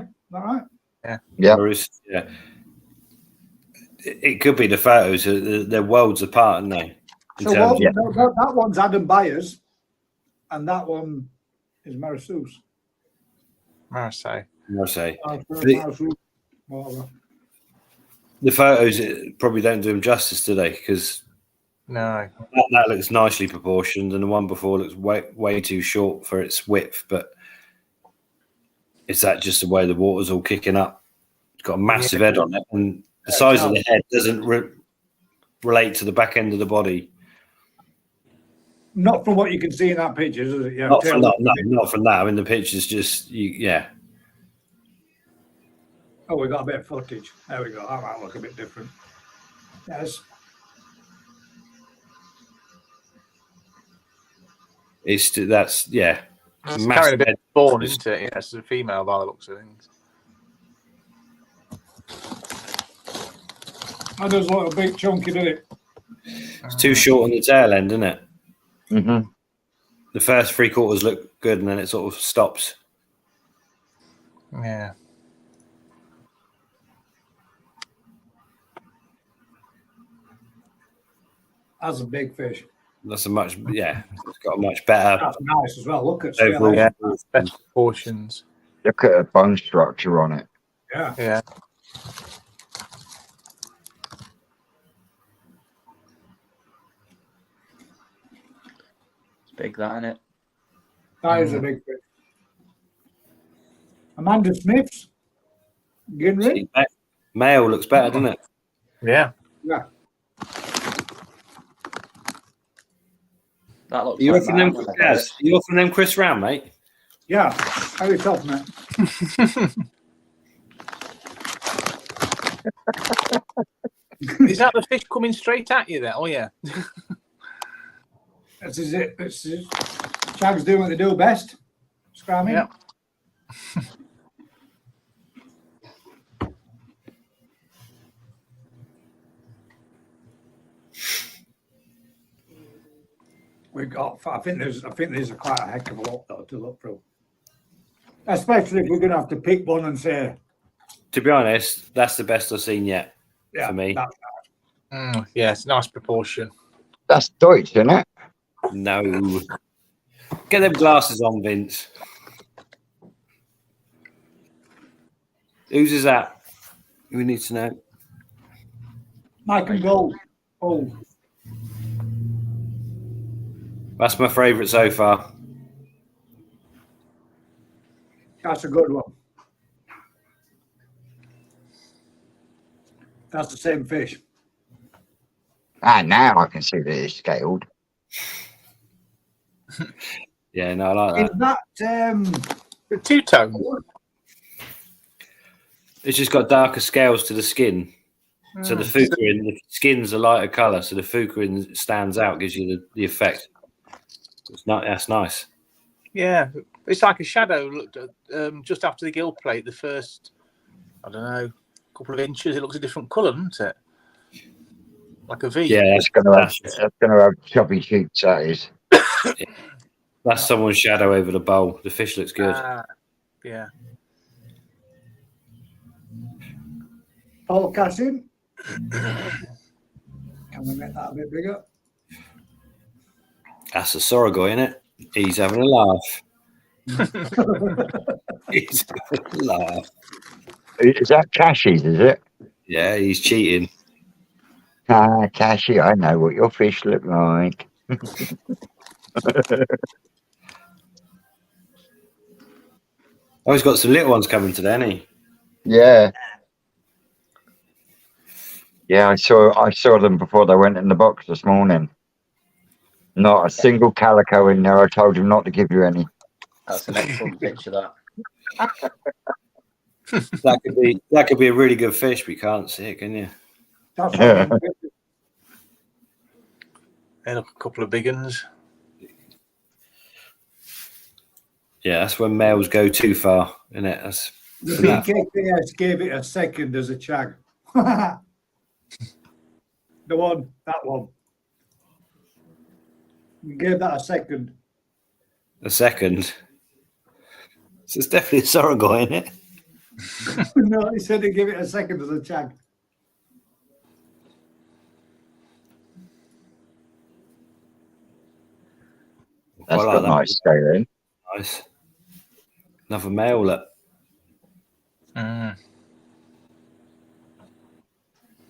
is that right? Yeah. Whereas, yeah. It could be the photos. They're worlds apart, aren't they? In So terms one, of- that one's Adam Byers, and that one is Marasous. Marseille. I'll say Marasous, whatever. the photos probably don't do them justice today because No. that looks nicely proportioned, and the one before looks way too short for its width. But is that just the way the water's all kicking up? It's got a massive head on it, and the size of the head doesn't relate to the back end of the body. Not from what you can see in that picture, does it? Yeah, Not from that. No, not from that. I mean, the picture's just yeah. Oh, we got a bit of footage. There we go. That might look a bit different. Yes. That's yeah. It's Massive carrying a bit head. of spawn, isn't it? Yeah, it's a female by the looks of things. That does look a bit chunky, doesn't it? It's too short on the tail end, isn't it? Mm-hmm. The first 3/4 look good, and then it sort of stops. Yeah. That's a big fish. That's a much It's got a much better That's nice as well. Look at overall. scale. Yeah. Better proportions. Look at the bone structure on it. Yeah. Yeah. It's big, that, isn't it? That is a big fish. Amanda Smith's Ginry. Male looks better, doesn't it? Yeah. Yeah. That looks You like offering them, mine, I Gaz? You offering them Chris Ram, mate? Yeah. How you tough, mate? Is that the fish coming straight at you there? Oh, yeah. This is it. This is Chag's doing what they do best. Scramming. Yeah. We got. I think there's quite a heck of a lot though to look through. Especially if we're going to have to pick one and say, To be honest, that's the best I've seen yet yeah, for me. Yeah, it's a nice proportion. That's Deutsch, isn't it? No. Get them glasses on, Vince. Whose is that? We need to know. Mike and Gold. Oh, That's my favourite so far. that's a good one. That's the same fish. Ah, now I can see that it's scaled. Yeah, no, I like Is that. that The two-tone. It's just got darker scales to the skin. So the fucarin, the skin's a lighter colour, so the fucarin stands out, gives you the effect. It's not. That's nice. Yeah, it's like a shadow looked at, just after the gill plate, the first, I don't know, couple of inches, it looks a different colour, doesn't it? Like a V. Yeah, It's gonna have chubby cheeks. That is. that's someone's shadow over the bowl. The fish looks good. Yeah. Paul Cassin. Can we make that a bit bigger? That's a Chagoi, isn't it? He's having a laugh. He's having a laugh. Is that Cashies? Is it? Yeah, he's cheating. Cashy, I know what your fish look like. Oh, he's got some little ones coming today, hasn't he? Yeah. Yeah, I saw them before they went in the box this morning. Not a single calico in there. I told him not to give you any. That's an excellent picture. That. That could be a really good fish, but you can't see it, can you? That's Yeah. what And a couple of big ones. Yeah, that's when males go too far, isn't it? That's the BKKS gave it a second as a chag. That one. We gave that a second. a second. So it's definitely a Chagoi, isn't it? No, he said he gave it a second as a chag. That's Quite got like nice scale in. Nice. Another male, look.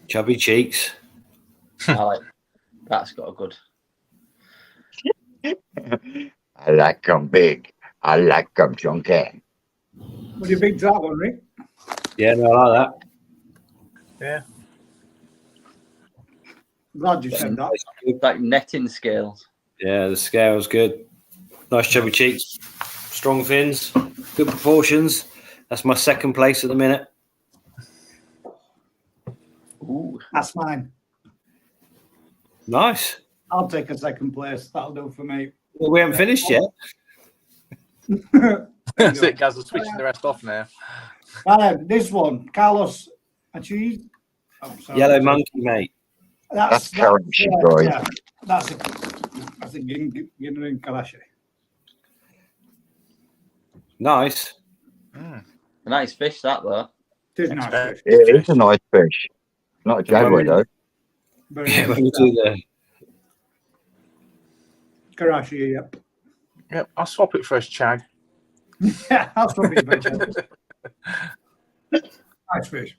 Chubby cheeks. I like. That's got a good. I like them big. I like them chunky. What do you think to that one, Rick? Yeah, no, I like that. Yeah. Glad you said that. Like netting scales. Yeah, the scale's good. Nice chubby cheeks. Strong fins. Good proportions. That's my second place at the minute. Ooh. That's mine. Nice. I'll take a second place. That'll do for me. Well, we haven't finished yet. That's it, guys. We're switching the rest off now. This one, Carlos Achille. Oh, sorry. Yellow monkey, mate. That's currency, boy. Yeah, that's a Ginrin Kalashi. Nice. A nice fish, that though. It is nice fish. It is a nice fish. Not a Chagoi though. Very Yeah, nice. when you do the Karashi, yep. Yep, I'll swap it for a chag. Yeah, that's what we mentioned. Nice fish.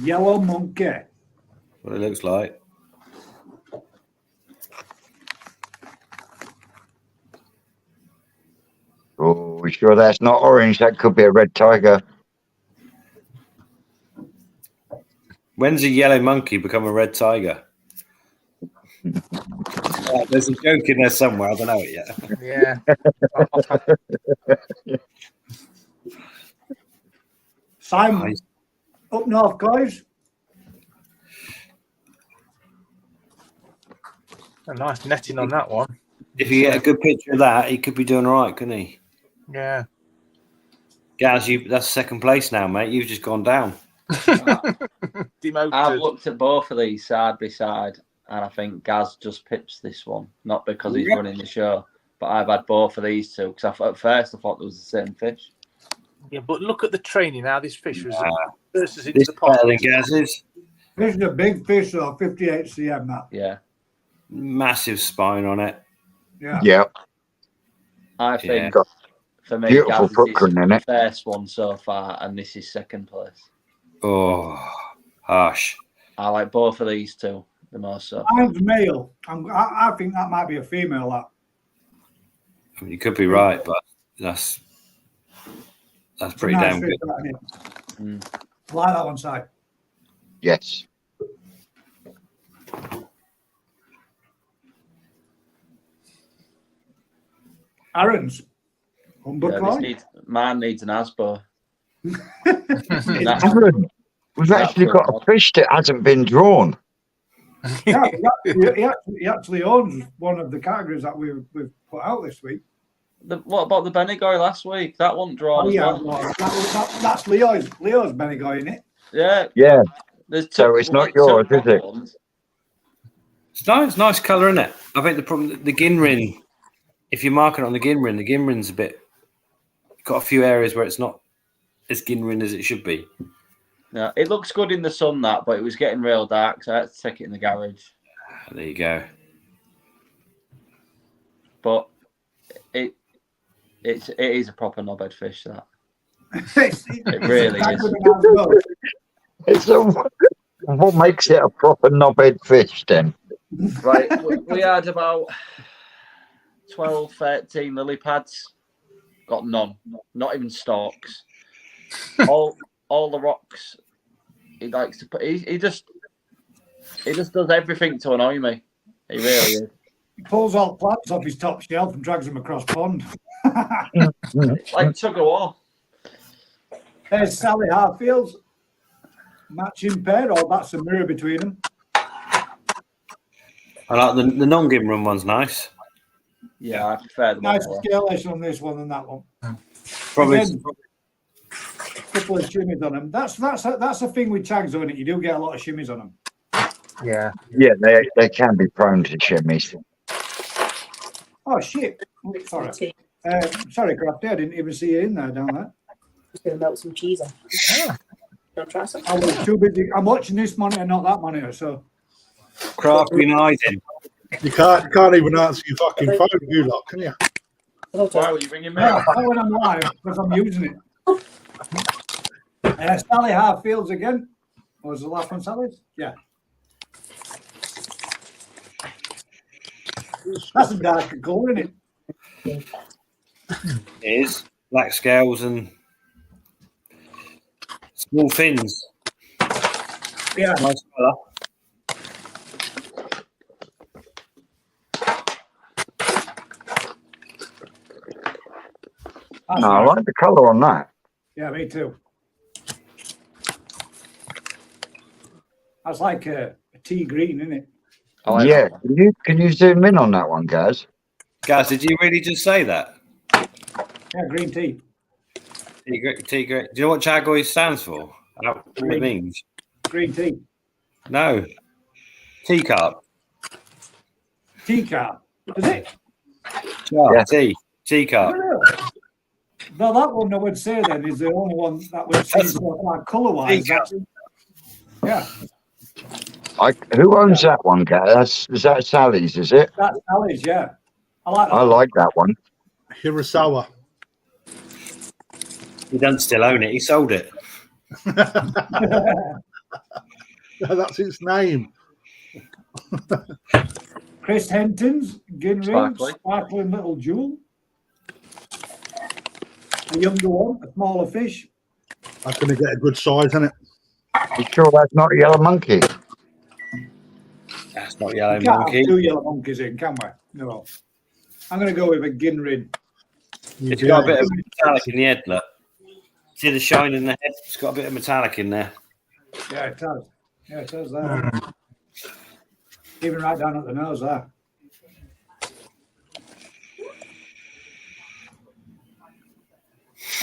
Yellow monkey. what it looks like. Oh, we sure that's not orange? That could be a red tiger. When's a yellow monkey become a red tiger? There's a joke in there somewhere. I don't know it yet. Yeah. Simon, Nice. up north, guys. A nice netting on that one. If you get a good picture of that, he could be doing all right, couldn't he? Yeah. Gaz, that's second place now, mate. You've just gone down. Demoted. I've looked at both of these side by side, and I think Gaz just pips this one, not because he's running the show, but I've had both of these two because at first I thought there was the same fish. Yeah, but look at the training now. This fish was versus into This the is better pot. than Gaz's. This is a big fish, though, 58 cm. That. Yeah, Massive spine on it. Yeah. Yeah. I think Got for me, beautiful Gaz footprint in is it. first one so far, and this is second place. Oh, harsh. I like both of these two the most. So Mine's male. I think that might be a female. That. I mean, you could be right, but that's pretty Nice damn fish, good. that, isn't it? I like that one side. Yes. Aaron's. mine needs an asbo. Aaron, we've actually got a fish that hasn't been drawn. Yeah, he actually owns one of the categories that we've put out this week. What about the Benigoi last week? That one drawn Oh, as yeah, well. that's Leo's Benigoi, isn't it? Yeah. Yeah. There's two, So it's not yours, is it? ones. It's nice colour, isn't it? I think the problem, the Ginrin, if you're marking it on the Ginrin's a bit, got a few areas where it's not as Ginrin as it should be. Yeah, it looks good in the sun, that, but it was getting real dark, so I had to take it in the garage. There you go. But it is a proper knobhead fish, that. It really is. What makes it a proper knobhead fish then? Right, we had about 12, 13 lily pads. Got none, not even stalks. All the rocks. He likes to put. He just does everything to annoy me. He really is. He pulls all plants off his top shelf and drags them across pond. Like Chagoi. There's Sally Harfield's matching pair, or that's a mirror between them. I like the non-Ginrin one's nice. Yeah, I prefer the Nice one. scalation on this one than that one. Probably. Again, couple of shimmies on them. That's a thing with tags on it. You do get a lot of shimmies on them. Yeah. Yeah, they can be prone to shimmies. Oh shit! Sorry, sorry, Crafty. I didn't even see you in there down there. Just gonna melt some cheese on. Don't try some. I was too busy. I'm watching this monitor, not that monitor. So Crafty hiding. You can't even answer your fucking phone, you lot, can you? Hello, Why Tom. were you ringing me? yeah, not when I'm live because I'm using it. Sally Harfield's again. What was the last one, Sally's? Yeah. That's a darker colour, isn't it? It is. Black scales and small fins. Yeah. Nice colour. That's No, I nice. like the colour on that. Yeah, me too. That's like a tea green, isn't it? I like Yeah, that one. can you zoom in on that one, Gaz? Guys, did you really just say that? Yeah, green tea. Tea, do you know what Chagoi stands for? What it means? Green tea. No. Teacup. Tea cup. Is it? Yeah. Teacup. No, that one I would say then is the only one that would seem to like colour-wise. Yeah, Who owns that one, Gaz? Is that Sally's, is it? that's Alice, yeah. I like that. I like that one. Hirasawa. He doesn't still own it. He sold it. That's its name. Chris Henton's Ginrin, Sparkling. sparkling little jewel. A younger one, a smaller fish. That's going to get a good size, isn't it? You sure that's not a yellow monkey? That's not yellow We can't monkey. have two yellow monkeys in, can we? No. I'm going to go with a Ginrin. It's got a bit of metallic in the head, look. See the shine in the head? It's got a bit of metallic in there. Yeah, it does. Yeah, it does that. Even right down at the nose there.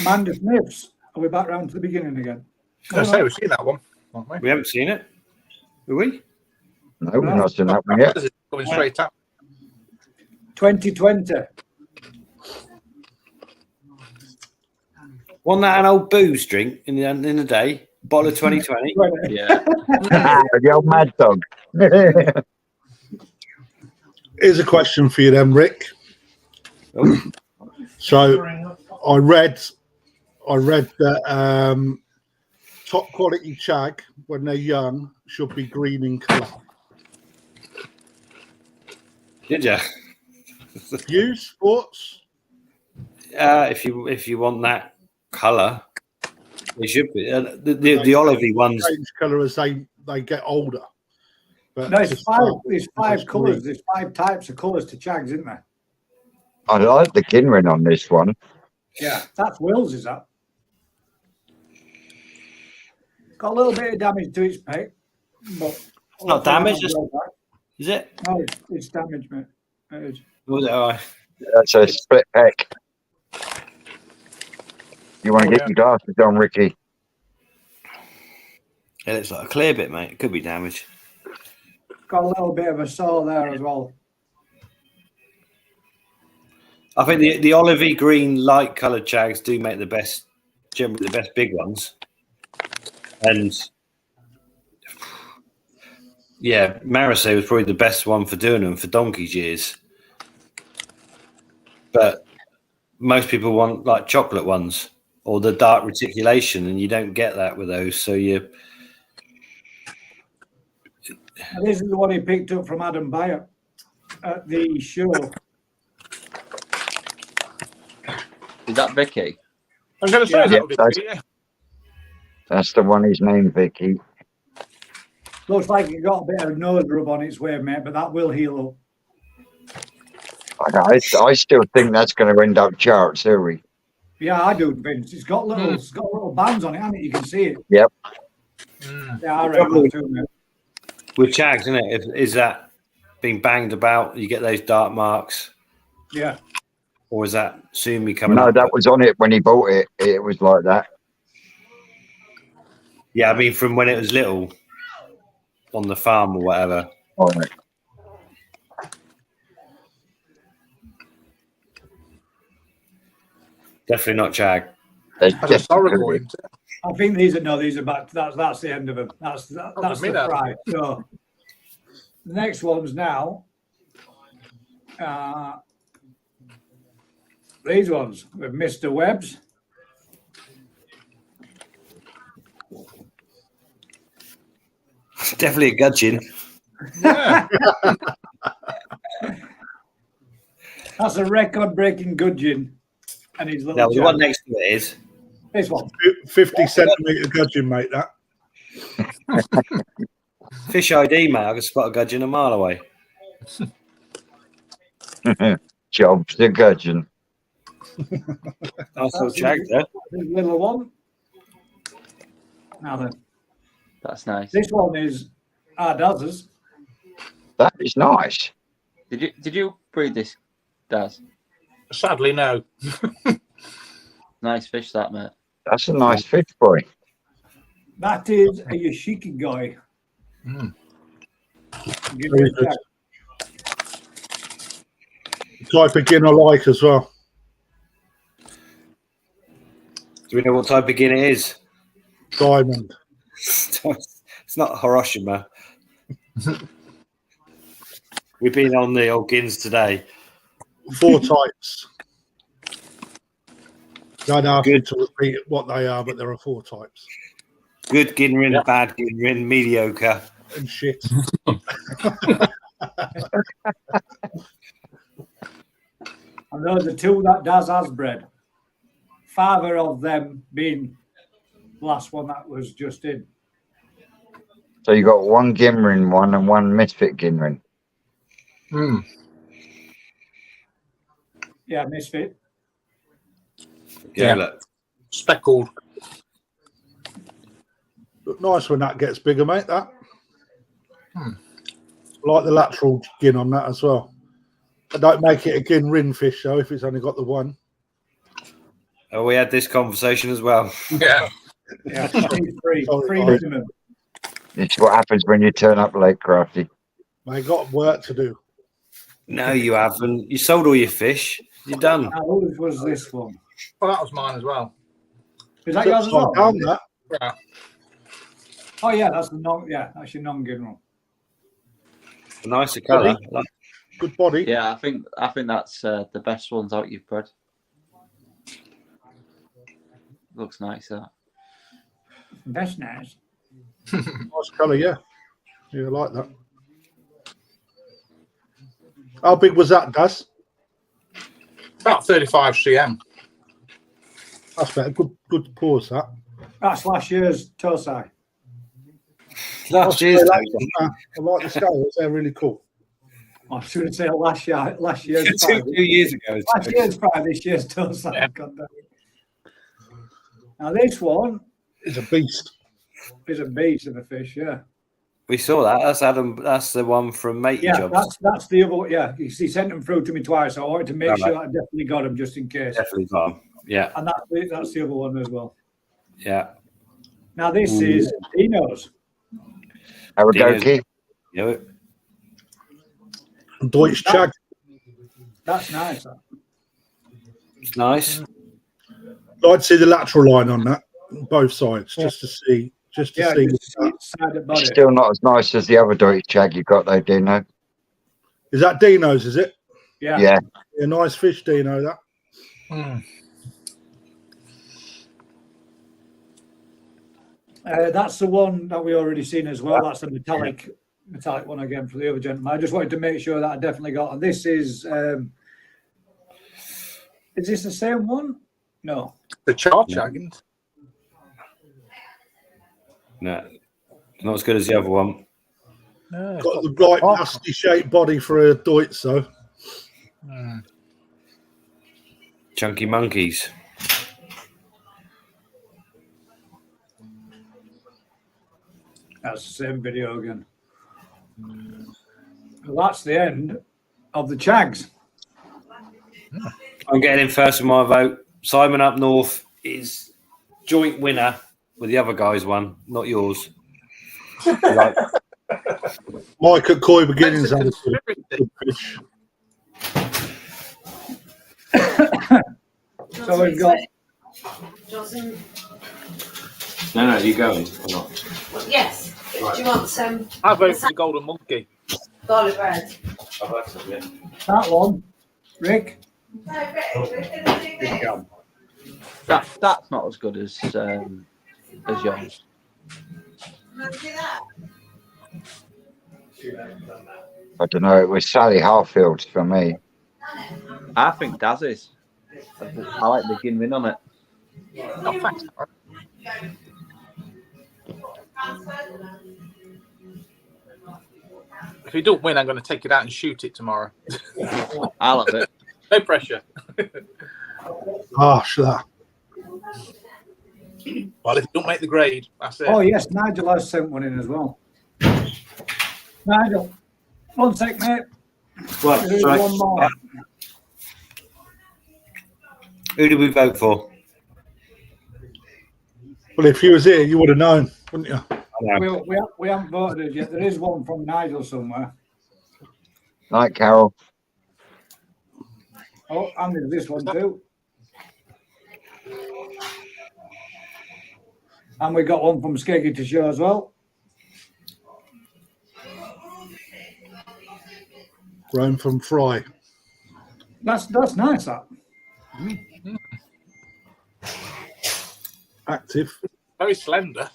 Amanda Smith's. Are we back round to the beginning again? I say we've seen that one, haven't we? We haven't seen it. Have we? No, we've not seen that one yet. Going straight up. 2020. Wasn't that an old booze drink in the day? Bottle of 2020. Yeah. The old mad dog. Here's a question for you then, Rick. Oh. So I read that top quality chag when they're young should be green in colour. Did you? Views, thoughts? If you want that colour, it should be. The olivey ones. Change colour as they get older. But No, just there's five colours. There's 5 types of colours to chags, isn't there? I like the Ginrin on this one. Yeah, that's Will's, is that? Got a little bit of damage to its peg, but It's not damaged, is it? No, it's damaged, mate. It is. Was it all right? That's a split peck. You want to get your glasses on, Ricky? It looks like a clear bit, mate. It could be damaged. Got a little bit of a sore there as well. I think the olivey green light coloured chags do make generally the best big ones. And yeah, Marisay was probably the best one for doing them for donkey's years. But most people want like chocolate ones or the dark reticulation, and you don't get that with those. So you. And this is the one he picked up from Adam Byer at the show. Is that Vicky? I was going to say, Yeah, is that Vicky? Yeah. That's the one he's named Vicky. Looks like it got a bit of nose rub on its way, mate, but that will heal up. I still think that's going to end up charts, Harry. Yeah, I do, Vince. It's got little bands on it, hasn't it? You can see it. Yep. Yeah, I reckon that too, mate. With chags, isn't it? Is that being banged about? You get those dark marks. Yeah. Or is that Sumi coming No, up? that was on it when he bought it. It was like that. Yeah, I mean, from when it was little on the farm or whatever. All right. Definitely not chag. That's a horrible. Isn't it? I think these are back. That's the end of them. That's the fry. So the next ones now. These ones with Mr. Webb's. Definitely a gudgeon. Yeah. That's a record-breaking gudgeon. And his little. Now, the one next to it is this one. 50 centimetre gudgeon, mate, that. Fish ID, mate. I can spot a gudgeon a mile away. Job's the gudgeon. Nice little chag there. This little one. Now then, That's nice. this one is Daz's. That is nice. Did you breed this, Daz? Sadly, no. Nice fish, that, mate. That's a nice fish, boy. That is a Yoshiki guy. Mm. Give Very me a good. check. Type again I like as well. Do we know what type of gin it is? Diamond. It's not Hiroshima. We've been on the old gins today. 4 types. Don't ask you Good. to repeat what they are, but there are 4 types. Good ginrin, bad ginrin, mediocre. And shit. And those are 2 that Daz has bred. 5 of them being the last one that was just in. So you got 1 Gimrin one and 1 Misfit Gimrin. Mm. Yeah, Misfit. Yeah, look. Speckled. Look nice when that gets bigger, mate, that. Like the lateral gin on that as well. I don't make it a gin rin fish, though, if it's only got the 1. Oh, we had this conversation as well. Yeah. Yeah, free Sorry. minimum. It's what happens when you turn up late, Crafty. They got work to do. No, you haven't. You sold all your fish. You're done. Now, whose was this one? Well, that was mine as well. Is that yours as well? Down that. Yeah. Oh yeah, that's the non. Yeah, that's your non-general. A nicer colour. Good body. Yeah, I think that's the best ones out you've bred. Looks nice, that. That's nice. Nice colour, yeah. Yeah, I like that. How big was that, Daz? About 35 cm. That's better. Good pause, that. That's last year's Tosai. Last year's I like the scales. They're really cool. I should say last year's. 2 years ago. Last year's fry, this year's Tosai. Yeah. God damn it. Now this one It's a beast. is a beast of a fish. Yeah. We saw that. That's Adam. That's the one from Matey Yeah, Jobs. that's the other. Yeah, he sent them through to me twice. So I wanted to make All sure right. I definitely got them just in case. Definitely fun. Yeah. And that's the other one as well. Yeah. Now this is Dino's. Have a go, Keith. Yeah. Deutsch Chag. That's nice. That. It's nice. I'd see the lateral line on that, both sides, just to see. Just to see. Just side of body. Still not as nice as the other Deutsch Chag you got though, Dino. Is that Dino's? Is it? Yeah. Yeah. A nice fish, Dino. That. That's the one that we already seen as well. That's a metallic one again for the other gentleman. I just wanted to make sure that I definitely got. And this is this the same one? No. The Chagoi. No, not as good as the other one. No, Got the right nasty shaped body for a Deutsch, though. Chunky monkeys. That's the same video again. Well, that's the end of the Chags. I'm getting in first with my vote. Simon up north is joint winner with the other guy's one, not yours. Like, Mike at Koi Beginnings had a good fish. So we've got. Johnson, no, you going or not? yes. Do you want some I vote for the Golden Monkey. garlic bread? That one, Rick. No, Rick. Good job. That's not as good as yours. I don't know. It was Sally Harfield's for me. I think Daz's. I like the gin win on it. Oh, thanks. If you don't win, I'm going to take it out and shoot it tomorrow. I love it. No pressure. Harsh, that. Well, if you don't make the grade, that's it. Oh yes, Nigel has sent one in as well. Nigel, 1 sec, mate. Well, There's one more. who did we vote for? Well, if you was here, you would have known, wouldn't you? We haven't voted yet. There is one from Nigel somewhere. Night, Carol. Oh, and there's this one too. And we got one from Skeggy to show as well. Grown from Fry. That's nice. That. Active. Very slender.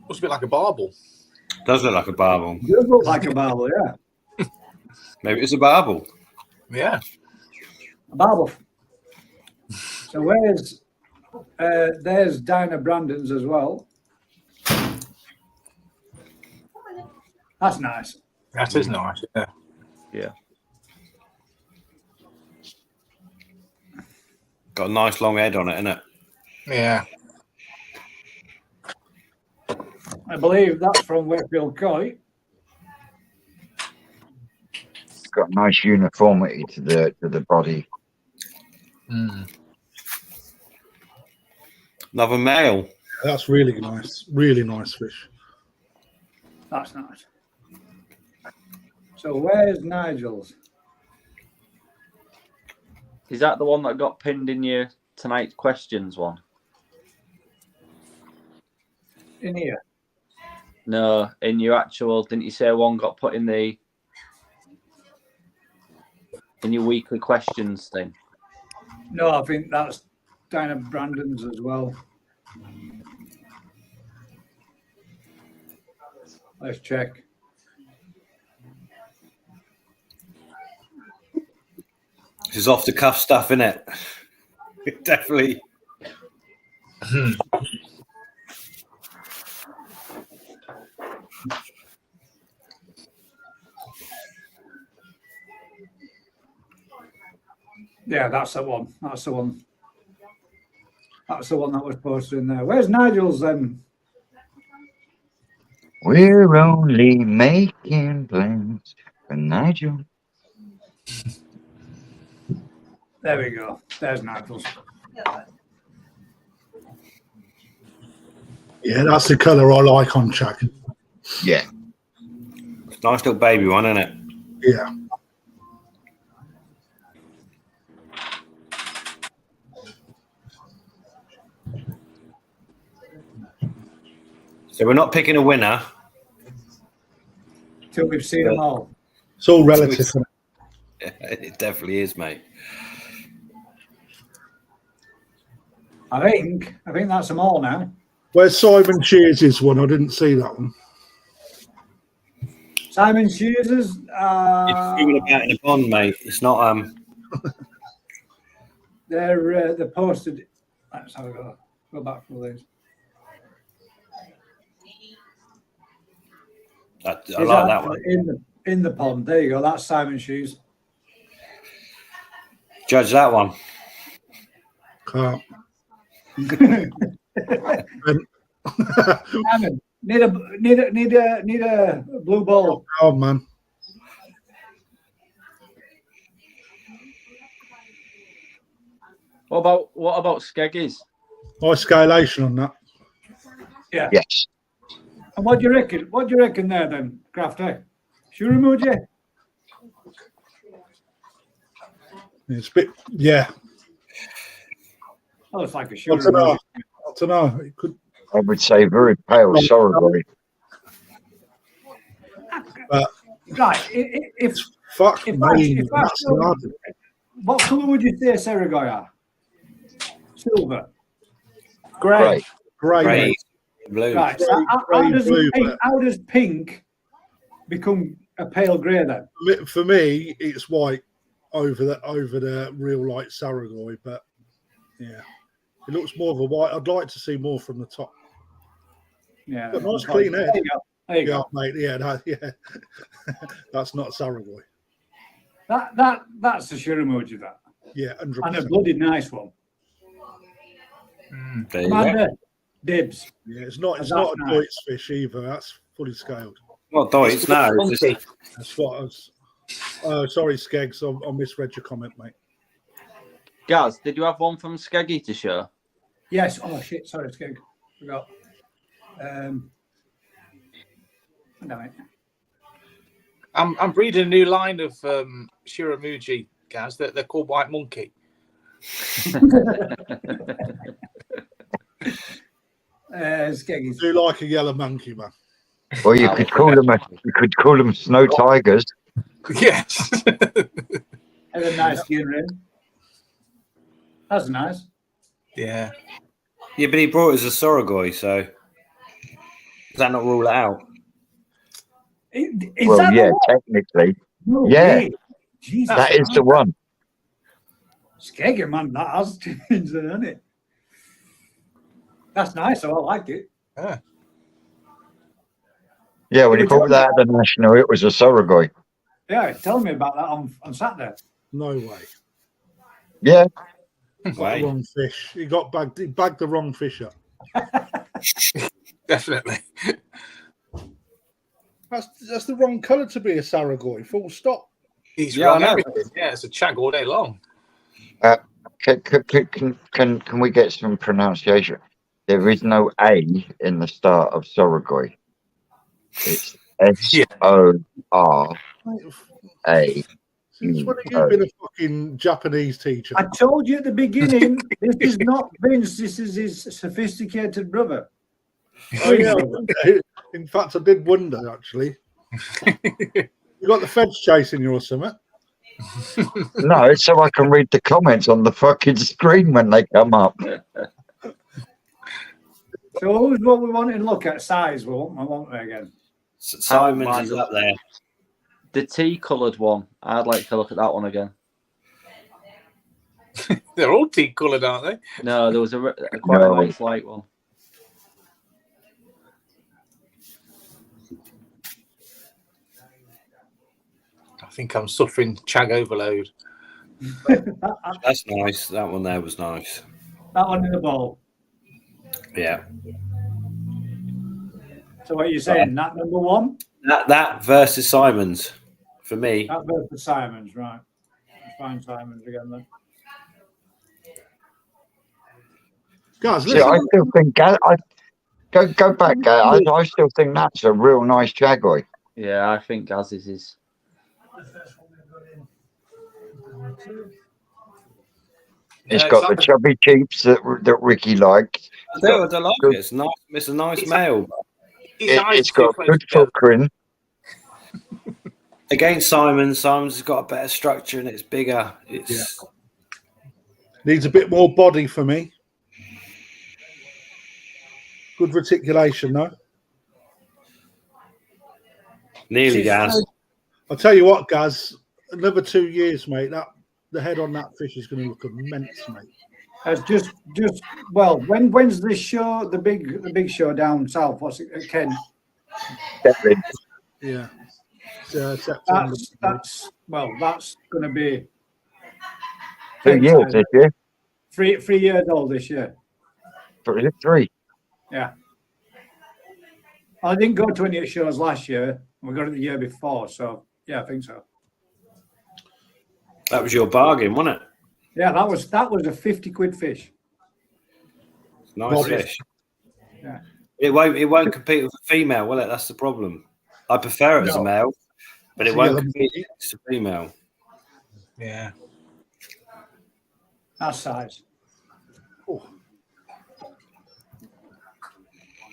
Must be like a barbel. Does look like a barbel. It does look like a barbel, yeah. Maybe it's a barbel. Yeah. A barbel. So there's Dinah Brandon's as well. That's nice. That is nice. Yeah. Yeah. Got a nice long head on it, innit? Yeah. I believe that's from Wakefield Koi. It's got nice uniformity to the body. Another male. That's really nice. Really nice fish. That's nice. So where's Nigel's? Is that the one that got pinned in your tonight's questions one? In here. No, in your actual, didn't you say one got put in your weekly questions thing? No, I think that's Dinah Brandon's as well. Let's check. This is off the cuff stuff, innit? Definitely. Yeah, that's the one. That's the one. That's the one that was posted in there. Where's Nigel's then? We're only making plans for Nigel. There we go. There's Nigel's. Yeah, that's the colour I like on Chag. Yeah. Nice little baby one, isn't it? Yeah. So we're not picking a winner. Till we've seen them all. It's all relative. Isn't it? It definitely is, mate. I think that's them all now. Where's Simon Shears' one? I didn't see that one. Simon Shears's. It's swimming about in a pond, mate. It's not. They're posted. Let's have a go back for these. I like that one. In the pond. There you go. That's Simon Shears. Judge that one. Can't. Simon, need a blue ball. Oh man. What about Skeggies? Nice scalation on that. Yeah. Yes. And what do you reckon? What do you reckon there then, Crafty? Shuramuji? It's a bit, yeah. Oh, it's like a I don't know. I don't know. It could. I would say very pale sorrel. But Right. If fuck if me. I That's showed- hard. what colour would you say Saragoy are? Silver. Right. Grey. Grey, mate. blue. Right. So Grey, blue, but- how does pink become a pale grey then? For me, it's white over the real light Saragoy, but yeah, it looks more of a white. I'd like to see more from the top. Yeah. But nice clean head. There you go. There you Yeah, go. mate. Yeah. That's not Saragoy. That's the Shuramuji, that. Yeah, 100%. And a bloody nice one. There you go. Amanda, dibs. Yeah, it's not That's a nice. Deutz fish either. That's fully scaled. Not Deutsch, no. It's just, That's what I was. Oh, sorry, Skeggs. I misread your comment, mate. Gaz, did you have one from Skeggy to show? Yes. Oh shit. Sorry, Skeg. Forgot. No, mate. I'm breeding a new line of Shuramuji, Gaz. They're called White Monkey. Skeggies. Do you like a yellow monkey, man? Or you could call them snow tigers. Yes. Has a nice skin rim. That's nice. Yeah. yeah, but he brought us a Soragoi, so does that not rule it out? Is Well, that yeah, the one? technically. No Yeah. way. Jesus. That is the one. Skeggy, man. That has changed, hasn't it? That's nice. I like it. Yeah, when you brought that at the national, it was a Soragoi. Yeah, tell me about that on Saturday. No way. Yeah. Got the Way. wrong fish. He bagged the wrong fish up. Definitely. That's the wrong colour to be a Saragoy. Full stop. He's Yeah, I run know. everything. Yeah, it's a chag all day long. Can we get some pronunciation? There is no A in the start of Soragoi. It's S-O-R-A. Since when have you been a fucking Japanese teacher? I told you at the beginning, this is not Vince. This is his sophisticated brother. Oh, yeah. In fact, I did wonder, actually. You got the feds chasing you or something? No, it's so I can read the comments on the fucking screen when they come up. So who's what we want to look at? Size, won't we again? Simon's is up there. The tea-coloured one. I'd like to look at that one again. They're all tea coloured, aren't they? No, there was quite No. a nice light one. I think I'm suffering chag overload. That's nice. That one there was nice. That one in the bowl. Yeah. So what are you saying? That number one? That versus Simon's for me. That versus Simons, right. Let's find Simons again then. Guys, See, I listen. still think go back, Gaz. I still think that's a real nice Chagoi. Yeah, I think Gaz's is. It's Yeah, got the it's chubby cheeks that Ricky likes. I do. I like Good. it. It's nice. It's a nice It's- male. eyes It's too got close good together. footprint. Against Simon's has got a better structure and it's bigger. It's Needs a bit more body for me. Good reticulation, though. nearly gas. I'll tell you what, Gaz. Another 2 years, mate. The head on that fish is going to look immense, mate. It's just well, when's this show? The big show down south. What's it? Kent. Definitely. Yeah. September. That's going to be 2 years this year. 3 years old this year. 3. Yeah. I didn't go to any shows last year. We got it the year before, so yeah, I think so. That was your bargain, wasn't it? Yeah, that was a 50 quid fish. Nice fish. Yeah. It won't compete with a female, will it? That's the problem. I prefer it as a male, but it won't compete against a female. Yeah. That size. Oh.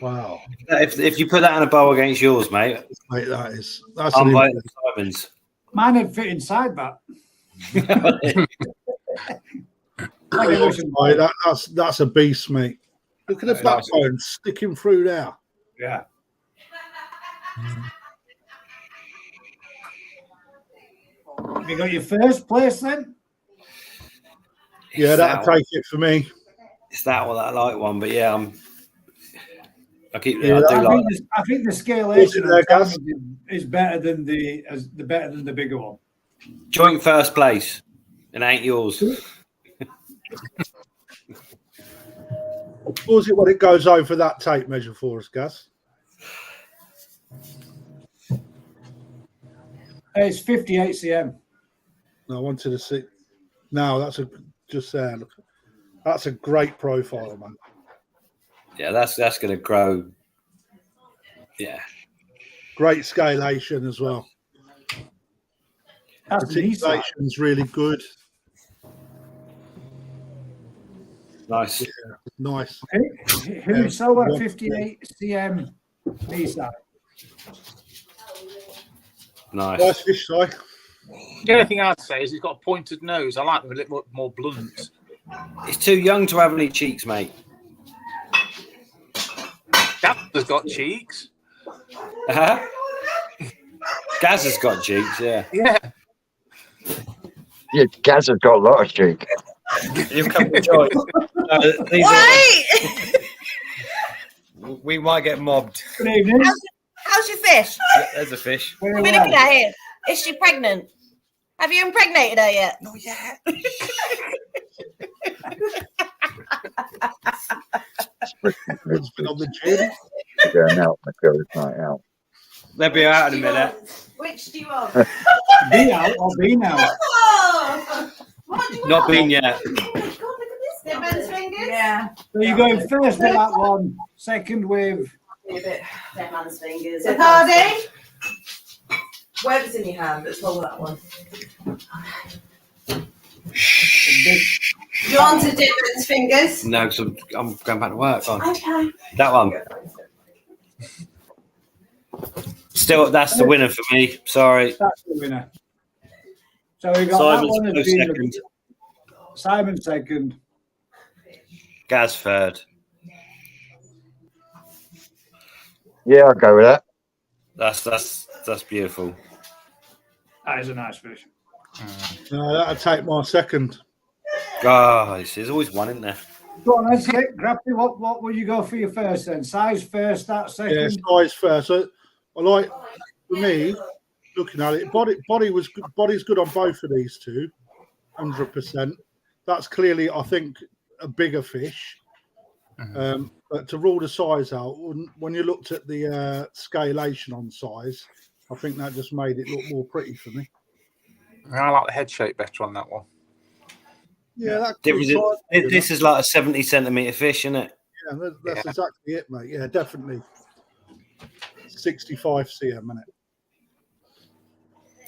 Wow. If you put that in a bowl against yours, mate, That's I'm voting Simon's. Mine would fit inside that. That's a beast, mate. Look at the backbone sticking through there. Yeah. Have you got your first place then? Yeah, that'll take it for me. It's that one that I like one, but yeah, I think the scalation is better than the bigger one. Joint first place. It ain't yours. Pause it when it goes over that tape measure for us, Gaz. It's 58 cm. No, I wanted to see. No, just there. Look, that's a great profile, man. Yeah, that's going to grow. Yeah. Great scalation as well. Articulation's really good. Nice. Yeah, nice. Who sold a 58 cm B-side? Nice fish, Si. The only thing I'd say is he's got a pointed nose. I like them a little more blunt. He's too young to have any cheeks, mate. Gaz has got cheeks. Uh-huh. Gaz has got cheeks, yeah. Yeah. Yeah, Gaz has got a lot of cheek. You've come to join. We might get mobbed. Good evening. How's your fish? There's a fish. What are we looking at here? Is she pregnant? Have you impregnated her yet? Not yet. It's been on the gym. We're going out, my girls' night out. They'll be out in a minute. Which do you want? Be out or be now? Oh, what do you Not want? been yet. Oh my God, look at this. Dip man's fingers? Yeah. So you're going first with that one, second with Dead man's fingers. Hardy? Whatever's in your hand, let's hold that one. Do you want to dip man's fingers? No, because I'm going back to work. On. Okay. That one. Still, that's the winner for me. Sorry. that's the winner. So we got Simon's that one close as being second. Simon second. Gaz third. Yeah, I'll go with that. That's beautiful. That is a nice fish. No, that'll take my second. Guys, there's always one in there. Go on, let's get Grappy. What will you go for your first then? Size first, that second? Yeah, size first. So I like, for me, looking at it, body's good on both of these two, 100%. That's clearly, I think, a bigger fish. But to rule the size out, when you looked at the scalation on size, I think that just made it look more pretty for me. I like the head shape better on that one. Yeah, that could Difference be is- tried, you this is like a 70 centimetre fish, isn't it? know. Yeah, that's exactly it, mate. Yeah, definitely. 65 cm, isn't it?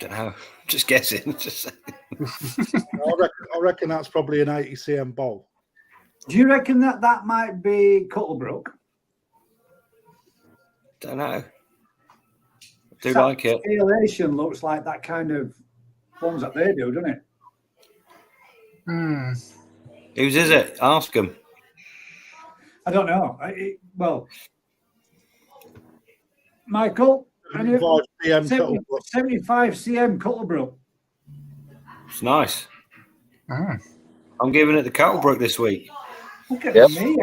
Don't know. Just guessing. Just I reckon that's probably an 80 cm bowl. Do you reckon that might be Cuttlebrook? don't know. I do That like it. Scalation looks like that kind of ones that they do, doesn't it? Whose is it? Ask them. I don't know. Well, Michael, 75 cm 70, Cuttlebrook. 75 cm Cuttlebrook. It's nice. I'm giving it the Cuttlebrook this week. Look at Yep. me.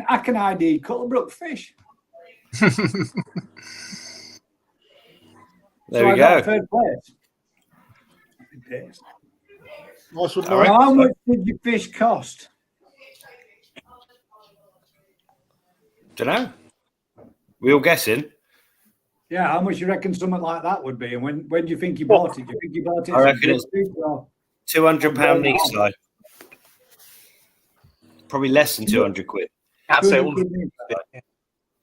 I can ID Cuttlebrook fish. There So we I got go. third place. Happy days. Nice one, All right. mate. How much did your fish cost? Don't know. We all guessing. Yeah, how much you reckon something like that would be? And when do you think you bought it? Do you think you bought it? I as a reckon it's fish or- £200 each side. Probably less than 200 quid. I'd say 200 quid.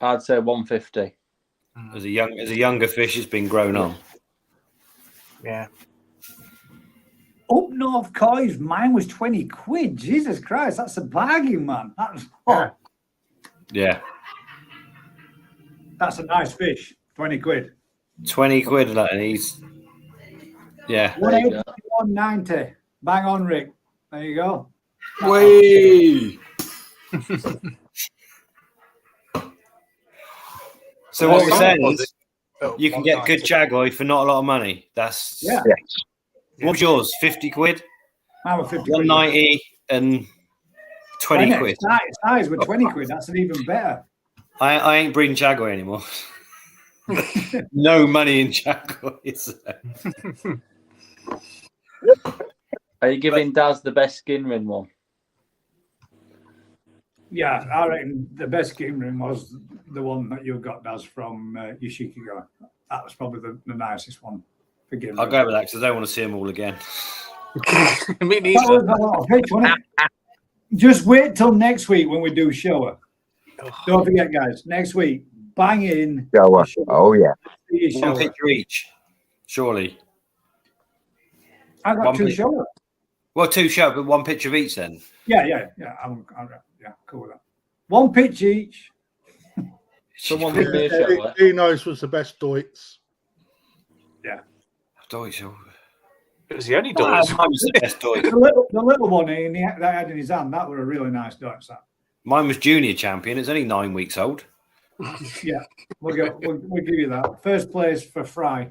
I'd say 150. As a younger fish, it's been grown on. Yeah. Up North Coys, mine was 20 quid. Jesus Christ, that's a bargain, man. Yeah. That's a nice fish. 20 quid. 20 quid that, and he's yeah. 180, 190. Bang on, Rick. There you go. Whee! So what we're saying is you can get good Chagoi for not a lot of money. That's Yeah. What's yours? 50 quid? I'm a 50 quid. 190 and 20 Isn't it? quid. Size with 20 quid. That's an even better. I ain't breeding Chagoi anymore. No money in Chagoi. So. Are you giving Daz the best skin ring one? Yeah, I reckon the best game ring was the one that you got, Daz, from Yoshikigo. That was probably the nicest one for game I'll ring. go with that because I don't want to see them all again. Me That neither. was a lot of fish, wasn't it? Just wait till next week when we do shower. Don't forget, guys, next week, bang in. Shower. Oh, yeah. the One shower. picture each, surely. I got one two picture. shower. Well, two show, but one picture of each then. Yeah. Yeah, cool with that. One pitch each. Someone give me a shower. Dino's was the best Deutz. Deutsch. It was the only Mine doors. was the best Deutsch. The little one that I had in his hand, that were a really nice Dutch. That. Mine was junior champion. It's only 9 weeks old. Yeah, we'll give you that. First place for Fry,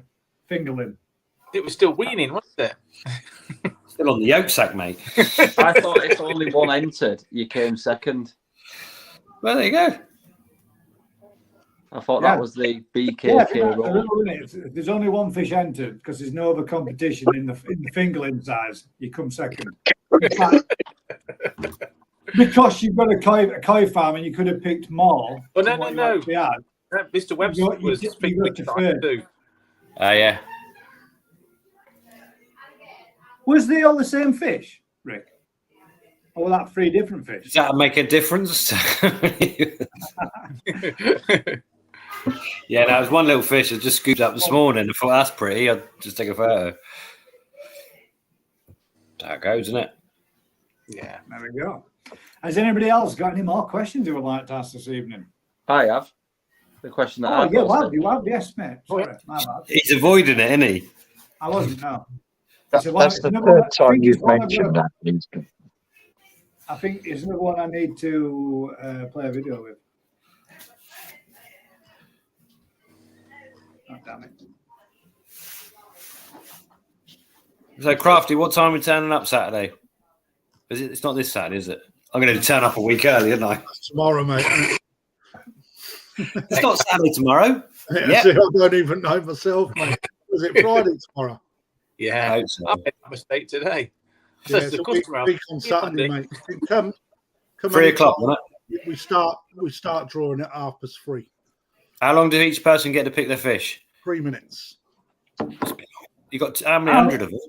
fingerling. It was still weaning, wasn't it? Still on the yolk sack, mate. I thought if only one entered, you came second. Well, there you go. I thought Yeah. that was the Yeah, BKK the rule. rule, isn't it? If there's only one fish entered because there's no other competition in the fingerling size, you come second. In fact, because you've got a koi farm and you could have picked more. Oh, than what you actually had. Mr. Webster You was got fingerling to time third. too. Yeah. Was they all the same fish, Rick? Or were that 3 different fish? Does that make a difference? Yeah, no, it was one little fish I just scooped up this morning. I thought that's pretty. I'll just take a photo. That's how it goes, isn't it? Yeah. There we go. Has anybody else got any more questions they would like to ask this evening? I have. The question that Oh, I've yeah, got. well, you have, yes, mate. Oh, Sorry, my bad. He's avoiding it, isn't he? I wasn't, no. That's the third time you've mentioned that. I think it's another one I need to play a video with. Oh, damn it. So, Crafty, what time are we turning up Saturday? Is it? It's not this Saturday, is it? I'm going to turn up a week early, aren't I? Tomorrow, mate. It's not Saturday tomorrow. Yeah. See, I don't even know myself, mate. Was it Friday tomorrow? Yeah. I hope so. I made that mistake today. Yeah, Says the it's a week, customer. week on Saturday, mate. Come 3 o'clock, isn't it? We start drawing at 3:30. How long does each person get to pick their fish? 3 minutes. You got how many hundred of them?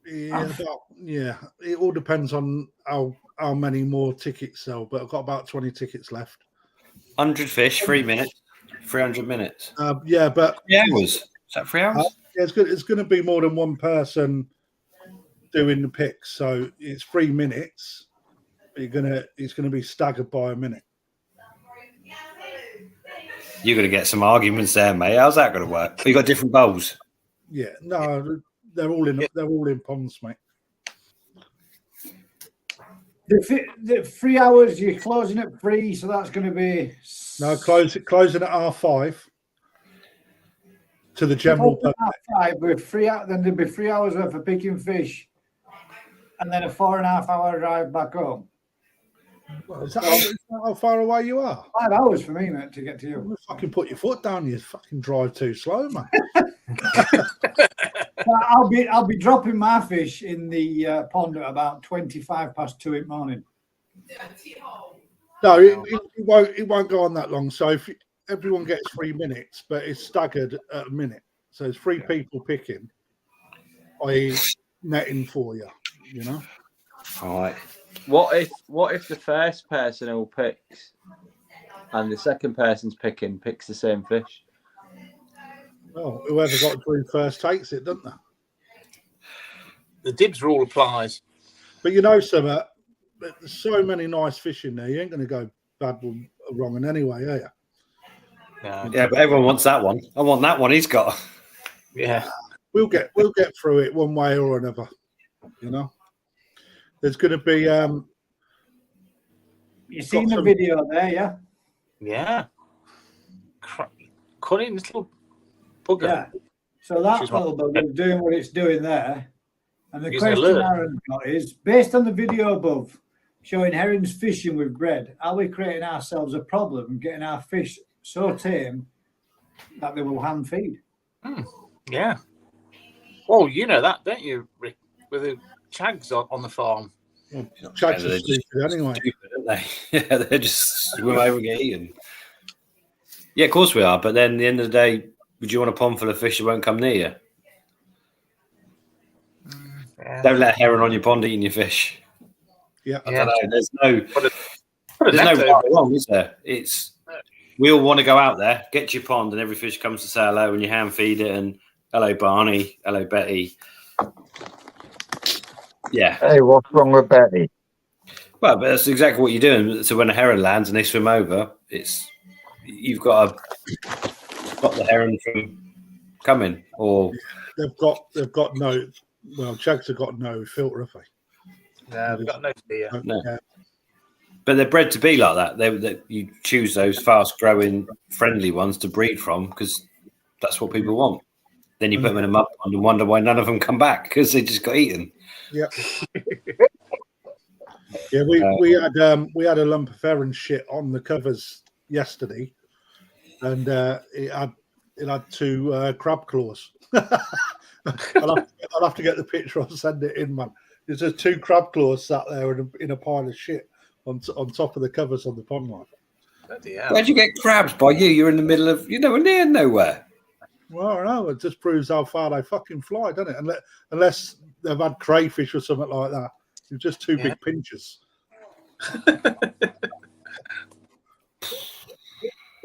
Yeah, it all depends on how many more tickets sell, but I've got about 20 tickets left. 100 fish, 3 minutes, 300 minutes. Yeah, but 3 hours. Is that 3 hours? yeah, it's going to be more than one person doing the picks, so it's 3 minutes. It's gonna be staggered by a minute. You're going to get some arguments there, mate. How's that going to work? You got different bowls. Yeah, no, they're all in ponds, mate. The 3 hours you're closing at 3, so that's going to be Closing at R5 to the general public. Half 5 with then there'll be 3 hours worth of picking fish, and then a 4.5 hour drive back home. Is that how far away you are? 5 hours for me, mate, to get to you. You fucking put your foot down. You fucking drive too slow, man. I'll be dropping my fish in the pond at about 2:25 in the morning. No, it won't go on that long. So if everyone gets 3 minutes, but it's staggered at a minute, so it's 3 people picking, i.e. netting for you. You know. All right. What if the first person who picks and the second person's picks the same fish? Well, whoever got through first takes it, doesn't they? The dibs rule applies. But you know, Summer, there's so many nice fish in there. You ain't going to go bad or wrong in any way, are you? No. Yeah, but everyone wants that one. I want that one he's got. Yeah. We'll get through it one way or another. You know, there's going to be. You seen the video there, yeah? Yeah. Cunning little bugger. Yeah. So that little bugger is doing what it's doing there. And the question Aaron's got is, based on the video above, showing herons fishing with bread, are we creating ourselves a problem and getting our fish so tame that they will hand feed? Yeah. Well, you know that, don't you, Rick? With the chags on the farm. Well, chags are stupid anyway. Stupid, aren't they? Yeah, they just swim over and get eaten. Yeah, of course we are. But then at the end of the day, would you want a pond full of fish that won't come near you? Yeah. Don't let a heron on your pond eating your fish. Yeah. I don't know. There's no right or wrong, is there? We all want to go out there, get your pond, and every fish comes to say hello, and you hand feed it, and hello, Barney, hello, Betty. Yeah. Hey, what's wrong with Betty? Well, but that's exactly what you're doing. So when a heron lands and they swim over, you've got to stop the heron from coming. Or they've got no. Well, chags have got no filter, have they? No, they've got no fear. no. Yeah. But they're bred to be like that. You choose those fast-growing, friendly ones to breed from because that's what people want. Then you put them in a mud pond and wonder why none of them come back because they just got eaten. Yeah. Yeah, we had a lump of heron shit on the covers yesterday, and it had 2 crab claws. I'll have to get the picture. I'll send it in, man. There's just 2 crab claws sat there in a pile of shit on top of the covers on the pond line. Where'd you get crabs by you? You're in the middle of near nowhere. Well, I don't know. It just proves how far they fucking fly, doesn't it? Unless they've had crayfish or something like that. It's just 2 big pinchers.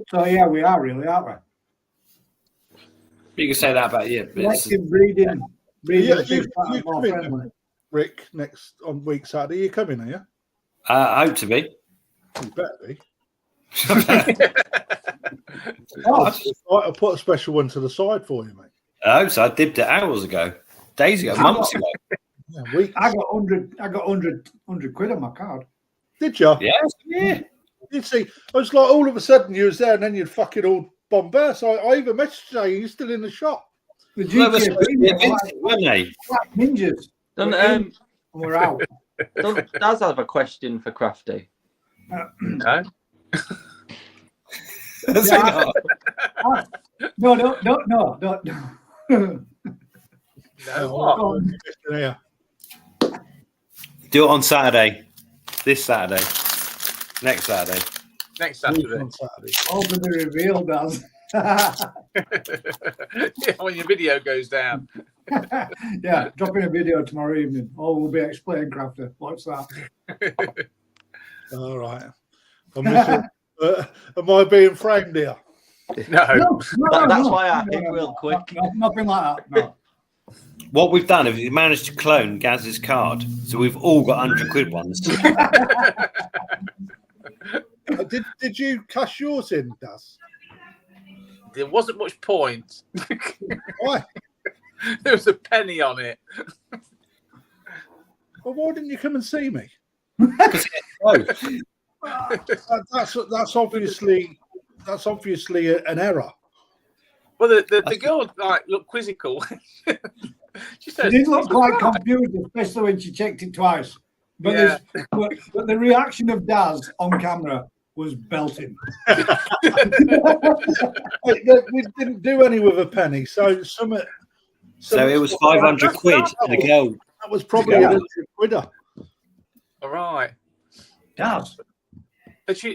So yeah, we are really, aren't we? You can say that about you. Selective breeding. Yeah, you come in, Rick, on week Saturday. You coming, are you? I hope to be. You better be. I'll put a special one to the side for you, mate. I hope so. I dipped it hours ago, days ago, months ago. Yeah, I got 100 quid on my card. Did you? Yes, yeah. You'd see, I was like, all of a sudden you was there, and then you'd fucking all bombard. So I even messaged you. You're still in the shop. The GTA weren't they? Ninjas. We're out. Does have a question for Crafty? No. No. Yeah. Do it on Saturday. This Saturday. Next Saturday. Next Saturday. Open the reveal, does. Yeah, when your video goes down. Yeah, dropping a video tomorrow evening. Oh, we'll be explaining crafter. What's that? All right. I'm missing, am I being framed here? No. That's why I hit real quick. No, nothing like that. No. What we've done is we've managed to clone Gaz's card, so we've all got 100 quid ones. Did you cash yours in, Daz? There wasn't much point. Why? There was a penny on it. Well, why didn't you come and see me? Oh, That's obviously an error. Well, the girl like looked quizzical. She She says, did look quite confused, especially when she checked it twice. But, Yeah. but the reaction of Daz on camera was belting. We didn't do any with a penny, so it was 500 quid. The girl. That was probably Yeah. a quidder. all right. Daz. And she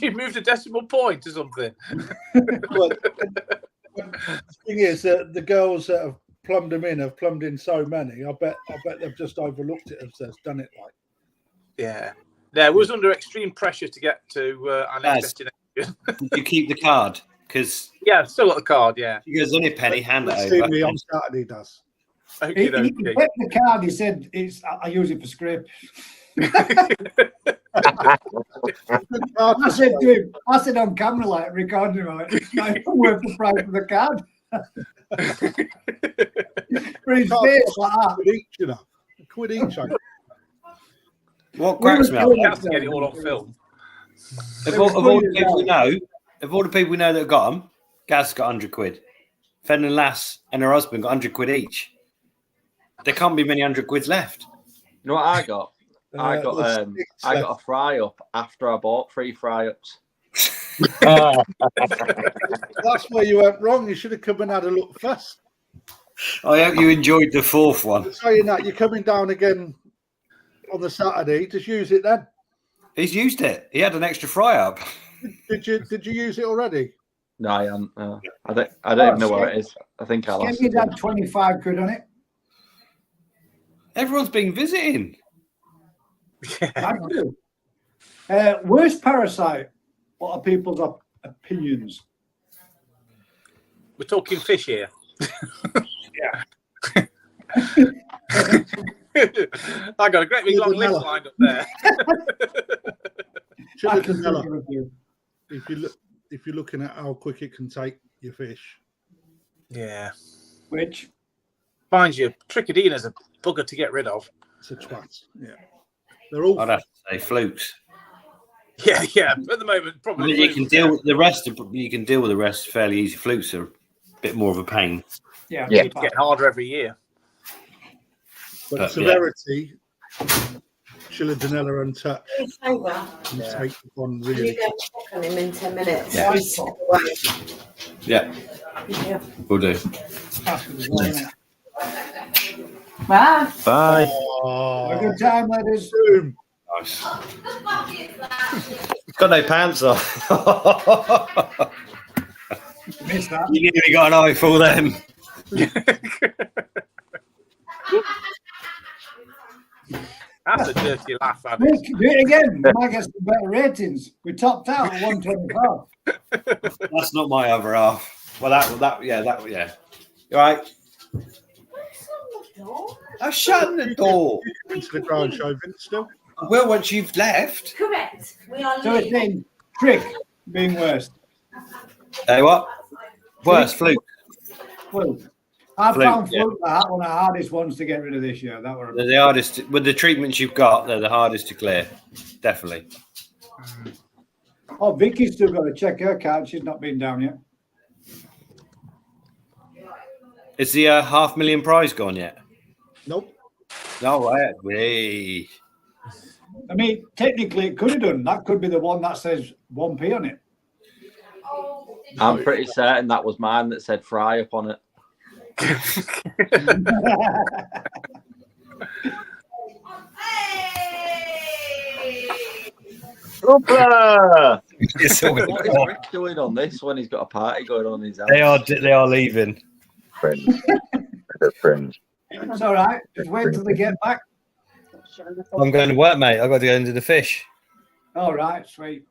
moved a decimal point or something. Well, the thing is that the girls that have plumbed them in have plumbed in so many. I bet they've just overlooked it as they've done it like. Yeah. Yeah, it was under extreme pressure to get to our next destination. You keep the card because Yeah, still got the card, yeah. she goes, only a penny, hand it Let's see over. me on Saturday, Does. He Okay, kept the card. He said, I use it for scrape. I said to him, I said on camera, like recording him, like, it's not even worth the price of the card. For his face like that. Quid each, you know. A quid each. I think. What cracks me up? You have to get it all on film. Of all the people we know that have got them, Gaz got 100 quid. Fen and Lass and her husband got 100 quid each. There can't be many 100 quids left. You know what I got? I got there's I got a fry up after I bought 3 fry ups. That's where you went wrong. You should have come and had a look first. I hope you enjoyed the fourth one. Saying that, you're coming down again on the Saturday. Just use it then. He's used it. He had an extra fry up. Did you use it already? No, I haven't. No. I don't even know where it is. I think I lost Give me it. that 25 quid on it. Everyone's been visiting. Thank you. Worst parasite. What are people's opinions? We're talking fish here. Yeah. I got a great big long list lined up there. I can Chilacanella. think of a few. If you're looking at how quick it can take your fish. Yeah. Which? Finds you. Trichidina's a bugger to get rid of. It's a twat. Yeah. They're all I'd have to say flukes. Yeah. At the moment, I probably. mean, you can deal with the rest. You can deal with the rest fairly easy. Flukes are a bit more of a pain. Yeah. Yeah. It's getting harder every year. but severity, Chilacanella untouched. It's over. You take one You really. go check on him in 10 minutes. Yeah. He's away. Yeah, Yeah. we'll do. Bye. Bye. Have a Oh, good time, ladies. boom. Nice. Got no pants on. Missed that. You nearly got an eye for them. That's a dirty laugh, Andy. Nick, do it again. We might get some better ratings. We topped out at 125. That's not my other half. Well, that. All right. I'm shutting the door. Into the ground show, Vince, still. Well, once you've left. Correct. We are So it's leaving. in trick being worst. Hey, what? Worse, fluke. Fluke. I Fluke, found yeah. Fluke that one of the hardest ones to get rid of this year. That were They're the hardest. With the treatments you've got, they're the hardest to clear. Definitely. Oh, Vicky's still got to check her card. She's not been down yet. Is the $500,000 prize gone yet? Nope. No way. I mean, technically, it could have done. That could be the one that says 1p on it. I'm pretty certain that was mine that said fry up on it. Super! It's all What good. is Rick doing on this when he's got a party going on in his house? They are leaving. Friends. They're friends. It's all right. Just wait till they get back. I'm going to work, mate. I've got to go into the fish. All right, sweet.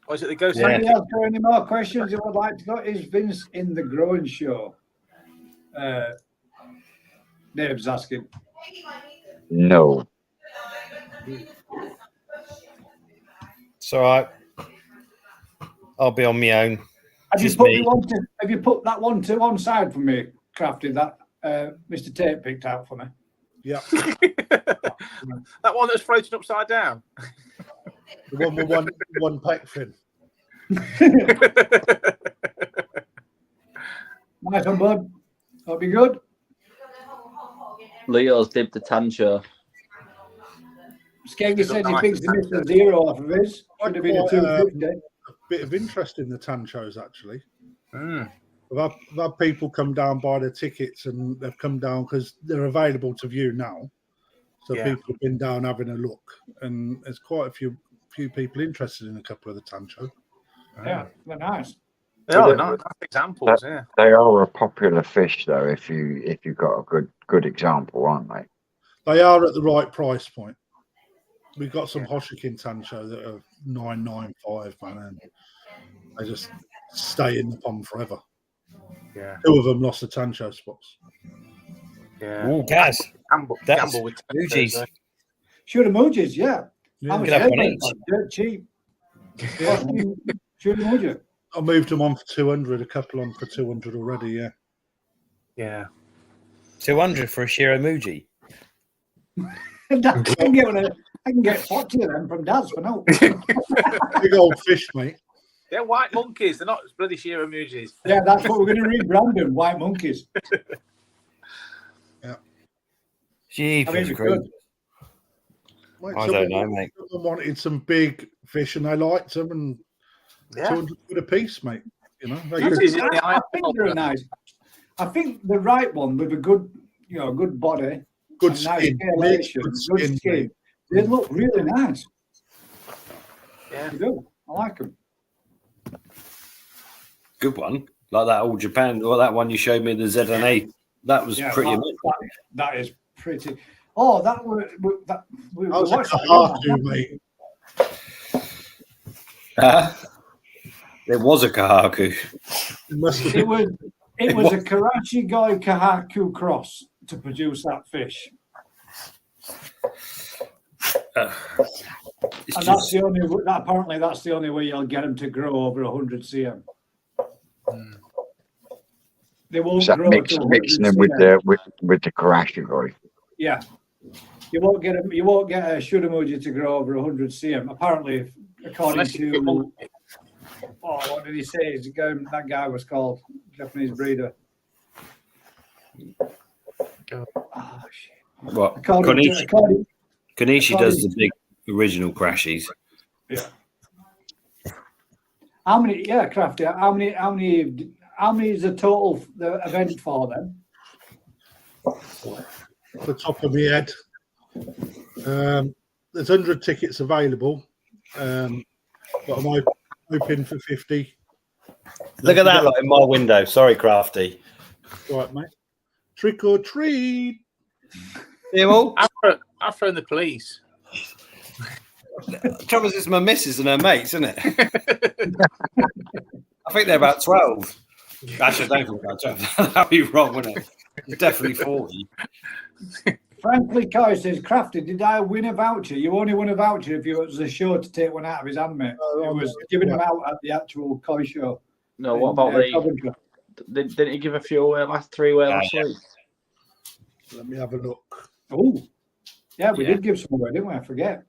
Or is it the ghost? Yeah. Anybody else got any more questions you would like to go? Is Vince in the growing show? Dave's asking. No. It's all right. I'll be on my own. Have you Just put me. have you put that one to one side for me, Crafty? That Mr. Tate picked out for me. Yeah. That one that's floating upside down. The one with one pack fin. Nice one, bud. That'll be good. Leo's dipped the tancho. Skeggy said he thinks he missed a zero off of his. Should have been a 250. A bit of interest in the tanchos, actually. Mm. I've had people come down, buy their tickets, and they've come down because they're available to view now. So Yeah. people have been down having a look, and there's quite a few people interested in a couple of the tancho. Yeah, they're nice. Oh, nice examples. Yeah. They are a popular fish, though. If you've got a good example, aren't they? They are at the right price point. We've got some Hoshikin tancho that are $9.95, man, and they just stay in the pond forever. Yeah. 2 of them lost the tancho spots. Yeah. Oh, guys. Gamble with Fuji's. Shoot emojis, yeah. How much Get up they on pay each. for? Dirt cheap. Shoot emoji. I moved them on for 200. A couple on for 200 already. Yeah. Yeah. 200 for a Shiramuji. I can get 40 of them from Dad's for now. Big old fish, mate. They're white monkeys. They're not bloody Shiramujis. Yeah, that's what we're going to rebrand them, white monkeys. Jeepers, I mean, we creepers. could. Mate, I don't know, mate. Someone wanted some big fish and they liked them, and Yeah. 200 quid a piece, mate. You know, they This could- is in the I think they're nice. I think the right one with a good, good body, good and nice skin. scalation, Good good skin, skin. mate. They look really nice. Yeah. They do. I like them. Good one. Like that old Japan, or that one you showed me, the ZNA. That was pretty much. That is pretty. Oh, that were that. We That was a watched that, Kahaku, mate. There was a Kahaku. It must have It been. was a Karachi Goi Kahaku cross to produce that fish. It's And just, apparently that's the only way you'll get them to grow over 100 cm. They won't So grow to 100 mixing them cm. with the Karashigoi. Yeah, you won't get a Shuramuji to grow over 100 cm. Apparently, according Unless you get to one- what did he say? That guy was called Japanese breeder. Oh shit! what? According Konishi does the big original crashies. how many? Yeah, Crafty. How many is the total the event for then? The top of my head. There's 100 tickets available, but I'm hoping for 50. Look at that lot in my window. Sorry, Crafty. Right, mate. Trick or treat. You all? I'll phone the police. The trouble is, it's my missus and her mates, isn't it? I think they're about 12. Actually, I don't think about 12. That'd be wrong, wouldn't it? It's definitely 40. Frankly, Coy says, Crafty, did I win a voucher? You only won a voucher if you was a show to take one out of his hand, mate. It was giving them out at the actual Coy show. No, what about Coventry. Didn't he give a few away last 3 away last Yeah. week? Let me have a look. Oh, yeah, we Yeah. did give some away, didn't we? I forget.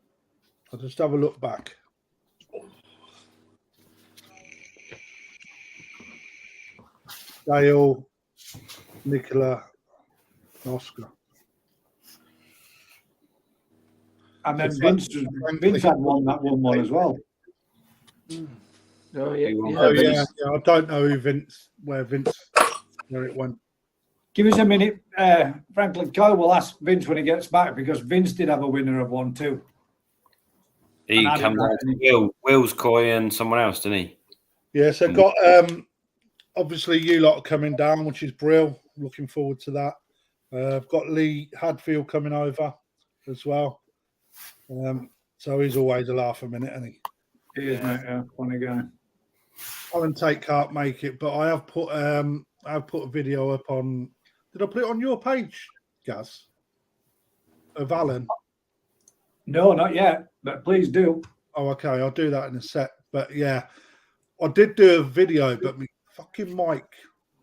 I'll just have a look back. Dale, Nicola, Oscar. And then So Vince had one that won one as well. Oh yeah, Oh yeah, I don't know where it went. Give us a minute. Franklin Coy will ask Vince when he gets back because Vince did have a winner of one too. He And I come didn't down have to Will's Coy and someone else, didn't he? Yeah, so got obviously you lot are coming down, which is brilliant. Looking forward to that. I've got Lee Hadfield coming over as well. So he's always a laugh a minute, isn't he? He is, mate. Yeah, funny guy. Alan Tate can't make it, but I have put a video up on. Did I put it on your page, Gaz? Of Alan? No, not yet, but please do. Oh, okay. I'll do that in a sec. But yeah, I did do a video, but my fucking mic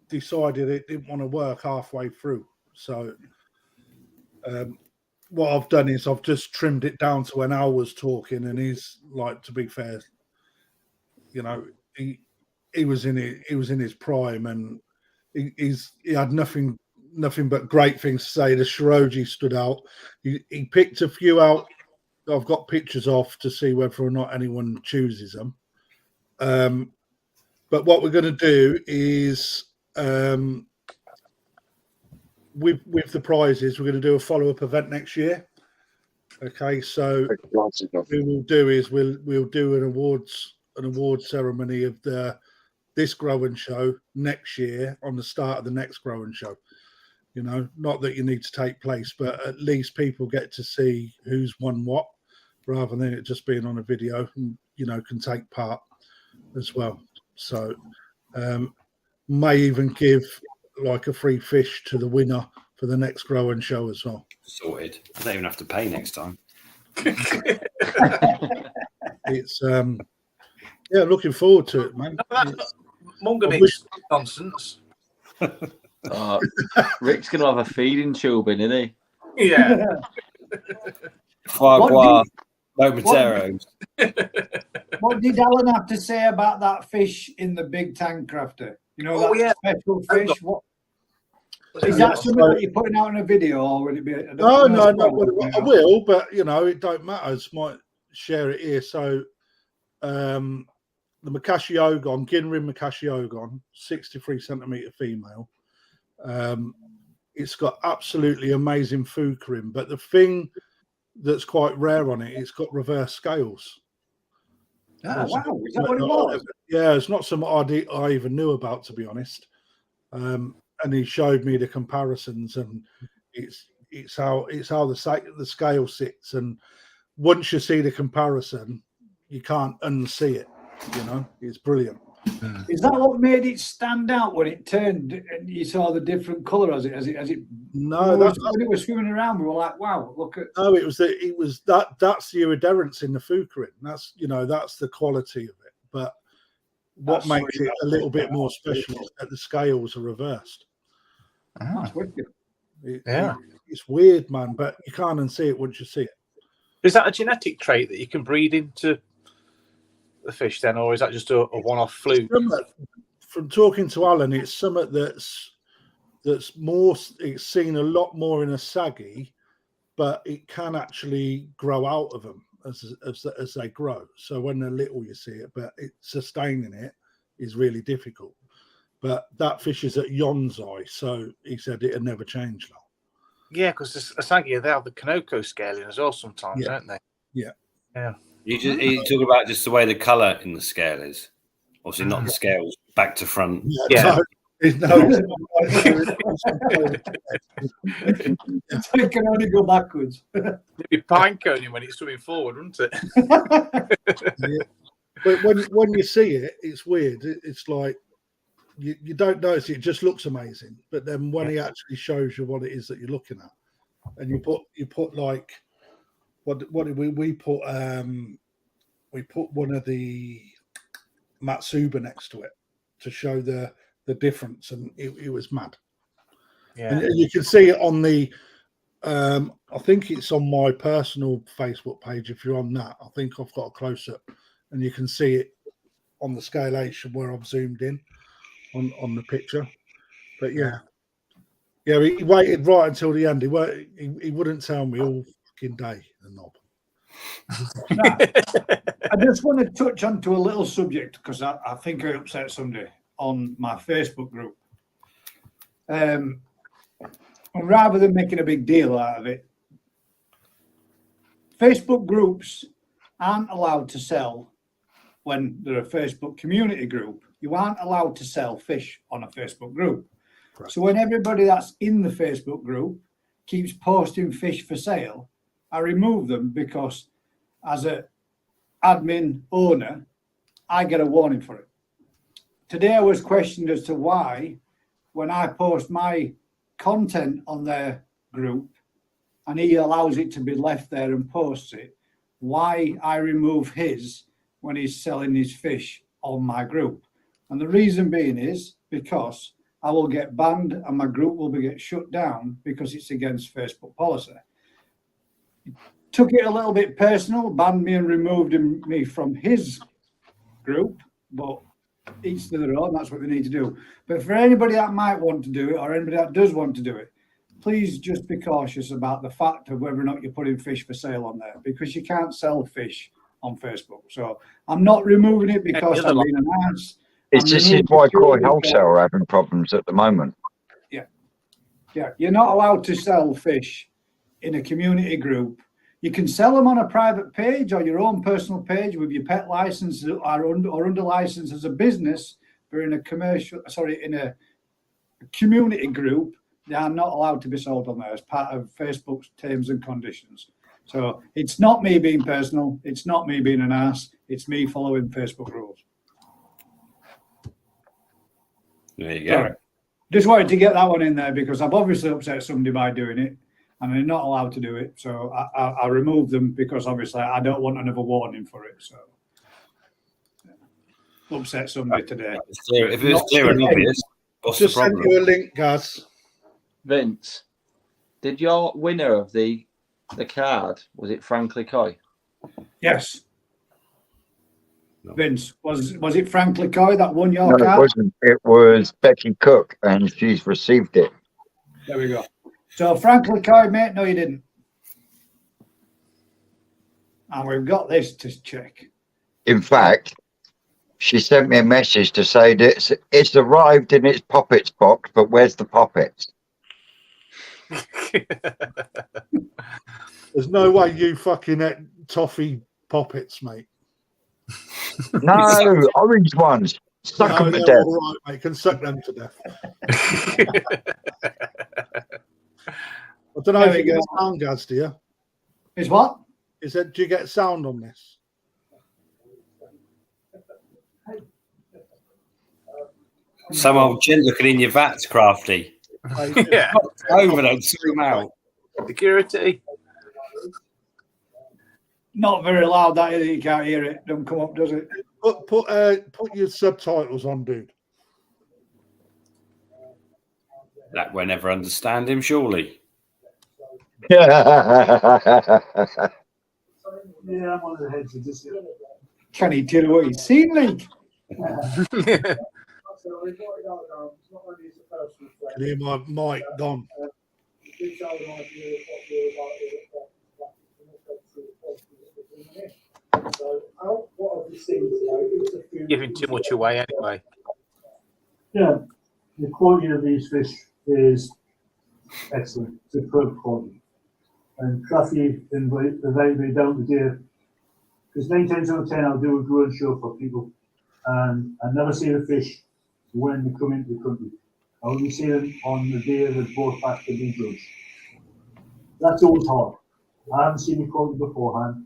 decided it didn't want to work halfway through. So what I've done is I've just trimmed it down to when Al was talking, and he's like, to be fair, you know, he was in his prime, and he had nothing but great things to say. The Shiroji stood out. He picked a few out. I've got pictures off to see whether or not anyone chooses them. But what we're going to do is with the prizes, we're going to do a follow-up event next year. Okay, so what we will do is we'll do an award ceremony of this growing show next year on the start of the next growing show. You know, not that you need to take place, but at least people get to see who's won what, rather than it just being on a video, and you know, can take part as well. So may even give like a free fish to the winner for the next growing show as well. Sorted. I don't even have to pay next time. It's yeah, looking forward to it, man. Mungo mix nonsense. Rick's gonna have a feeding tube in, isn't he? Yeah. Foie gras, momenteros. What did Alan have to say about that fish in the big tank crafter? You know, that special fish? What is that something that you're putting out in a video, or would it be? No. I will, but you know, it don't matter. I just might share it here. So, the Makashi Ogon, Ginrin Makashi Ogon, 63 centimeter female. It's got absolutely amazing fukarin, but the thing that's quite rare on it, it's got reverse scales. Oh, wow. Is that what it was? Yeah, it's not something I even knew about, to be honest. And he showed me the comparisons, and it's how the scale sits. And once you see the comparison, you can't unsee it. You know, it's brilliant. Is that what made it stand out when it turned and you saw the different colour as it? No, when it was swimming around, we were like, "Wow, look at." No, it was that's the iridescence in the fukarin. That's that's the quality of it. But what makes it a little bit more special is that the scales are reversed. That's wicked. It's weird, man, but you can't unsee it once you see it. Is that a genetic trait that you can breed into the fish then, or is that just a one-off fluke? From talking to Alan, it's something that's more. It's seen a lot more in a saggy, but it can actually grow out of them as they grow. So when they're little, you see it, but sustaining it is really difficult. But that fish is at Yonsai, so he said it'll never change now. Yeah, because a saggy, they have the Kanoko scaling as well sometimes, don't they? Yeah. You talk about just the way the colour in the scale is. Obviously, not the scales, back to front. Yeah. It can only go backwards. It'd be pine coning when it's swimming forward, wouldn't it? But when you see it, it's weird. It's like you don't notice it; just looks amazing. But then when he actually shows you what it is that you're looking at, and you put like what did we put? We put one of the Matsuba next to it to show the difference, and it was mad. Yeah, and you can see it on the. I think it's on my personal Facebook page. If you're on that, I think I've got a close up, and you can see it on the scalation where I've zoomed in on the picture. But yeah, he waited right until the end. He wouldn't tell me all fucking day. The knob. Now, I just want to touch onto a little subject because I think I upset somebody on my Facebook group. And rather than making a big deal out of it, Facebook groups aren't allowed to sell when they're a Facebook community group. You aren't allowed to sell fish on a Facebook group. So when everybody that's in the Facebook group keeps posting fish for sale, I remove them because as a admin owner, I get a warning for it. Today I was questioned as to why, when I post my content on their group and he allows it to be left there and posts it, why I remove his when he's selling his fish on my group. And the reason being is because I will get banned and my group will get shut down because it's against Facebook policy. Took it a little bit personal, banned me and removed me from his group, but each to their own, that's what they need to do. But for anybody that might want to do it or anybody that does want to do it, please just be cautious about the fact of whether or not you're putting fish for sale on there, because you can't sell fish on Facebook. So I'm not removing it because I'm being an ass. This is why Koi Wholesale are having problems at the moment. Yeah, you're not allowed to sell fish in a community group. You can sell them on a private page or your own personal page with your pet license or under license as a business, but in a community group, they are not allowed to be sold on there as part of Facebook's terms and conditions. So it's not me being personal. It's not me being an ass. It's me following Facebook rules. There you go. Sorry. Just wanted to get that one in there because I've obviously upset somebody by doing it and they're not allowed to do it. So I remove them because obviously I don't want another warning for it. So upset somebody today. If it was clear and obvious, what's the Just send problem? you a link, Gaz. Vince, did your winner of the card, was it Frank Coy? Yes. No. Vince, was it Frank Coy that won your No, card? it wasn't. It was Becky Cook, and she's received it. There we go. So Frank Coy, mate, no, you didn't. And we've got this to check. In fact, she sent me a message to say that it's arrived in its poppets box, but where's the poppets? There's no way you fucking ate toffee poppets, mate. No, orange ones. Suck No, them to they're death. all right, mate. Can suck them to death. I don't know There if we you get go. sound, Gaz, do you? Is what? Is that, do you get sound on this? Some old gent looking in your vats, Crafty. Yeah. Over there, zoom out. Security. Not very loud, that is. You can't hear it. Don't come up, does it? Put your subtitles on, dude. That will never understand him, surely. Yeah, I'm one of the heads of this. Can he tell what he's seen, like? Can you hear my mic gone? Giving too much away anyway. Yeah, the quality of these fish is excellent, superb quality. And Craffy and the very, very down to dear. Because 9 times out of 10, I'll do a growing show for people, and I never see the fish when they come into the country. I only see them on the day they're brought back to be judged. That's always hard. I haven't seen the quality beforehand.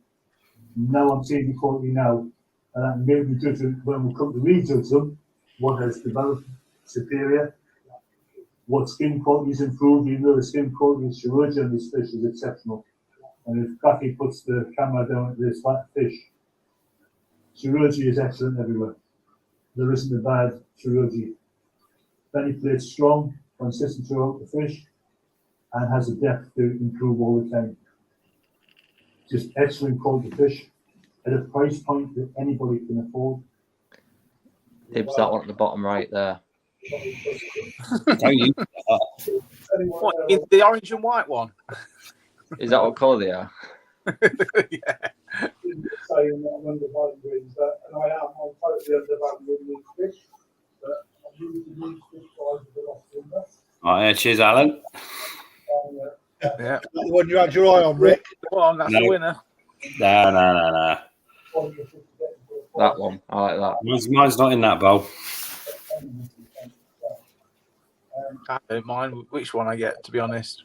Now I'm seeing the quality now, and I can maybe judge them when we come to rejudge them. What has developed superior? What skin quality is improved? Even though the skin quality is chirurgy on this fish is exceptional. And if Kathy puts the camera down at this fat fish, chirurgy is excellent everywhere. There isn't a bad chirurgy. Benny plates strong, consistent throughout the fish, and has a depth to improve all the time. Just excellent quality fish at a price point that anybody can afford. Dibs that one at the bottom right there. Don't you? What, in the orange and white one? Is that what colour they are? Yeah. Saying that I'm undervaluing that, and I am. I'm totally undervaluing these fish, but I'm using these fish guys with a lot of interest. All right, cheers, Alan. Yeah. The one you had your eye on, Rick. Go on, that's No. the winner. No. That one. I like that. Mine's not in that bowl. I don't mind which one I get, to be honest.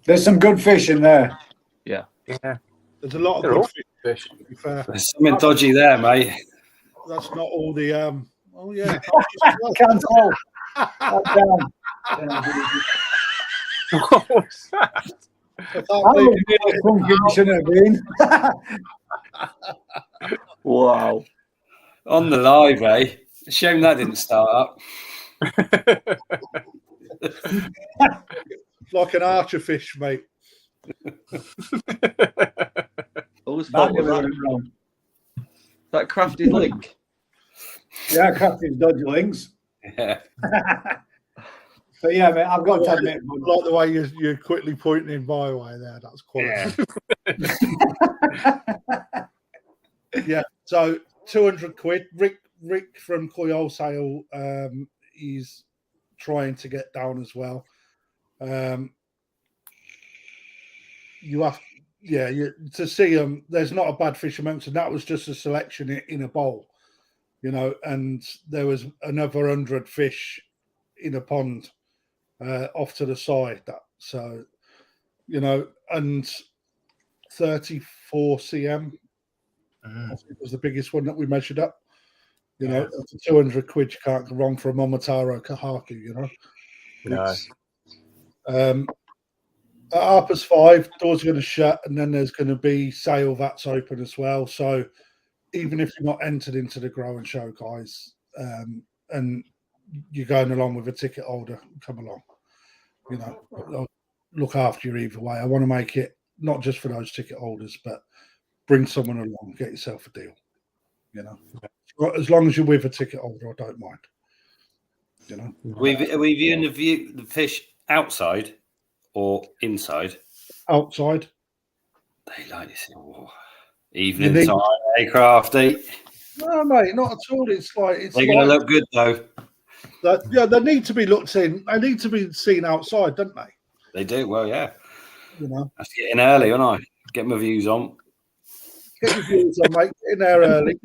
There's some good fish in there. Yeah. There's a lot of They're good all fish. To be fair. There's something dodgy there, mate. That's not all the. Oh yeah. I can't tell. What was that? I I was really funky, you shouldn't have been. Wow. On the live, eh? Shame that didn't start up. like an archer fish, mate. Whose fault was that? That crafted link. Yeah, crafted dodgy links. Yeah. But yeah, mate, I've got to admit, I like the way you're quickly pointing my way there. That's quality. Yeah. So 200 quid. Rick from Koi Wholesale, he's trying to get down as well. You have, to see them. There's not a bad fish amongst them. That was just a selection in a bowl, and there was another 100 fish in a pond off to the side. And 34 cm. I think was the biggest one that we measured up. For 200 quid, you can't go wrong for a Momotaro Kahaku, At Harper's 5, doors are going to shut, and then there's going to be sale vats open as well. So even if you're not entered into the grow and show, guys, and you're going along with a ticket holder, come along. I'll look after you either way. I want to make it not just for those ticket holders, but bring someone along, get yourself a deal. As long as you're with a ticket holder, I don't mind. Are we viewing the fish outside or inside? Outside. They like this. Evening time, crafty. No, mate, not at all. They're going to look good though. They need to be looked in. They need to be seen outside, don't they? They do. Well, yeah. That's getting early, aren't I? Get my views on. Get your views on, mate. Get in there early.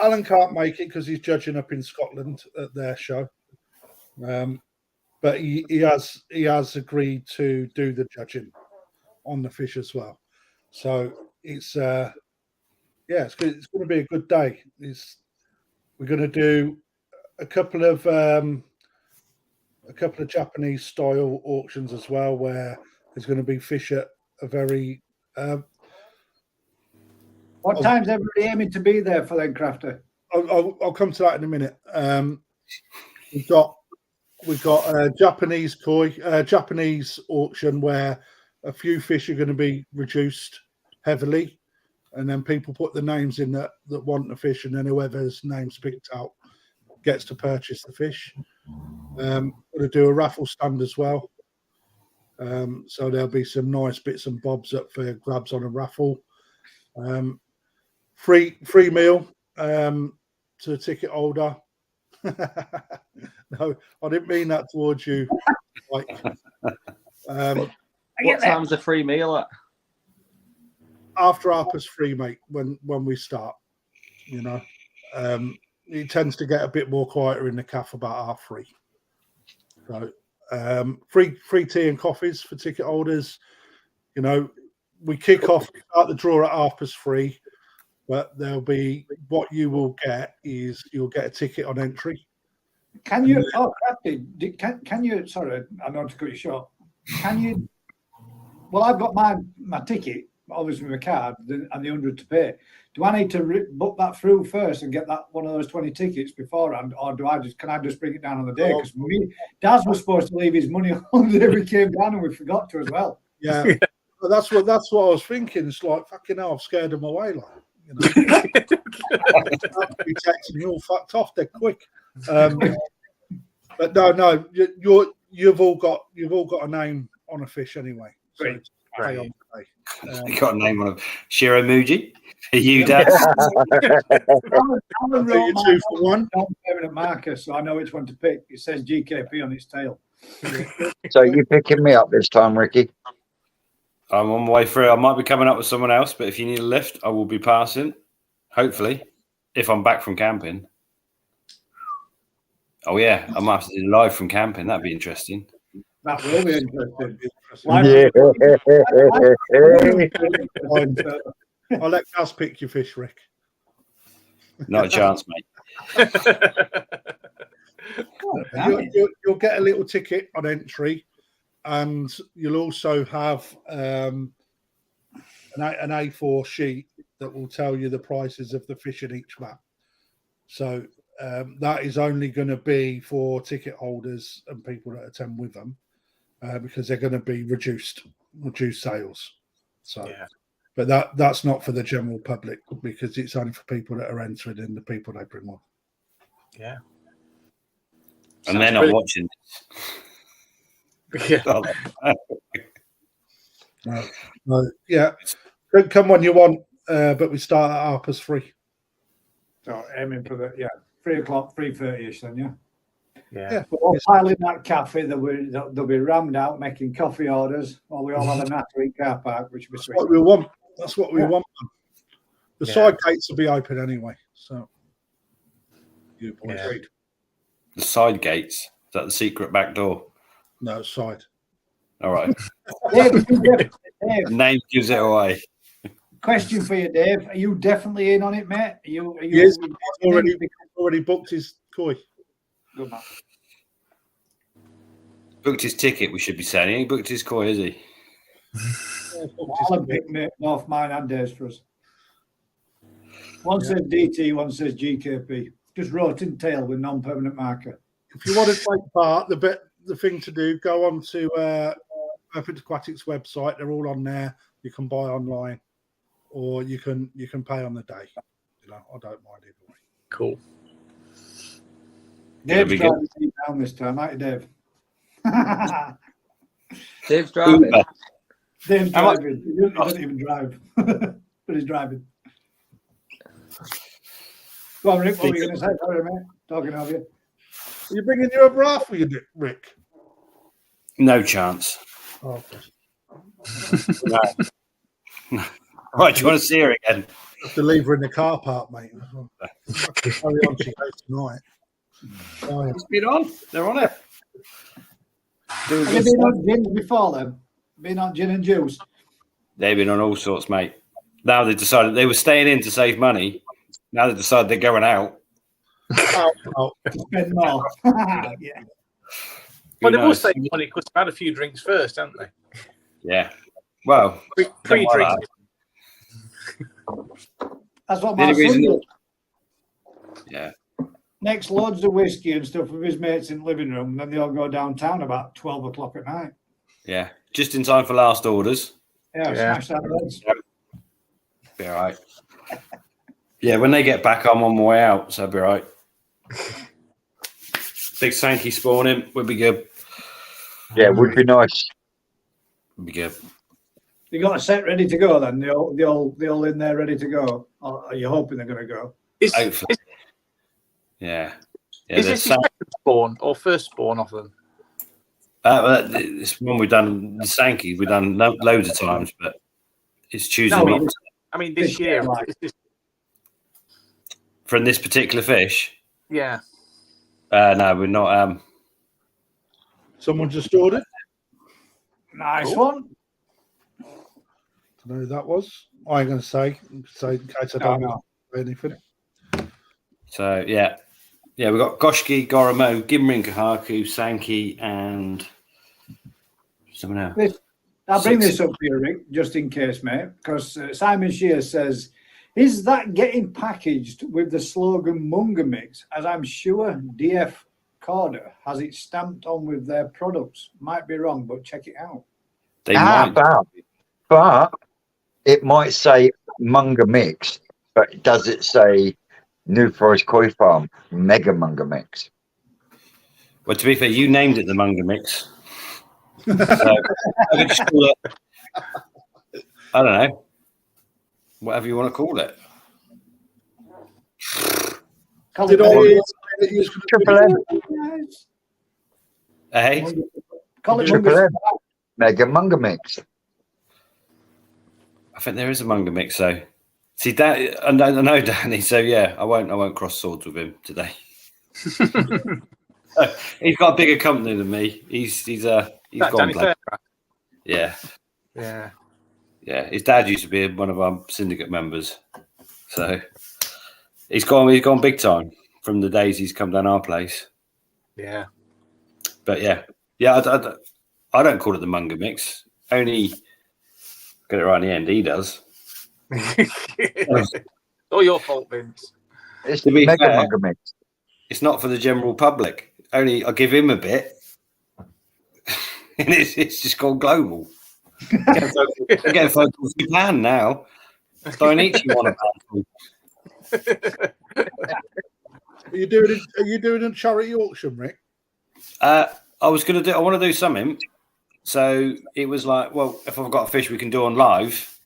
Alan can't make it because he's judging up in Scotland at their show. But he has agreed to do the judging on the fish as well. So it's going to be a good day. We're going to do a couple of Japanese style auctions as well, where there's going to be fish at a very. What time's everybody aiming to be there for then, Crafter? I'll come to that in a minute. We've got a Japanese Japanese auction where a few fish are going to be reduced heavily, and then people put the names in that want the fish, and then whoever's name's picked out gets to purchase the fish. We're going to do a raffle stand as well. So there'll be some nice bits and bobs up for grabs on a raffle. Free meal to the ticket holder. No, I didn't mean that towards you. What time's the free meal at? After Harper's free, mate. When we start, it tends to get a bit more quieter in the cafe about 3:30. So free tea and coffees for ticket holders. We kick off, start the draw at Harper's free, but there'll be what you will get is you'll get a ticket on entry. Can you? Can you? Sorry, I know to cut you short. Can you? Well, I've got my ticket, obviously my card, and the 100 to pay. Do I need to book that through first and get that one of those 20 tickets beforehand, or can I just bring it down on the day? Because Daz was supposed to leave his money on the day we came down, and we forgot to as well. Yeah, but that's what I was thinking. It's like fucking hell, I've scared them away, like be texting you all fucked off dead quick. But no, you've all got a name on a fish anyway. So Great. You got a name on a Shiramuji. Are you, Dad? Alan wrote you 2 for 1. Permanent marker, so I know which one to pick. It says GKP on its tail. So you picking me up this time, Ricky? I'm on my way through. I might be coming up with someone else, but if you need a lift, I will be passing. Hopefully, if I'm back from camping. Oh yeah, I might have to do live from camping. That'd be interesting. That will be interesting. Yeah. I'll let Gus pick your fish, Rick. Not a chance, mate. You'll get a little ticket on entry, and you'll also have an A4 sheet that will tell you the prices of the fish in each map. So that is only going to be for ticket holders and people that attend with them, because they're going to be reduced sales. So, yeah. But that's not for the general public, because it's only for people that are entering and the people they bring on. Yeah. And they're not watching this. Yeah. No, yeah. Come when you want, but we start at Harper's free. So aiming for the 3 o'clock, 3:30ish then, yeah. Yeah. But we'll pile in that cafe. They'll be rammed out making coffee orders while we all have a natter in car park, which will be sweet. What we want. That's what we want. The side gates will be open anyway. So the side gates? Is that the secret back door? No, side. All right. Dave, name gives it away. Question for you, Dave. Are you definitely in on it, mate? Are you yes, he's already booked his koi. Good man. Booked his ticket, we should be saying. He ain't booked his koi, is he? Olympic, mate, both mine and Dave's for us. One says DT, one says GKP. Just wrote in tail with non-permanent marker. If you want to take part, the thing to do, go on to Aquatics website. They're all on there. You can buy online, or you can pay on the day. You know, I don't mind either way. Cool. Dave's driving me down this time, aren't you, Dave? Dave's driving. Dave's driving. He doesn't even drive, but he's driving. Go on, Rick. What were you going to say? Sorry, mate. Talking of you. Are you bringing your bra for you, Rick? No chance. Oh, okay. No. Right, do you want to see her again? Have to leave her in the car park, mate. Carry on, she goes tonight. Oh, yeah. It's been on. They're on it. Have you been on gin before then? Been on gin and juice? They've been on all sorts, mate. Now they decided they were staying in to save money. Now they decided they're going out. To spend more. Yeah. Well, they will save money because they've had a few drinks first, haven't they? Yeah. Well, pre-drinks. That's what my son does. Yeah. Makes loads of whiskey and stuff with his mates in the living room, and then they all go downtown about 12 o'clock at night. Yeah. Just in time for last orders. Yeah, smash that heads. Be all right. Yeah, when they get back, I'm on my way out, so I'll be all right. Big Sankey spawning would be good. Yeah, would be nice. Would be good. You got a set ready to go then? They all in there ready to go? Or are you hoping they're going to go? Hopefully. Yeah. Is this the second spawn or first spawn of them? This one we've done, the Sankey, we've done loads of times, but it's choosing not to. I mean, this year. From this particular fish? Yeah. No, we're not. Someone just ordered. Nice one. I don't know who that was. I ain't going to say in case I don't know anything. So, yeah, we've got Goshki, Goromo, Gimrin, Kahaku, Sankey, and someone else. I'll bring this up here, Rick, just in case, mate, because Simon Shear says, is that getting packaged with the slogan Munga Mix? As I'm sure DF Corder has it stamped on with their products. Might be wrong, but check it out. They might. But it might say Munga Mix, but does it say New Forest Koi Farm Mega Munga Mix? Well, to be fair, you named it the Munga Mix. So, I could just call it, I don't know, whatever you want to call it. Triple M. Hey? Triple M. Mega Munga Mix. I think there is a Munger mix. So, see, I know Danny. So yeah, I won't cross swords with him today. He's got a bigger company than me. He's gone Danny blank. Fair. Yeah. Yeah. Yeah. His dad used to be one of our syndicate members, so he's gone big time from the days he's come down our place. Yeah. But yeah. I don't call it the Munger mix. Only get it right in the end. He does. All your fault, Vince. It's To be mega fair, Munger mix. It's not for the general public. Only I give him a bit, and it's just gone global. Get phone calls you can now. Don't each you want a Are you doing a charity auction, Rick? I was going to do. I want to do something. So it was like, well, if I've got a fish we can do on live,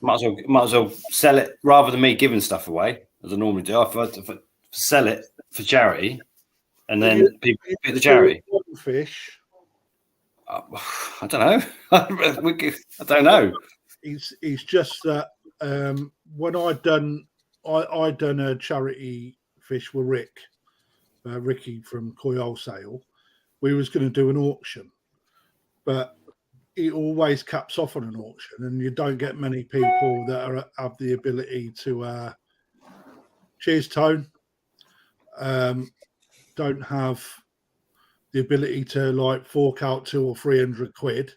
might as well sell it rather than me giving stuff away as I normally do. I sell it for charity, and then people pick the charity. Fish. I don't know. I don't know. It's just that when I done a charity fish with Ricky from Koi Wholesale, we was going to do an auction, but it always caps off on an auction, and you don't get many people that have the ability to. Cheers, Tone. Don't have the ability to like fork out 200 or 300 quid,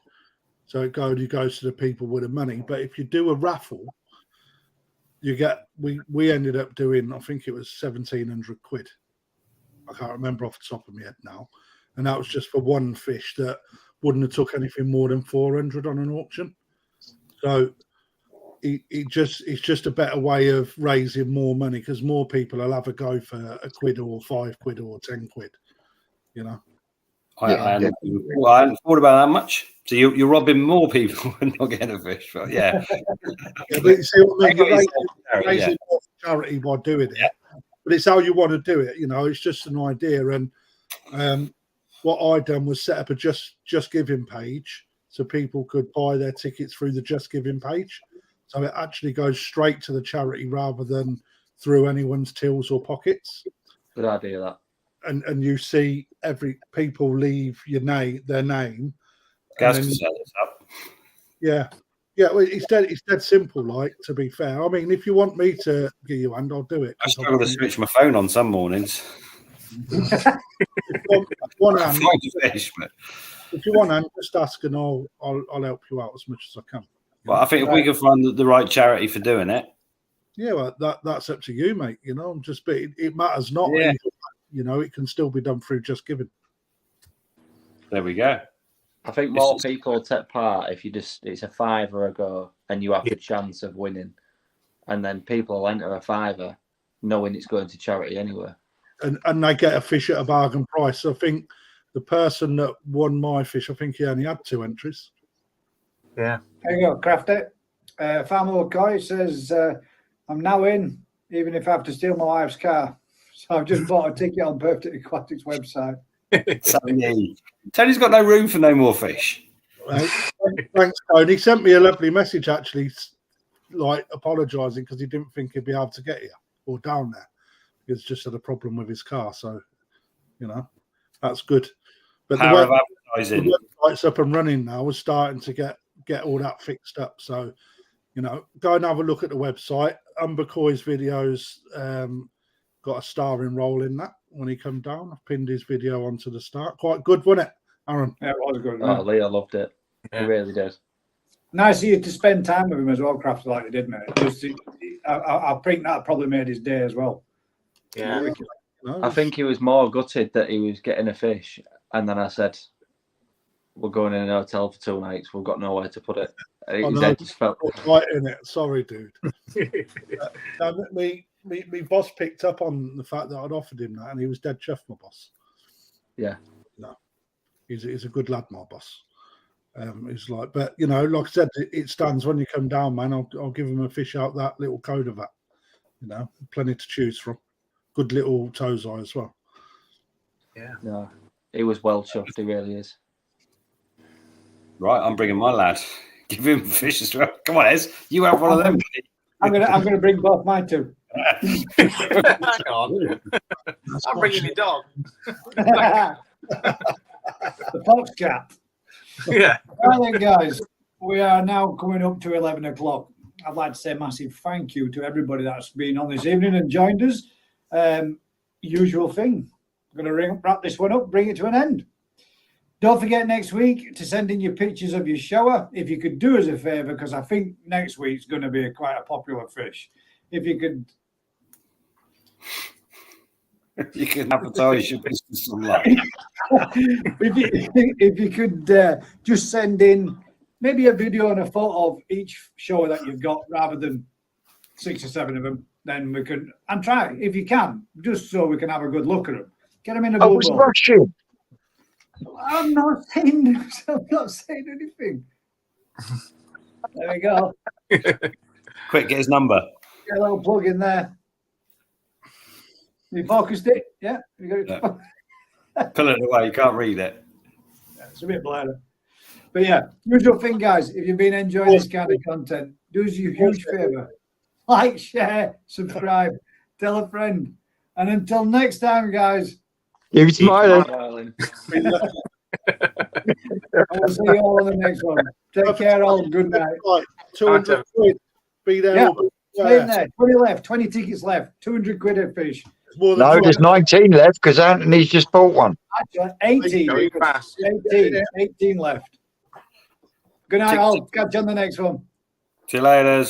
so it only goes to the people with the money. But if you do a raffle, you get. We ended up doing, I think it was 1,700 quid. I can't remember off the top of my head now, and that was just for one fish that wouldn't have took anything more than 400 on an auction. So it's just a better way of raising more money, because more people will have a go for a quid or 5 quid or 10 quid. You know, I hadn't thought about that much. So you're robbing more people and not getting a fish, but yeah. But you see what I mean? You're raising more charity by doing it, but it's how you want to do it. You know, it's just an idea. And what I done was set up a Just Giving page, so people could buy their tickets through the Just Giving page. So it actually goes straight to the charity rather than through anyone's tills or pockets. Good idea, that. And you see people leave their name. Guys can set this up. Yeah. Well, it's dead simple. Like, to be fair, I mean, if you want me to give you a hand, I'll do it. I struggle to switch my phone on some mornings. If you want hand, but if you want hand, just ask and I'll help you out as much as I can. Well, I think if we can find the right charity for doing it. Yeah, well, that's up to you, mate. You know, but it matters not. Yeah. You know, it can still be done through Just Giving. There we go. I think more people take part if it's a £5 a go and you have the chance of winning, and then people will enter a £5 knowing it's going to charity anyway. And they get a fish at a bargain price. So I think the person that won my fish, I think he only had 2 entries. Yeah. There you go, Crafty. Farmer Koi says, I'm now in, even if I have to steal my wife's car. So I've just bought a ticket on Perfect Aquatics website. Tony's got no room for no more fish. Right. Thanks, Tony. He sent me a lovely message, actually, like apologising because he didn't think he'd be able to get here or down there. He's just had a problem with his car. So, you know, that's good. But Power of advertising. The website's up and running now. We're starting to get all that fixed up. So, you know, go and have a look at the website. Umber Coy's videos got a starring role in that when he come down. I've pinned his video onto the start. Quite good, wasn't it, Aaron? Yeah, it was good. Oh, Leah loved it. He really did. Nice of you to spend time with him as well, Crafty, like you did, mate. I think that probably made his day as well. Yeah. I think he was more gutted that he was getting a fish, and then I said, "We're going in an hotel for 2 nights. We've got nowhere to put it." His head just felt right in it. Sorry, dude. Me boss picked up on the fact that I'd offered him that, and he was dead chuffed, my boss. Yeah. No, he's a good lad, my boss. He's like, but you know, like I said, it stands when you come down, man. I'll give him a fish out that little code of that. You know, plenty to choose from. Good little toes eye as well. Yeah. No, he was well chuffed. He really is. Right, I'm bringing my lad. Give him fish as well. Come on, Ez. You have one of them. I'm gonna bring both mine too. Hang on. I'm bringing my dog. The fox cat. Yeah. Right then, guys, we are now coming up to 11 o'clock. I'd like to say a massive thank you to everybody that's been on this evening and joined us. Usual thing. I'm going to wrap this one up, bring it to an end. Don't forget next week to send in your pictures of your shower. If you could do us a favour, because I think next week's going to be quite a popular fish. If you could... You can advertise your business online. if you could just send in maybe a video and a photo of each shower that you've got rather than 6 or 7 of them, then we can, and try if you can, just so we can have a good look at them. Get them in a I was bubble. rushing. I'm not saying anything. There we go. Quick, get his number. Get a little plug in there. You focused it? Yeah. You got it. Yeah. Pull it away. You can't read it. Yeah, it's a bit blurry. But yeah, usual thing, guys. If you've been enjoying this kind of content, do us a huge favour. Like, share, subscribe, tell a friend. And until next time, guys. Keep smiling. I will see you all on the next one. Take care, all. Good night. Right, 200 quid. Be there. Yeah. Stay in there. 20 left. 20 tickets left. 200 quid a fish. No, there's 19 left because Anthony's just bought one. Actually, 18. Going fast. 18 left. Good night, all. Catch you on the next one. See you later.